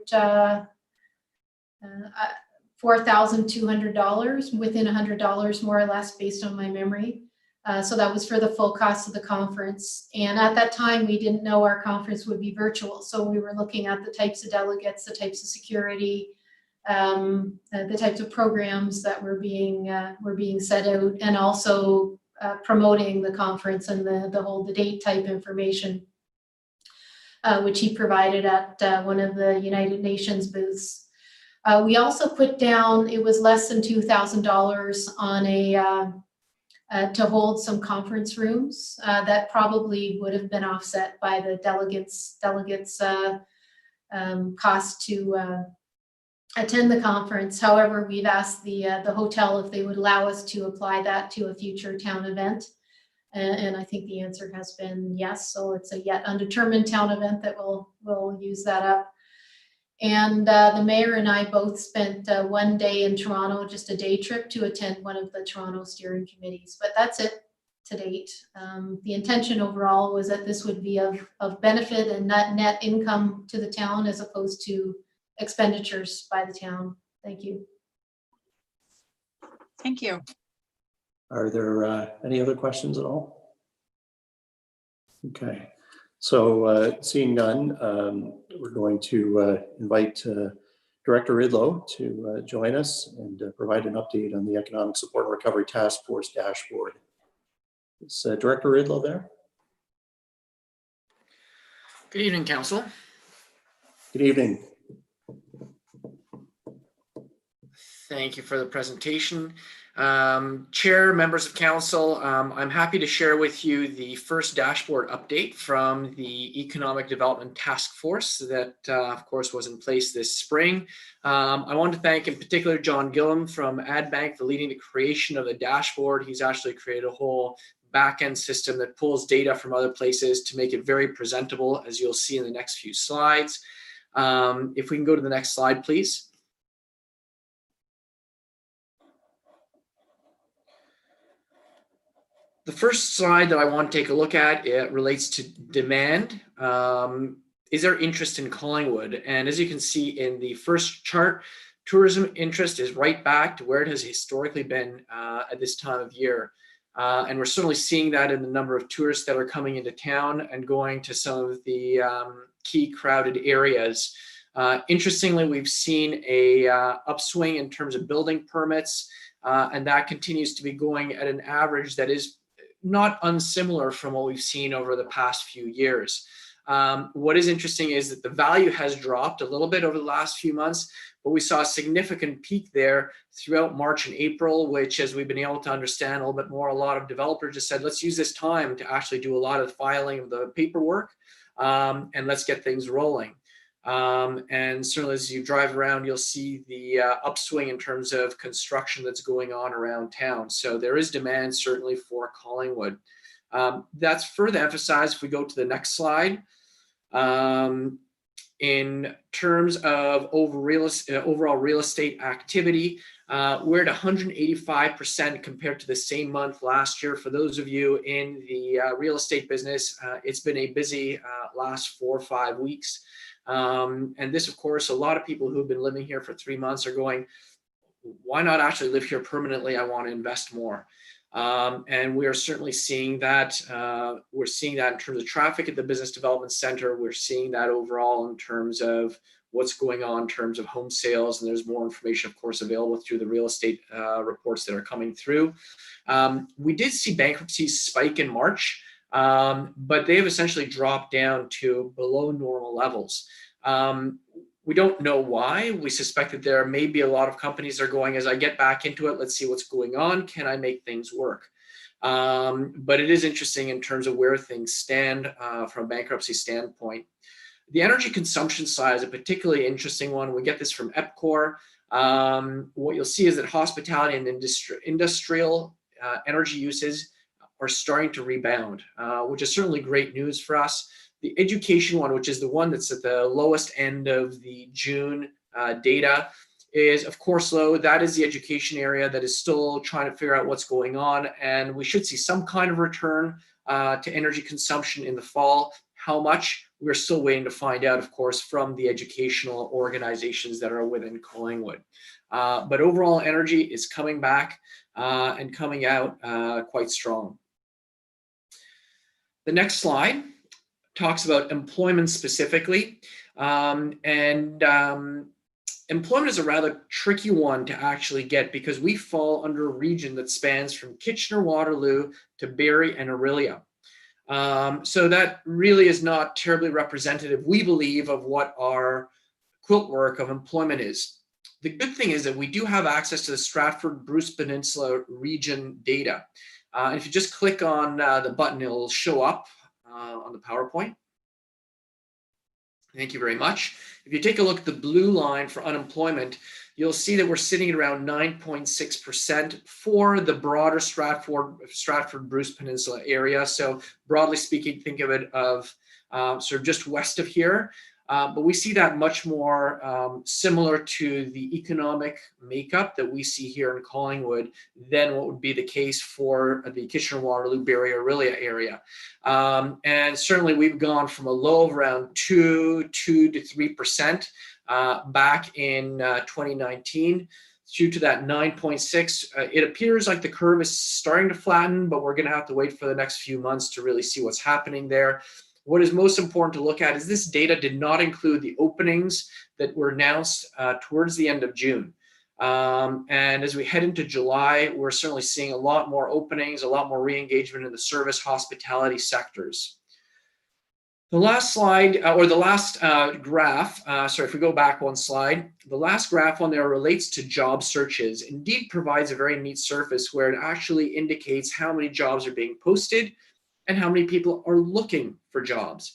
$4,200, within $100 more or less, based on my memory. So that was for the full cost of the conference. And at that time, we didn't know our conference would be virtual. So we were looking at the types of delegates, the types of security, the types of programs that were being set out, and also promoting the conference and the date type information, which he provided at one of the United Nations booths. We also put down, it was less than $2,000 on to hold some conference rooms. That probably would have been offset by the delegates' cost to attend the conference. However, we've asked the hotel if they would allow us to apply that to a future town event. And I think the answer has been yes. So it's a yet undetermined town event that we'll use that up. And the mayor and I both spent one day in Toronto, just a day trip to attend one of the Toronto steering committees. But that's it to date. The intention overall was that this would be of benefit and net income to the town as opposed to expenditures by the town. Thank you. Thank you. Are there any other questions at all? Okay, so seeing none, we're going to invite Director Ridlow to join us and provide an update on the Economic Support and Recovery Task Force dashboard. Is Director Ridlow there? Good evening, Council. Good evening. Thank you for the presentation. Chair, members of Council, I'm happy to share with you the first dashboard update from the Economic Development Task Force that, of course, was in place this spring. I want to thank in particular John Gillum from AdBank for leading the creation of the dashboard. He's actually created a whole back-end system that pulls data from other places to make it very presentable, as you'll see in the next few slides. If we can go to the next slide, please. The first slide that I want to take a look at, it relates to demand. Is there interest in Collingwood? And as you can see in the first chart, tourism interest is right back to where it has historically been at this time of year. And we're certainly seeing that in the number of tourists that are coming into town and going to some of the key crowded areas. Interestingly, we've seen a upswing in terms of building permits, and that continues to be going at an average that is not unsimilar from what we've seen over the past few years. What is interesting is that the value has dropped a little bit over the last few months, but we saw a significant peak there throughout March and April, which, as we've been able to understand a little bit more, a lot of developers just said, let's use this time to actually do a lot of filing of the paperwork, and let's get things rolling. And certainly as you drive around, you'll see the upswing in terms of construction that's going on around town. So there is demand certainly for Collingwood. That's further emphasized if we go to the next slide. In terms of overall real estate activity, we're at 185% compared to the same month last year. For those of you in the real estate business, it's been a busy last 4 or 5 weeks. And this, of course, a lot of people who've been living here for 3 months are going, why not actually live here permanently? I want to invest more. And we are certainly seeing that. We're seeing that in terms of traffic at the Business Development Center. We're seeing that overall in terms of what's going on in terms of home sales. And there's more information, of course, available through the real estate reports that are coming through. We did see bankruptcies spike in March. But they have essentially dropped down to below normal levels. We don't know why. We suspect that there may be a lot of companies that are going, as I get back into it, let's see what's going on. Can I make things work? But it is interesting in terms of where things stand from a bankruptcy standpoint. The energy consumption side is a particularly interesting one. We get this from EPCOR. What you'll see is that hospitality and industrial energy uses are starting to rebound, which is certainly great news for us. The education one, which is the one that's at the lowest end of the June data, is of course low. That is the education area that is still trying to figure out what's going on. And we should see some kind of return to energy consumption in the fall. How much? We're still waiting to find out, of course, from the educational organizations that are within Collingwood. But overall energy is coming back and coming out quite strong. The next slide talks about employment specifically. Employment is a rather tricky one to actually get because we fall under a region that spans from Kitchener-Waterloo to Barrie and Orillia. So that really is not terribly representative, we believe, of what our quilt work of employment is. The good thing is that we do have access to the Stratford Bruce Peninsula region data. If you just click on the button, it'll show up on the PowerPoint. Thank you very much. If you take a look at the blue line for unemployment, you'll see that we're sitting at around 9.6% for the broader Stratford Bruce Peninsula area. So broadly speaking, think of it of sort of just west of here. But we see that much more similar to the economic makeup that we see here in Collingwood than what would be the case for the Kitchener-Waterloo, Barrie-Orillia area. And certainly we've gone from a low of around 2 to 3% back in 2019 due to that 9.6. It appears like the curve is starting to flatten, but we're going to have to wait for the next few months to really see what's happening there. What is most important to look at is this data did not include the openings that were announced towards the end of June. And as we head into July, we're certainly seeing a lot more openings, a lot more re-engagement in the service hospitality sectors. The last slide, or the last graph, sorry, if we go back one slide, the last graph on there relates to job searches. Indeed provides a very neat surface where it actually indicates how many jobs are being posted and how many people are looking for jobs.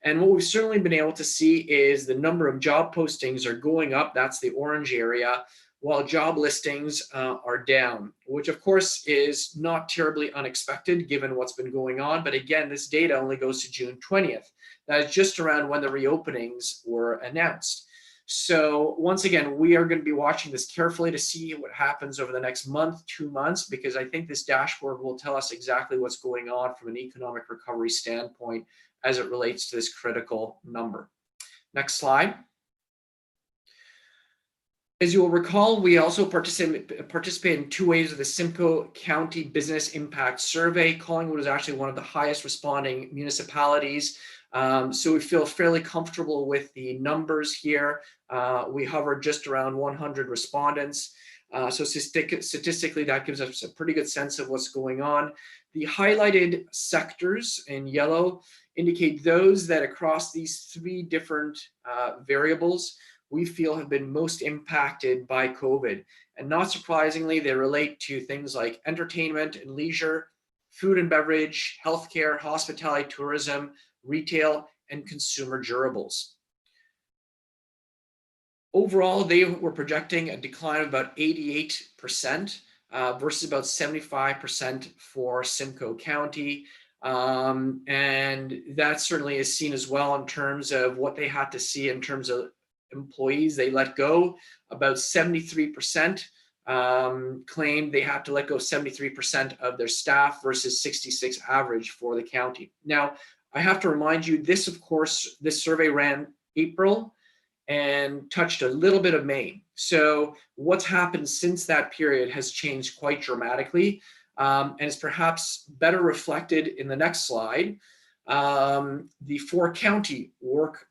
And what we've certainly been able to see is the number of job postings are going up, that's the orange area, while job listings are down, which of course is not terribly unexpected given what's been going on. But again, this data only goes to June 20th. That is just around when the reopenings were announced. So once again, we are going to be watching this carefully to see what happens over the next month, 2 months, because I think this dashboard will tell us exactly what's going on from an economic recovery standpoint as it relates to this critical number. Next slide. As you will recall, we also participate in 2 waves of the Simcoe County Business Impact Survey. Collingwood is actually one of the highest responding municipalities. So we feel fairly comfortable with the numbers here. We hover just around 100 respondents. So statistically, that gives us a pretty good sense of what's going on. The highlighted sectors in yellow indicate those that across these 3 different variables we feel have been most impacted by COVID. And not surprisingly, they relate to things like entertainment and leisure, food and beverage, healthcare, hospitality, tourism, retail, and consumer durables. Overall, they were projecting a decline of about 88% versus about 75% for Simcoe County. And that certainly is seen as well in terms of what they had to see in terms of employees they let go. About 73% claimed they had to let go 73% of their staff versus 66 average for the county. Now, I have to remind you, this, of course, this survey ran April and touched a little bit of May. So what's happened since that period has changed quite dramatically, and is perhaps better reflected in the next slide. The 4-county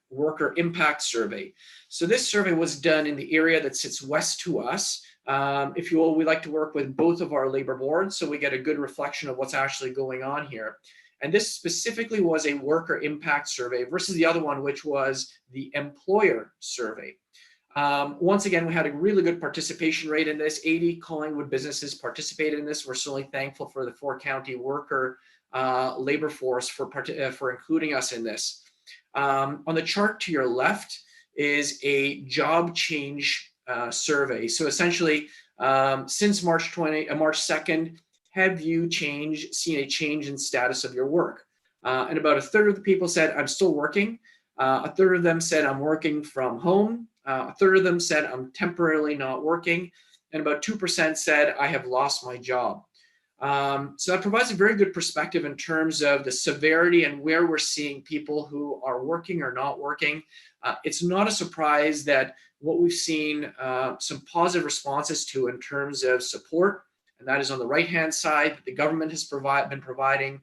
worker impact survey. So this survey was done in the area that sits west to us. If you will, we like to work with both of our labor boards, so we get a good reflection of what's actually going on here. And this specifically was a worker impact survey versus the other one, which was the employer survey. Once again, we had a really good participation rate in this. 80 Collingwood businesses participated in this. We're certainly thankful for the 4-county worker labor force for including us in this. On the chart to your left is a job change survey. So essentially, since March 2nd, have you seen a change in status of your work? And about 1/3 of the people said, I'm still working. 1/3 of them said, I'm working from home. 1/3 of them said, I'm temporarily not working. And about 2% said, I have lost my job. So that provides a very good perspective in terms of the severity and where we're seeing people who are working or not working. It's not a surprise that what we've seen some positive responses to in terms of support, and that is on the right-hand side, the government has been providing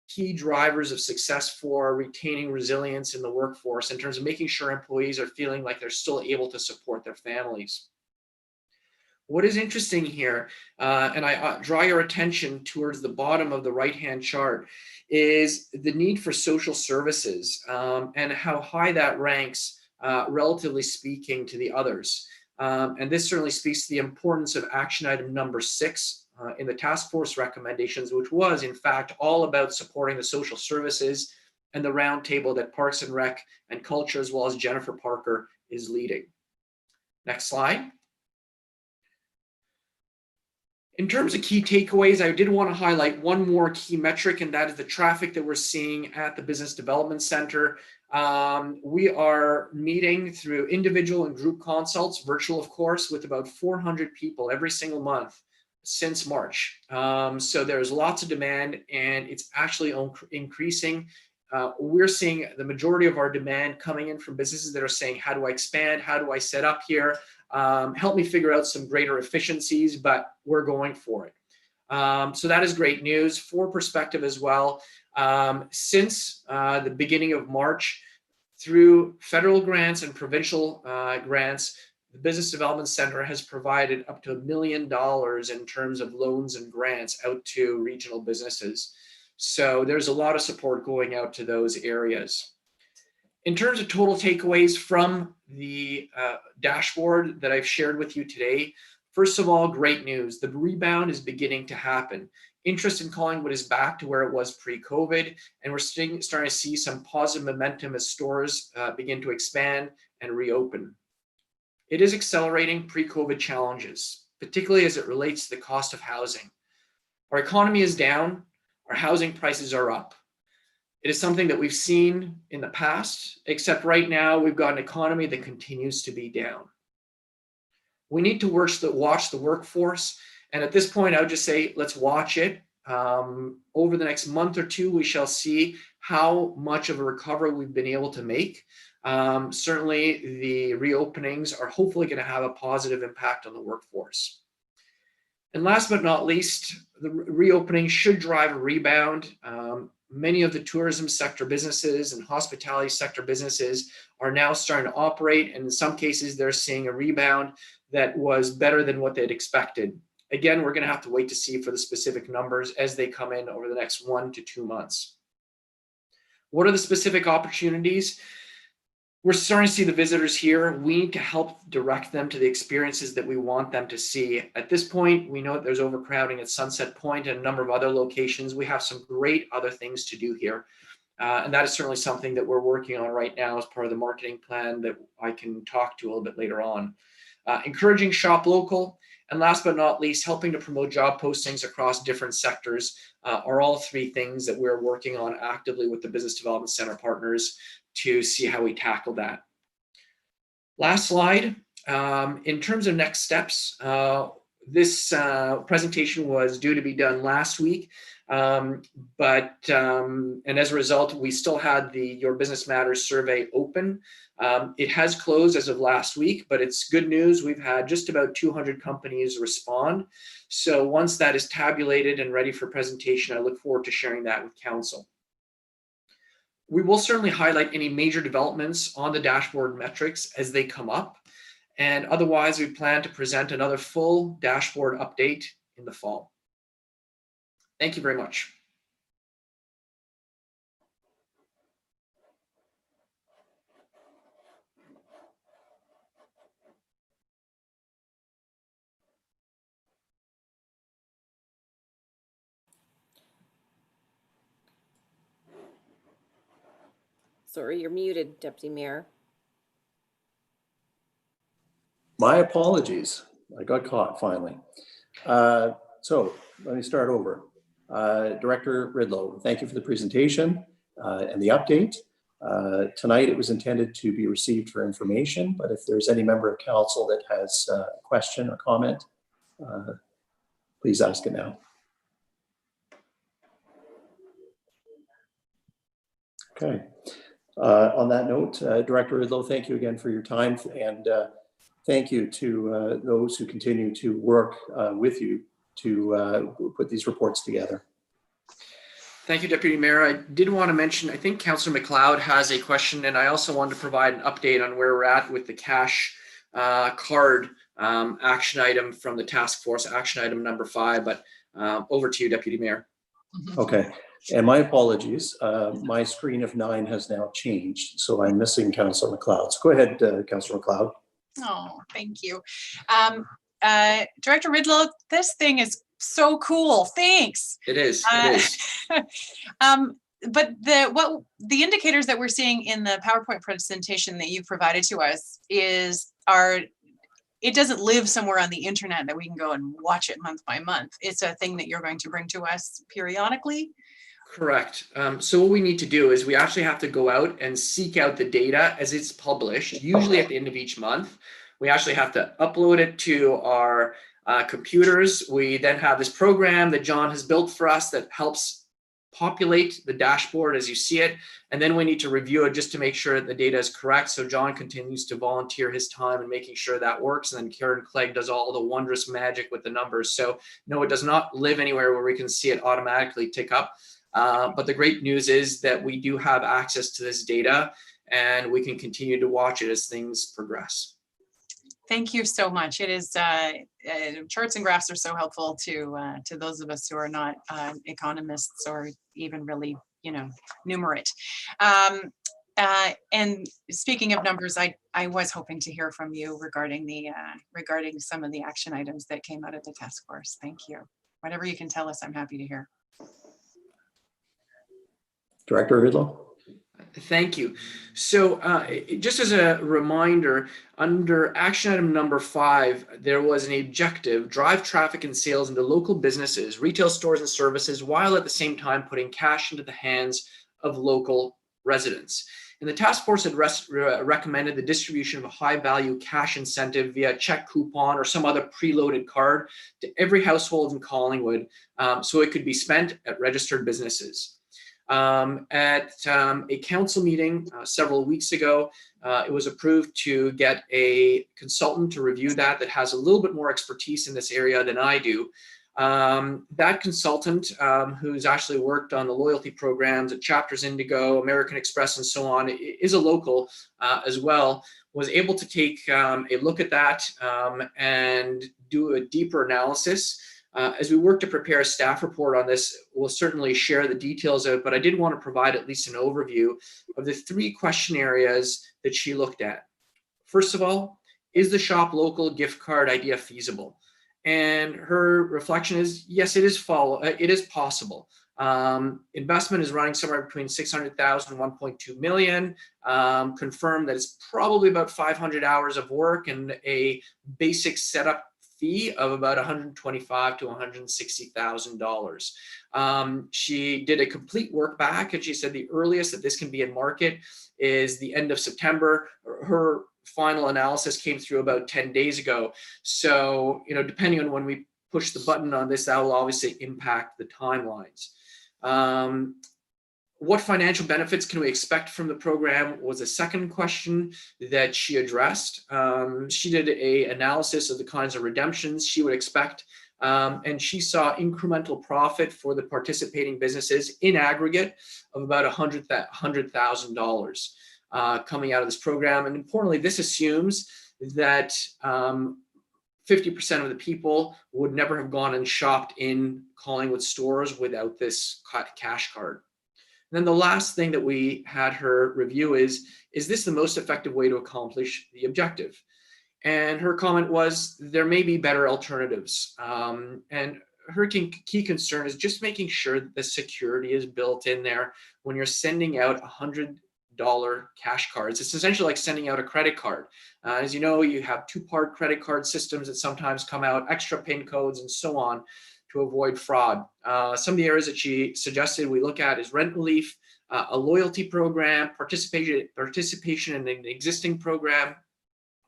key drivers of success for retaining resilience in the workforce in terms of making sure employees are feeling like they're still able to support their families. What is interesting here, and I draw your attention towards the bottom of the right-hand chart, is the need for social services and how high that ranks relatively speaking, to the others. And this certainly speaks to the importance of action item number 6 in the task force recommendations, which was in fact all about supporting the social services and the roundtable that Parks and Rec and Culture, as well as Jennifer Parker, is leading. Next slide. In terms of key takeaways, I did want to highlight one more key metric, and that is the traffic that we're seeing at the Business Development Center. We are meeting through individual and group consults, virtual of course, with about 400 people every single month since March. So there's lots of demand, and it's actually increasing. We're seeing the majority of our demand coming in from businesses that are saying, how do I expand? How do I set up here? Help me figure out some greater efficiencies, but we're going for it. So that is great news. For perspective as well, since the beginning of March, through federal grants and provincial grants, the Business Development Center has provided up to $1 million in terms of loans and grants out to regional businesses. So there's a lot of support going out to those areas. In terms of total takeaways from the dashboard that I've shared with you today, first of all, great news. The rebound is beginning to happen. Interest in Collingwood is back to where it was pre-COVID, and we're starting to see some positive momentum as stores begin to expand and reopen. It is accelerating pre-COVID challenges, particularly as it relates to the cost of housing. Our economy is down, our housing prices are up. It is something that we've seen in the past, except right now we've got an economy that continues to be down. We need to watch the workforce. And at this point, I would just say, let's watch it. Over the next month or two, we shall see how much of a recovery we've been able to make. Certainly, the reopenings are hopefully going to have a positive impact on the workforce. And last but not least, the reopening should drive a rebound. Many of the tourism sector businesses and hospitality sector businesses are now starting to operate, and in some cases, they're seeing a rebound that was better than what they'd expected. Again, we're going to have to wait to see for the specific numbers as they come in over the next 1 to 2 months. What are the specific opportunities? We're starting to see the visitors here. We need to help direct them to the experiences that we want them to see. At this point, we know that there's overcrowding at Sunset Point and a number of other locations. We have some great other things to do here. And that is certainly something that we're working on right now as part of the marketing plan that I can talk to a little bit later on. Encouraging shop local, and last but not least, helping to promote job postings across different sectors are all 3 things that we're working on actively with the Business Development Center partners to see how we tackle that. Last slide. In terms of next steps, this presentation was due to be done last week, and as a result, we still had the Your Business Matters survey open. It has closed as of last week, but it's good news. We've had just about 200 companies respond. So once that is tabulated and ready for presentation, I look forward to sharing that with Council. We will certainly highlight any major developments on the dashboard metrics as they come up. And otherwise, we plan to present another full dashboard update in the fall. Thank you very much. Sorry, you're muted, Deputy Mayor. My apologies. I got caught finally. So let me start over. Director Ridlow, thank you for the presentation and the update. Tonight it was intended to be received for information, but if there's any member of council that has a question or comment, please ask it now. Okay. On that note, Director Ridlow, thank you again for your time, and thank you to those who continue to work with you to put these reports together. Thank you, Deputy Mayor. I did want to mention, I think Councillor Mcleod has a question, and I also wanted to provide an update on where we're at with the cash card action item from the task force, action item number 5, but over to you, Deputy Mayor. Okay. And my apologies, my screen of 9 has now changed, so I'm missing Councillor Mcleod. So go ahead, Councillor Mcleod. Oh, thank you. Director Ridlow, this thing is so cool. Thanks. It is. It is. But the indicators that we're seeing in the PowerPoint presentation that you provided to us it doesn't live somewhere on the internet that we can go and watch it month by month. It's a thing that you're going to bring to us periodically. Correct. So what we need to do is we actually have to go out and seek out the data as it's published, usually at the end of each month. We actually have to upload it to our computers. We then have this program that John has built for us that helps populate the dashboard as you see it. And then we need to review it just to make sure that the data is correct. So John continues to volunteer his time and making sure that works. And then Karen Clegg does all the wondrous magic with the numbers. So no, it does not live anywhere where we can see it automatically tick up. But the great news is that we do have access to this data and we can continue to watch it as things progress. Thank you so much. It is charts and graphs are so helpful to those of us who are not economists or even really, numerate. And speaking of numbers, I was hoping to hear from you regarding regarding some of the action items that came out of the task force. Thank you. Whatever you can tell us, I'm happy to hear. Director Ridlow. Thank you. So just as a reminder, under action item number 5, there was an objective: drive traffic and sales into local businesses, retail stores and services, while at the same time putting cash into the hands of local residents. And the task force had recommended the distribution of a high value cash incentive via check coupon or some other preloaded card to every household in Collingwood, so it could be spent at registered businesses. At a council meeting several weeks ago, it was approved to get a consultant to review that has a little bit more expertise in this area than I do. That consultant, who's actually worked on the loyalty programs at Chapters Indigo, American Express, and so on, is a local as well, was able to take a look at that and do a deeper analysis. As we work to prepare a staff report on this, we'll certainly share the details of it, but I did want to provide at least an overview of the 3 question areas that she looked at. First of all, is the shop local gift card idea feasible? And her reflection is, yes, it is possible. Investment is running somewhere between 600,000 and 1.2 million. Confirmed that it's probably about 500 hours of work and a basic setup fee of about $125,000 to $160,000. She did a complete work back, and she said the earliest that this can be in market is the end of September. Her final analysis came through about 10 days ago. So, depending on when we push the button on this, that will obviously impact the timelines. What financial benefits can we expect from the program was a second question that she addressed. She did an analysis of the kinds of redemptions she would expect, and she saw incremental profit for the participating businesses in aggregate of about $100,000 coming out of this program. And importantly, this assumes that 50% of the people would never have gone and shopped in Collingwood stores without this cash card. And then the last thing that we had her review is this the most effective way to accomplish the objective? And her comment was, there may be better alternatives. And her key concern is just making sure that the security is built in there when you're sending out $100 cash cards. It's essentially like sending out a credit card. As you know, you have 2-part credit card systems that sometimes come out, extra PIN codes and so on, to avoid fraud. Some of the areas that she suggested we look at is rent relief, a loyalty program, participation in an existing program,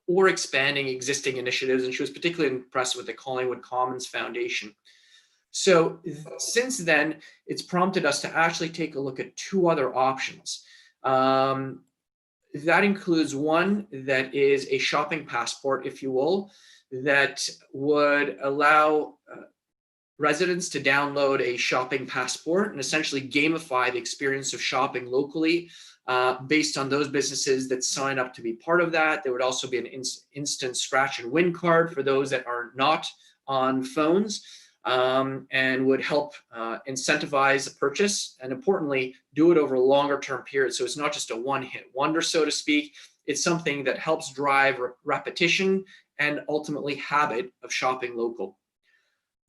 or expanding existing initiatives. And she was particularly impressed with the Collingwood Commons Foundation. So since then, it's prompted us to actually take a look at 2 other options. That includes one that is a shopping passport, if you will, that would allow residents to download a shopping passport and essentially gamify the experience of shopping locally based on those businesses that sign up to be part of that. There would also be an instant scratch and win card for those that are not on phones. and would help incentivize the purchase, and importantly, do it over a longer term period. So it's not just a one-hit wonder, so to speak. It's something that helps drive repetition and ultimately habit of shopping local.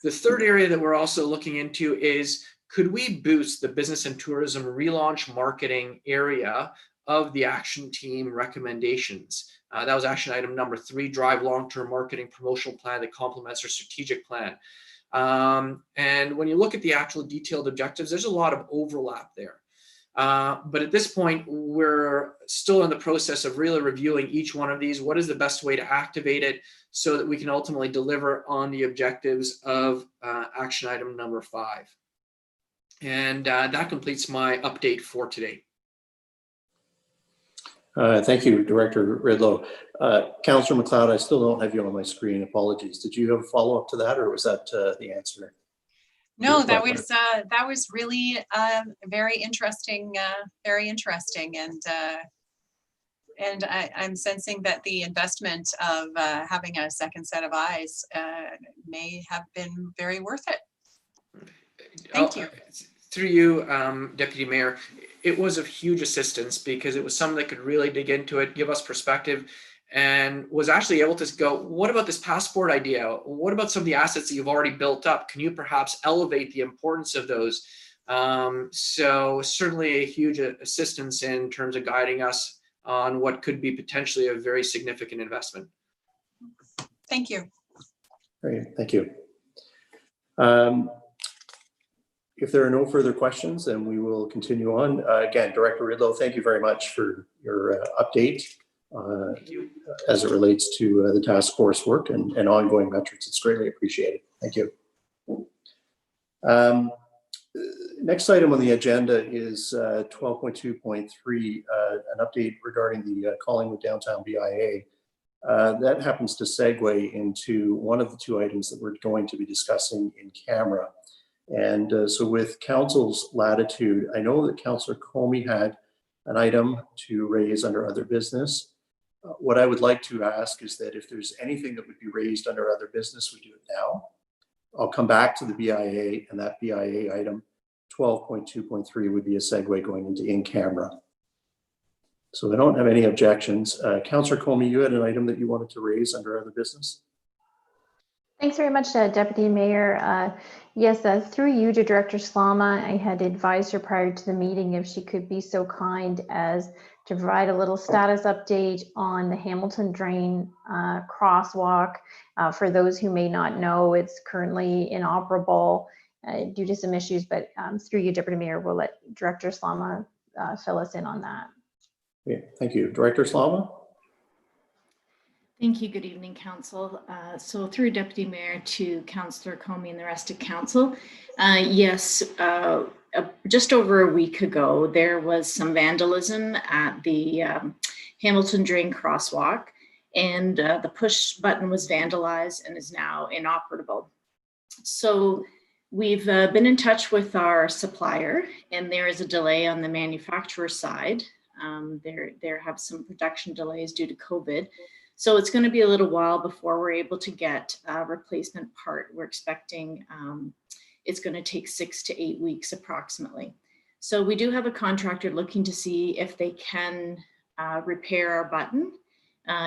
The third area that we're also looking into is, could we boost the business and tourism relaunch marketing area of the action team recommendations? That was action item number 3, drive long-term marketing promotional plan that complements our strategic plan. And when you look at the actual detailed objectives, there's a lot of overlap there. But at this point, we're still in the process of really reviewing each one of these. What is the best way to activate it so that we can ultimately deliver on the objectives of action item number 5? And that completes my update for today. Thank you, Director Redlow. Councillor Mcleod, I still don't have you on my screen. Apologies. Did you have a follow-up to that, or was that the answer? No, that was really very interesting, and I'm sensing that the investment of having a second set of eyes may have been very worth it. Thank you. Through you, Deputy Mayor, it was of huge assistance because it was someone that could really dig into it, give us perspective, and was actually able to go, what about this passport idea? What about some of the assets that you've already built up? Can you perhaps elevate the importance of those? So certainly a huge assistance in terms of guiding us on what could be potentially a very significant investment. Thank you. Great, thank you. If there are no further questions, then we will continue on. Again, Director Redlow, thank you very much for your update as it relates to the task force work and ongoing metrics. It's greatly appreciated. Thank you. Next item on the agenda is 12.2.3, an update regarding the Collingwood Downtown BIA. That happens to segue into one of the 2 items that we're going to be discussing in camera. And so with Council's latitude, I know that Councillor Comey had an item to raise under other business. What I would like to ask is that if there's anything that would be raised under other business, we do it now. I'll come back to the BIA, and that BIA item 12.2.3 would be a segue going into in camera. So I don't have any objections. Councillor Comey, you had an item that you wanted to raise under other business? Thanks very much, Deputy Mayor. Yes, through you to Director Slama, I had advised her prior to the meeting if she could be so kind as to provide a little status update on the Hamilton Drain crosswalk. For those who may not know, it's currently inoperable due to some issues, but through you, Deputy Mayor, we'll let Director Slama fill us in on that. Okay, thank you. Director Slama? Thank you. Good evening, Council. So through Deputy Mayor to Councillor Comey and the rest of Council, yes, just over a week ago, there was some vandalism at the Hamilton Drain crosswalk, and the push button was vandalized and is now inoperable. So we've been in touch with our supplier, and there is a delay on the manufacturer side. There have some production delays due to COVID. So it's going to be a little while before we're able to get a replacement part. We're expecting it's going to take 6 to 8 weeks approximately. So we do have a contractor looking to see if they can repair our button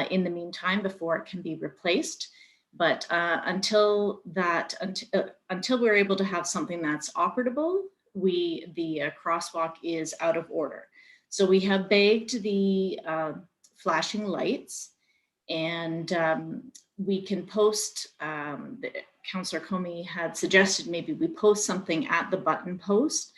in the meantime before it can be replaced. But until we're able to have something that's operable, the crosswalk is out of order. So we have bagged the flashing lights, and we can post, Councillor Comey had suggested maybe we post something at the button post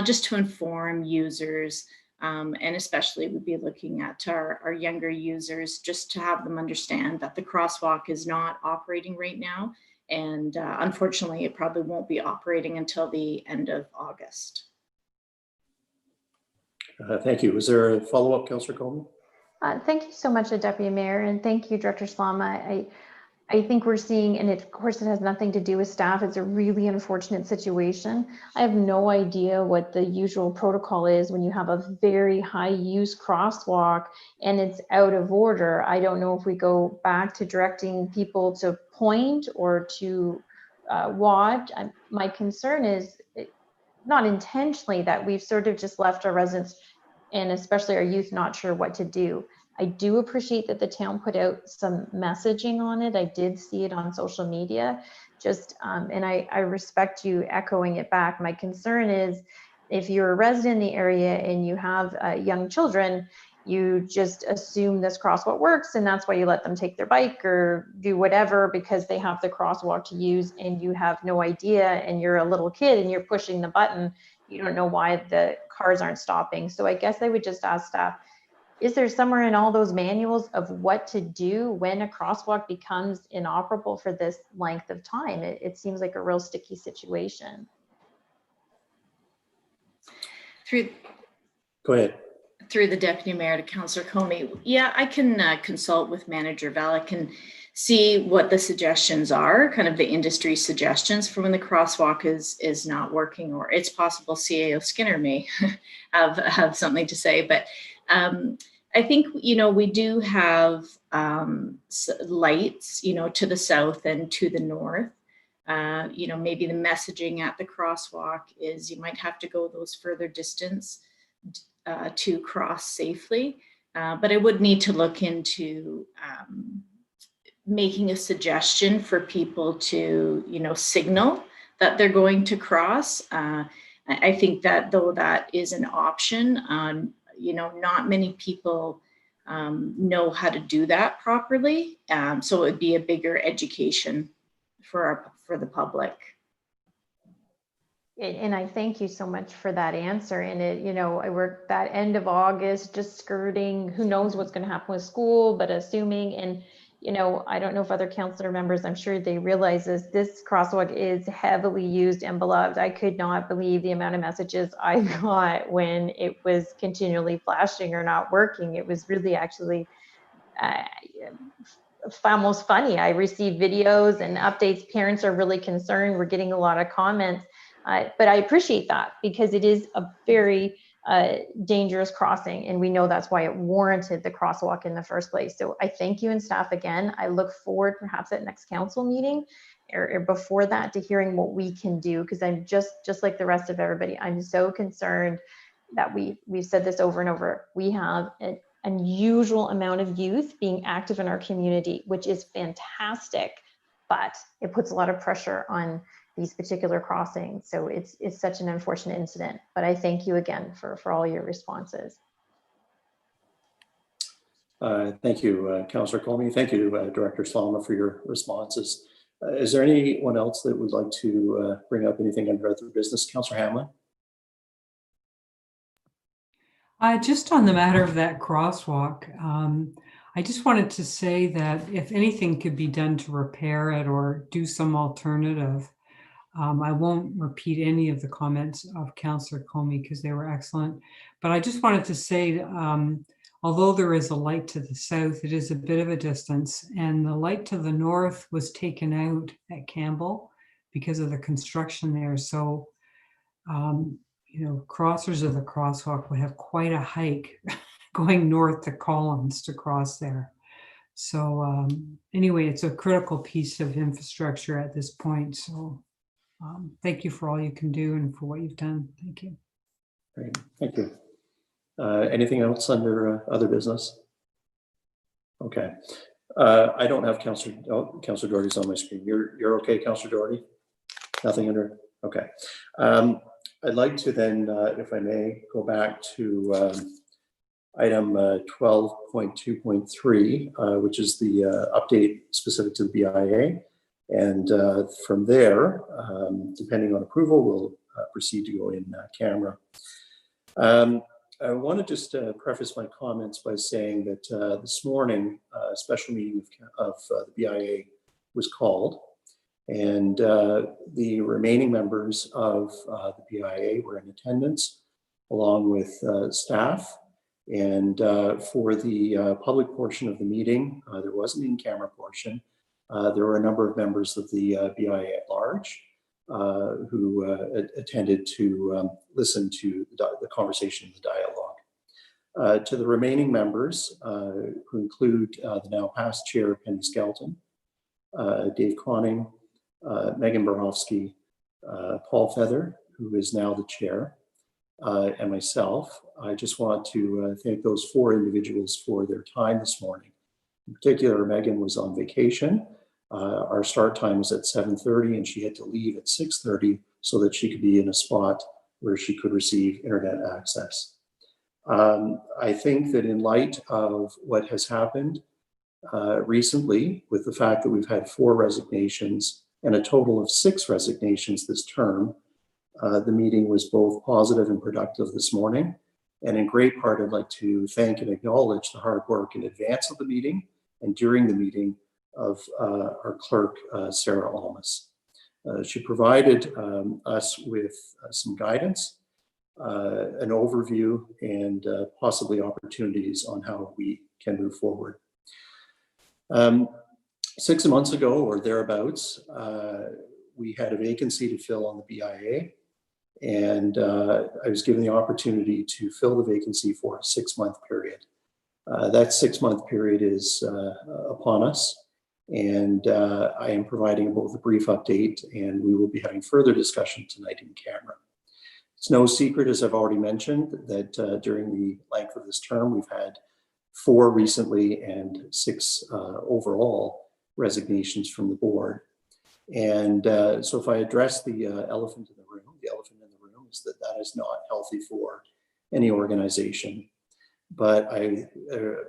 just to inform users, and especially we'd be looking at our younger users just to have them understand that the crosswalk is not operating right now. And unfortunately, it probably won't be operating until the end of August. Thank you. Was there a follow-up, Councillor Comey? Thank you so much, Deputy Mayor, and thank you, Director Slama. I think we're seeing, and of course it has nothing to do with staff, it's a really unfortunate situation. I have no idea what the usual protocol is when you have a very high use crosswalk and it's out of order. I don't know if we go back to directing people to point or to watch. My concern is not intentionally that we've sort of just left our residents and especially our youth not sure what to do. I do appreciate that the town put out some messaging on it. I did see it on social media, and I respect you echoing it back. My concern is if you're a resident in the area and you have young children, you just assume this crosswalk works and that's why you let them take their bike or do whatever because they have the crosswalk to use and you have no idea and you're a little kid and you're pushing the button. You don't know why the cars aren't stopping. So I guess I would just ask staff, is there somewhere in all those manuals of what to do when a crosswalk becomes inoperable for this length of time? It seems like a real sticky situation. Go ahead. Through the Deputy Mayor to Councillor Comey. Yeah, I can consult with Manager Valak and see what the suggestions are, kind of the industry suggestions for when the crosswalk is not working, or it's possible CAO Skinner may have something to say. But I think, we do have lights, to the south and to the north. Maybe the messaging at the crosswalk is you might have to go those further distance to cross safely, but I would need to look into making a suggestion for people to, signal that they're going to cross. I think that though that is an option, not many people know how to do that properly. So it would be a bigger education for the public. And I thank you so much for that answer. And I worked that end of August, just skirting, who knows what's going to happen with school, but assuming, and, I don't know if other councillor members, I'm sure they realize this crosswalk is heavily used and beloved. I could not believe the amount of messages I got when it was continually flashing or not working. It was really actually almost funny. I received videos and updates. Parents are really concerned. We're getting a lot of comments. But I appreciate that because it is a very dangerous crossing, and we know that's why it warranted the crosswalk in the first place. So I thank you and staff again. I look forward perhaps at next council meeting or before that to hearing what we can do, because I'm just like the rest of everybody. I'm so concerned that we've said this over and over. We have an unusual amount of youth being active in our community, which is fantastic, but it puts a lot of pressure on these particular crossings. So it's such an unfortunate incident, but I thank you again for all your responses. Thank you, Councillor Comey. Thank you, Director Slama, for your responses. Is there anyone else that would like to bring up anything under other business? Councillor Hamlin? Just on the matter of that crosswalk, I just wanted to say that if anything could be done to repair it or do some alternative, I won't repeat any of the comments of Councillor Comey because they were excellent. But I just wanted to say, although there is a light to the south, it is a bit of a distance. And the light to the north was taken out at Campbell because of the construction there. So, crossers of the crosswalk would have quite a hike going north to Collins to cross there. So anyway, it's a critical piece of infrastructure at this point. So thank you for all you can do and for what you've done. Thank you. Great, thank you. Anything else under other business? Okay. I don't have Councillor Doherty's on my screen. You're okay, Councillor Doherty? Nothing under, okay. I'd like to then, if I may, go back to item 12.2.3, which is the update specific to the BIA. And from there, depending on approval, we'll proceed to go in camera. I want to just preface my comments by saying that this morning, a special meeting of the BIA was called, and the remaining members of the BIA were in attendance, along with staff. And for the public portion of the meeting, there was an in-camera portion. There were a number of members of the BIA at large who attended to listen to the conversation, the dialogue. To the remaining members, who include the now past chair, Penny Skelton, Dave Conning, Megan Borofsky, Paul Feather, who is now the chair, and myself. I just want to thank those 4 individuals for their time this morning. In particular, Megan was on vacation. Our start time was at 7:30 and she had to leave at 6:30 so that she could be in a spot where she could receive internet access. I think that in light of what has happened recently, with the fact that we've had 4 resignations and a total of 6 resignations this term, the meeting was both positive and productive this morning. And in great part, I'd like to thank and acknowledge the hard work in advance of the meeting and during the meeting of our clerk, Sarah Almas. She provided us with some guidance, an overview, and possibly opportunities on how we can move forward. 6 months ago or thereabouts, we had a vacancy to fill on the BIA, and I was given the opportunity to fill the vacancy for a 6-month period. That 6-month period is upon us, and I am providing both a brief update, and we will be having further discussion tonight in camera. It's no secret, as I've already mentioned, that during the length of this term, we've had 4 recently and 6 overall resignations from the board. And so if I address the elephant in the room, the elephant in the room is that that is not healthy for any organization. But I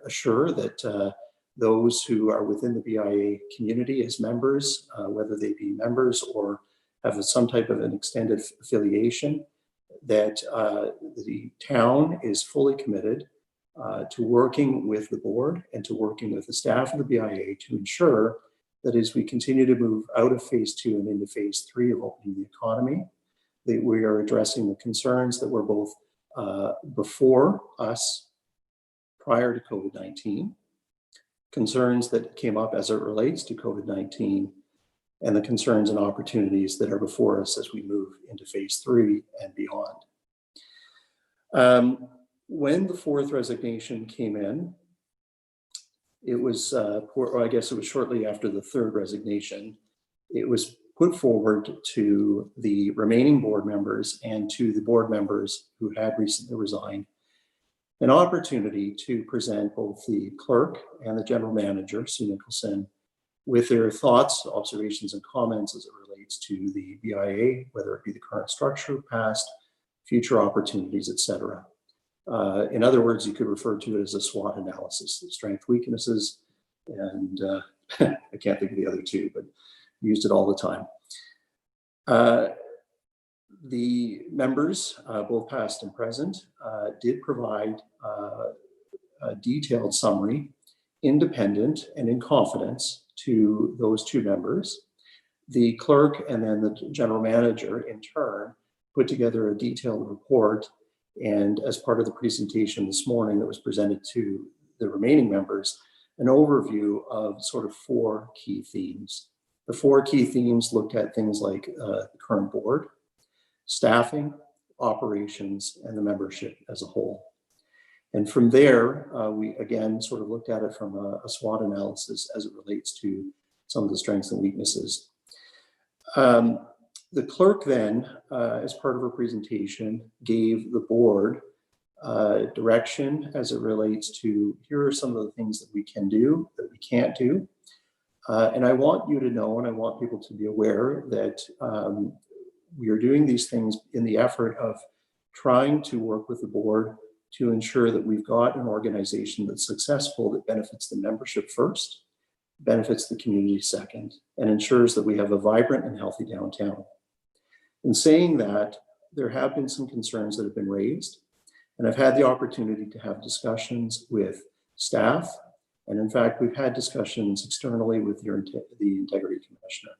assure that those who are within the BIA community as members, whether they be members or have some type of an extended affiliation, that the town is fully committed to working with the board and to working with the staff of the BIA to ensure that as we continue to move out of phase 2 and into phase 3 of opening the economy, that we are addressing the concerns that were both before us prior to COVID-19, concerns that came up as it relates to COVID-19, and the concerns and opportunities that are before us as we move into phase 3 and beyond. When the 4th resignation came in, it was, or I guess it was shortly after the 3rd resignation, it was put forward to the remaining board members and to the board members who had recently resigned an opportunity to present both the clerk and the general manager, Sue Nicholson, with their thoughts, observations, and comments as it relates to the BIA, whether it be the current structure, past, future opportunities, etc. In other words, you could refer to it as a SWOT analysis, strength, weaknesses, and I can't think of the other 2, but used it all the time. The members, both past and present, did provide a detailed summary, independent and in confidence, to those 2 members. The clerk and then the general manager, in turn, put together a detailed report, and as part of the presentation this morning that was presented to the remaining members, an overview of sort of 4 key themes. The 4 key themes looked at things like the current board, staffing, operations, and the membership as a whole. And from there, we again sort of looked at it from a SWOT analysis as it relates to some of the strengths and weaknesses. The clerk then, as part of her presentation, gave the board direction as it relates to, here are some of the things that we can do, that we can't do. And I want you to know, and I want people to be aware that we are doing these things in the effort of trying to work with the board to ensure that we've got an organization that's successful, that benefits the membership first, benefits the community second, and ensures that we have a vibrant and healthy downtown. In saying that, there have been some concerns that have been raised, and I've had the opportunity to have discussions with staff, and in fact, we've had discussions externally with the Integrity Commissioner.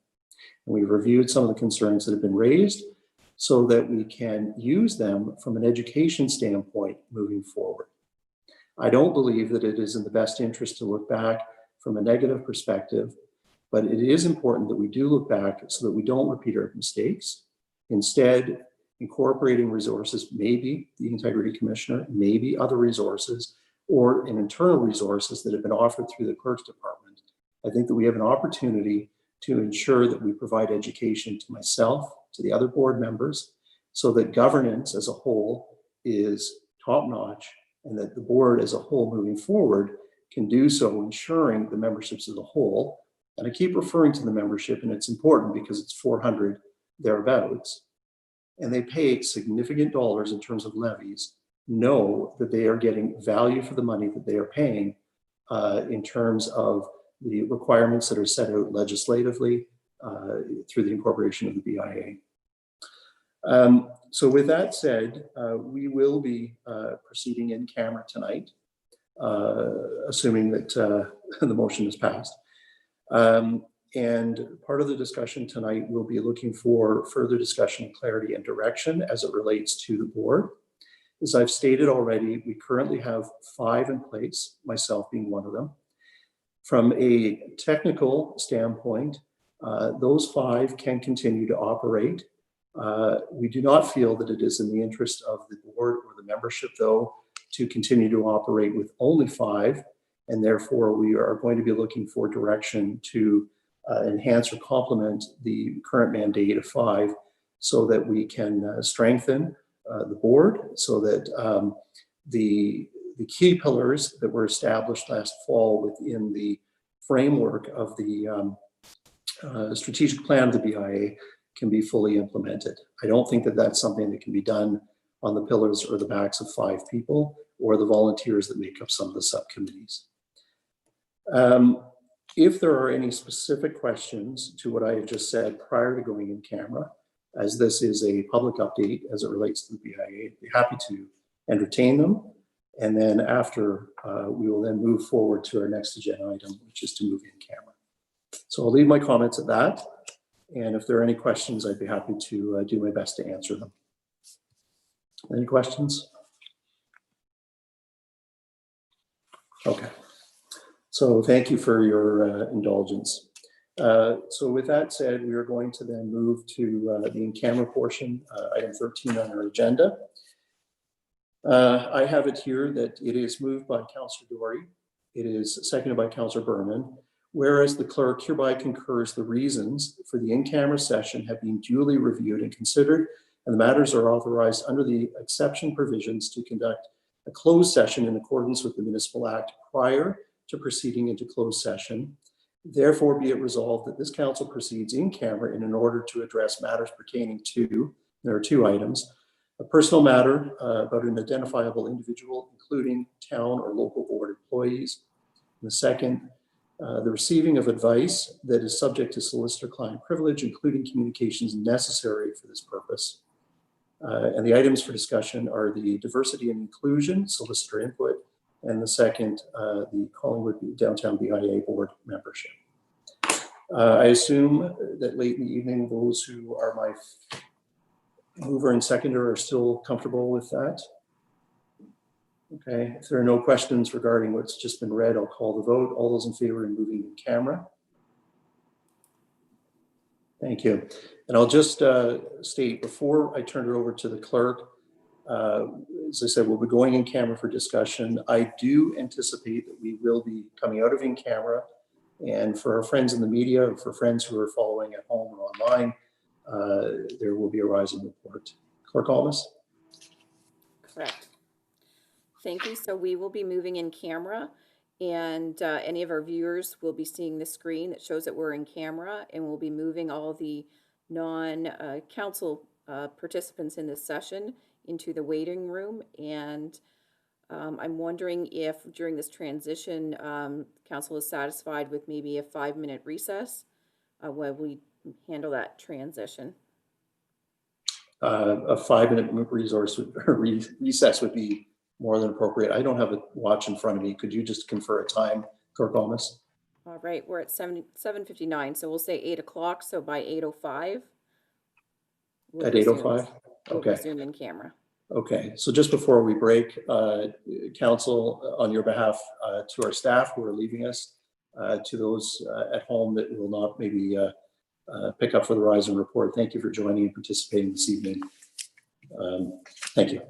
And we've reviewed some of the concerns that have been raised so that we can use them from an education standpoint moving forward. I don't believe that it is in the best interest to look back from a negative perspective, but it is important that we do look back so that we don't repeat our mistakes. Instead, incorporating resources, maybe the Integrity Commissioner, maybe other resources, or an internal resources that have been offered through the clerk's department. I think that we have an opportunity to ensure that we provide education to myself, to the other board members, so that governance as a whole is top-notch, and that the board as a whole moving forward can do so, ensuring the memberships as a whole. And I keep referring to the membership, and it's important because it's 400 thereabouts, and they pay significant dollars in terms of levies, know that they are getting value for the money that they are paying in terms of the requirements that are set out legislatively through the incorporation of the BIA. So with that said, we will be proceeding in camera tonight, assuming that the motion is passed. And part of the discussion tonight will be looking for further discussion, clarity, and direction as it relates to the board. As I've stated already, we currently have 5 in place, myself being one of them. From a technical standpoint, those 5 can continue to operate. We do not feel that it is in the interest of the board or the membership, though, to continue to operate with only 5, and therefore we are going to be looking for direction to enhance or complement the current mandate of 5 so that we can strengthen the board, so that the key pillars that were established last fall within the framework of the strategic plan of the BIA can be fully implemented. I don't think that that's something that can be done on the pillars or the backs of 5 people or the volunteers that make up some of the subcommittees. If there are any specific questions to what I have just said prior to going in camera, as this is a public update as it relates to the BIA, I'd be happy to entertain them. And then after, we will then move forward to our next agenda item, which is to move in camera. So I'll leave my comments at that. And if there are any questions, I'd be happy to do my best to answer them. Any questions? Okay. So thank you for your indulgence. So with that said, we are going to then move to the in-camera portion, item 13 on our agenda. I have it here that it is moved by Councillor Dory. It is seconded by Councillor Berman. Whereas the clerk hereby concurs the reasons for the in-camera session have been duly reviewed and considered, and the matters are authorized under the exception provisions to conduct a closed session in accordance with the Municipal Act prior to proceeding into closed session. Therefore, be it resolved that this council proceeds in camera in order to address matters pertaining to, there are 2 items, a personal matter about an identifiable individual, including town or local board employees. And the second, the receiving of advice that is subject to solicitor-client privilege, including communications necessary for this purpose. And the items for discussion are the diversity and inclusion, solicitor input, and the second, the Collingwood Downtown BIA board membership. I assume that late in the evening, those who are my mover and seconder are still comfortable with that. Okay, if there are no questions regarding what's just been read, I'll call the vote. All those in favor of moving in camera? Thank you. And I'll just state before I turn it over to the clerk, as I said, we'll be going in camera for discussion. I do anticipate that we will be coming out of in camera, and for our friends in the media, for friends who are following at home or online, there will be a rising report. Clerk Almas? Correct. Thank you. So we will be moving in camera, and any of our viewers will be seeing the screen that shows that we're in camera, and we'll be moving all the non-council participants in this session into the waiting room. And I'm wondering if during this transition, council is satisfied with maybe a 5-minute recess while we handle that transition. A 5-minute recess would be more than appropriate. I don't have a watch in front of me. Could you just confer a time, Clerk Almas? All right, we're at 7:59, so we'll say 8 o'clock. So by 8:05. At 8:05? We'll Okay. resume in camera. Okay, so just before we break, council, on your behalf, to our staff who are leaving us, to those at home that will not maybe pick up for the Rise and Report, thank you for joining and participating this evening. Thank you.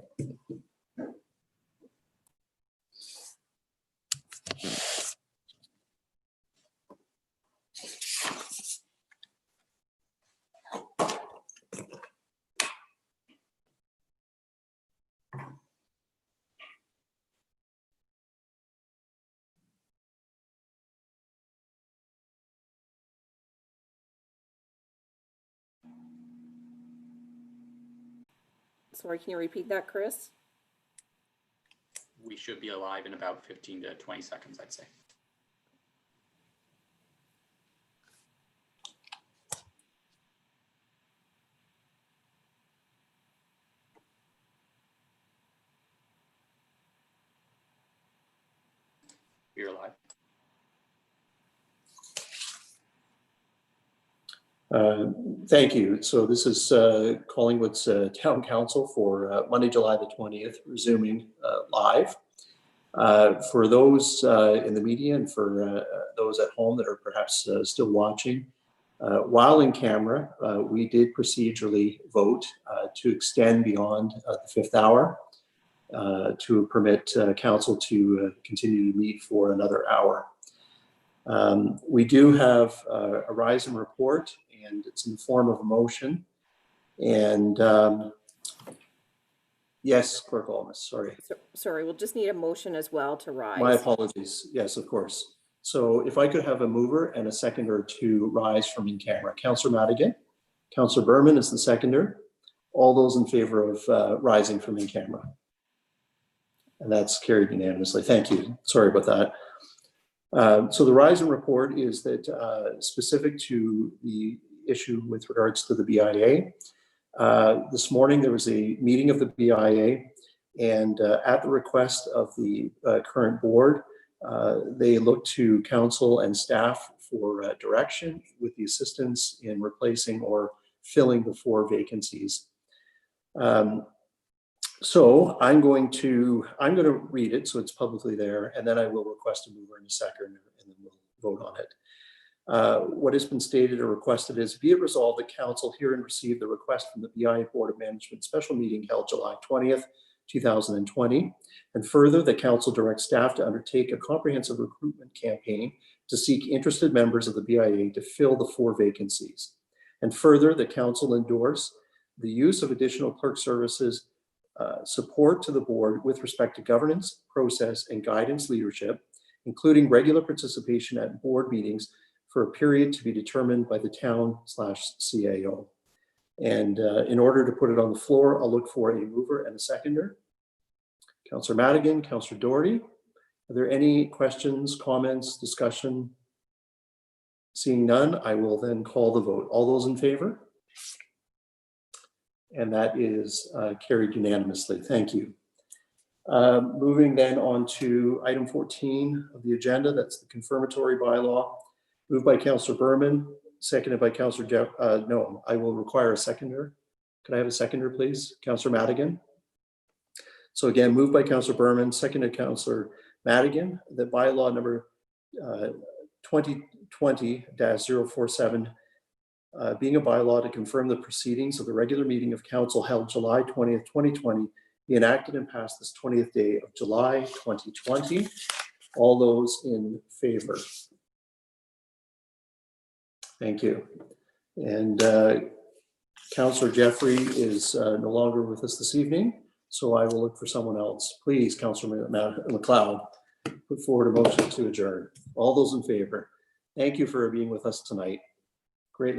Sorry, can you repeat that, Chris? We should be alive in about 15 to 20 seconds, I'd say. You're alive. Thank you. So this is Collingwood's Town Council for Monday, July the 20th, resuming live. For those in the media and for those at home that are perhaps still watching, while in camera, we did procedurally vote to extend beyond the 5th hour to permit council to continue to meet for another hour. We do have a rise and report, and it's in the form of a motion. And yes, Clerk Olmus, sorry. Sorry, we'll just need a motion as well to rise. My apologies. Yes, of course. So if I could have a mover and a seconder to rise from in camera. Councillor Madigan, Councillor Berman is the seconder. All those in favor of rising from in camera. And that's carried unanimously. Thank you. Sorry about that. So the rise and report is that specific to the issue with regards to the BIA. This morning there was a meeting of the BIA, and at the request of the current board, they looked to council and staff for direction with the assistance in replacing or filling the 4 vacancies. So I'm going to read it so it's publicly there, and then I will request a mover and a second, and then we'll vote on it. What has been stated or requested is, be it resolved that council herein received the request from the BIA Board of Management special meeting held July 20th, 2020, and further that council directs staff to undertake a comprehensive recruitment campaign to seek interested members of the BIA to fill the 4 vacancies. And further, the council endorse the use of additional clerk services support to the board with respect to governance, process, and guidance leadership, including regular participation at board meetings for a period to be determined by the town/CAO. And in order to put it on the floor, I'll look for a mover and a seconder. Councillor Madigan, Councillor Doherty. Are there any questions, comments, discussion? Seeing none, I will then call the vote. All those in favor? And that is carried unanimously. Thank you. Moving then on to item 14 of the agenda, that's the confirmatory bylaw. Moved by Councillor Berman, seconded by Councillor Jeff. No, I will require a seconder. Could I have a seconder, please? Councillor Madigan. So again, moved by Councillor Berman, seconded Councillor Madigan, that bylaw number 2020-047, being a bylaw to confirm the proceedings of the regular meeting of council held July 20th, 2020, be enacted and passed this 20th day of July, 2020. All those in favor? Thank you. And Councillor Jeffrey is no longer with us this evening, so I will look for someone else. Please, Councillor Mcleod, put forward a motion to adjourn. All those in favor? Thank you for being with us tonight.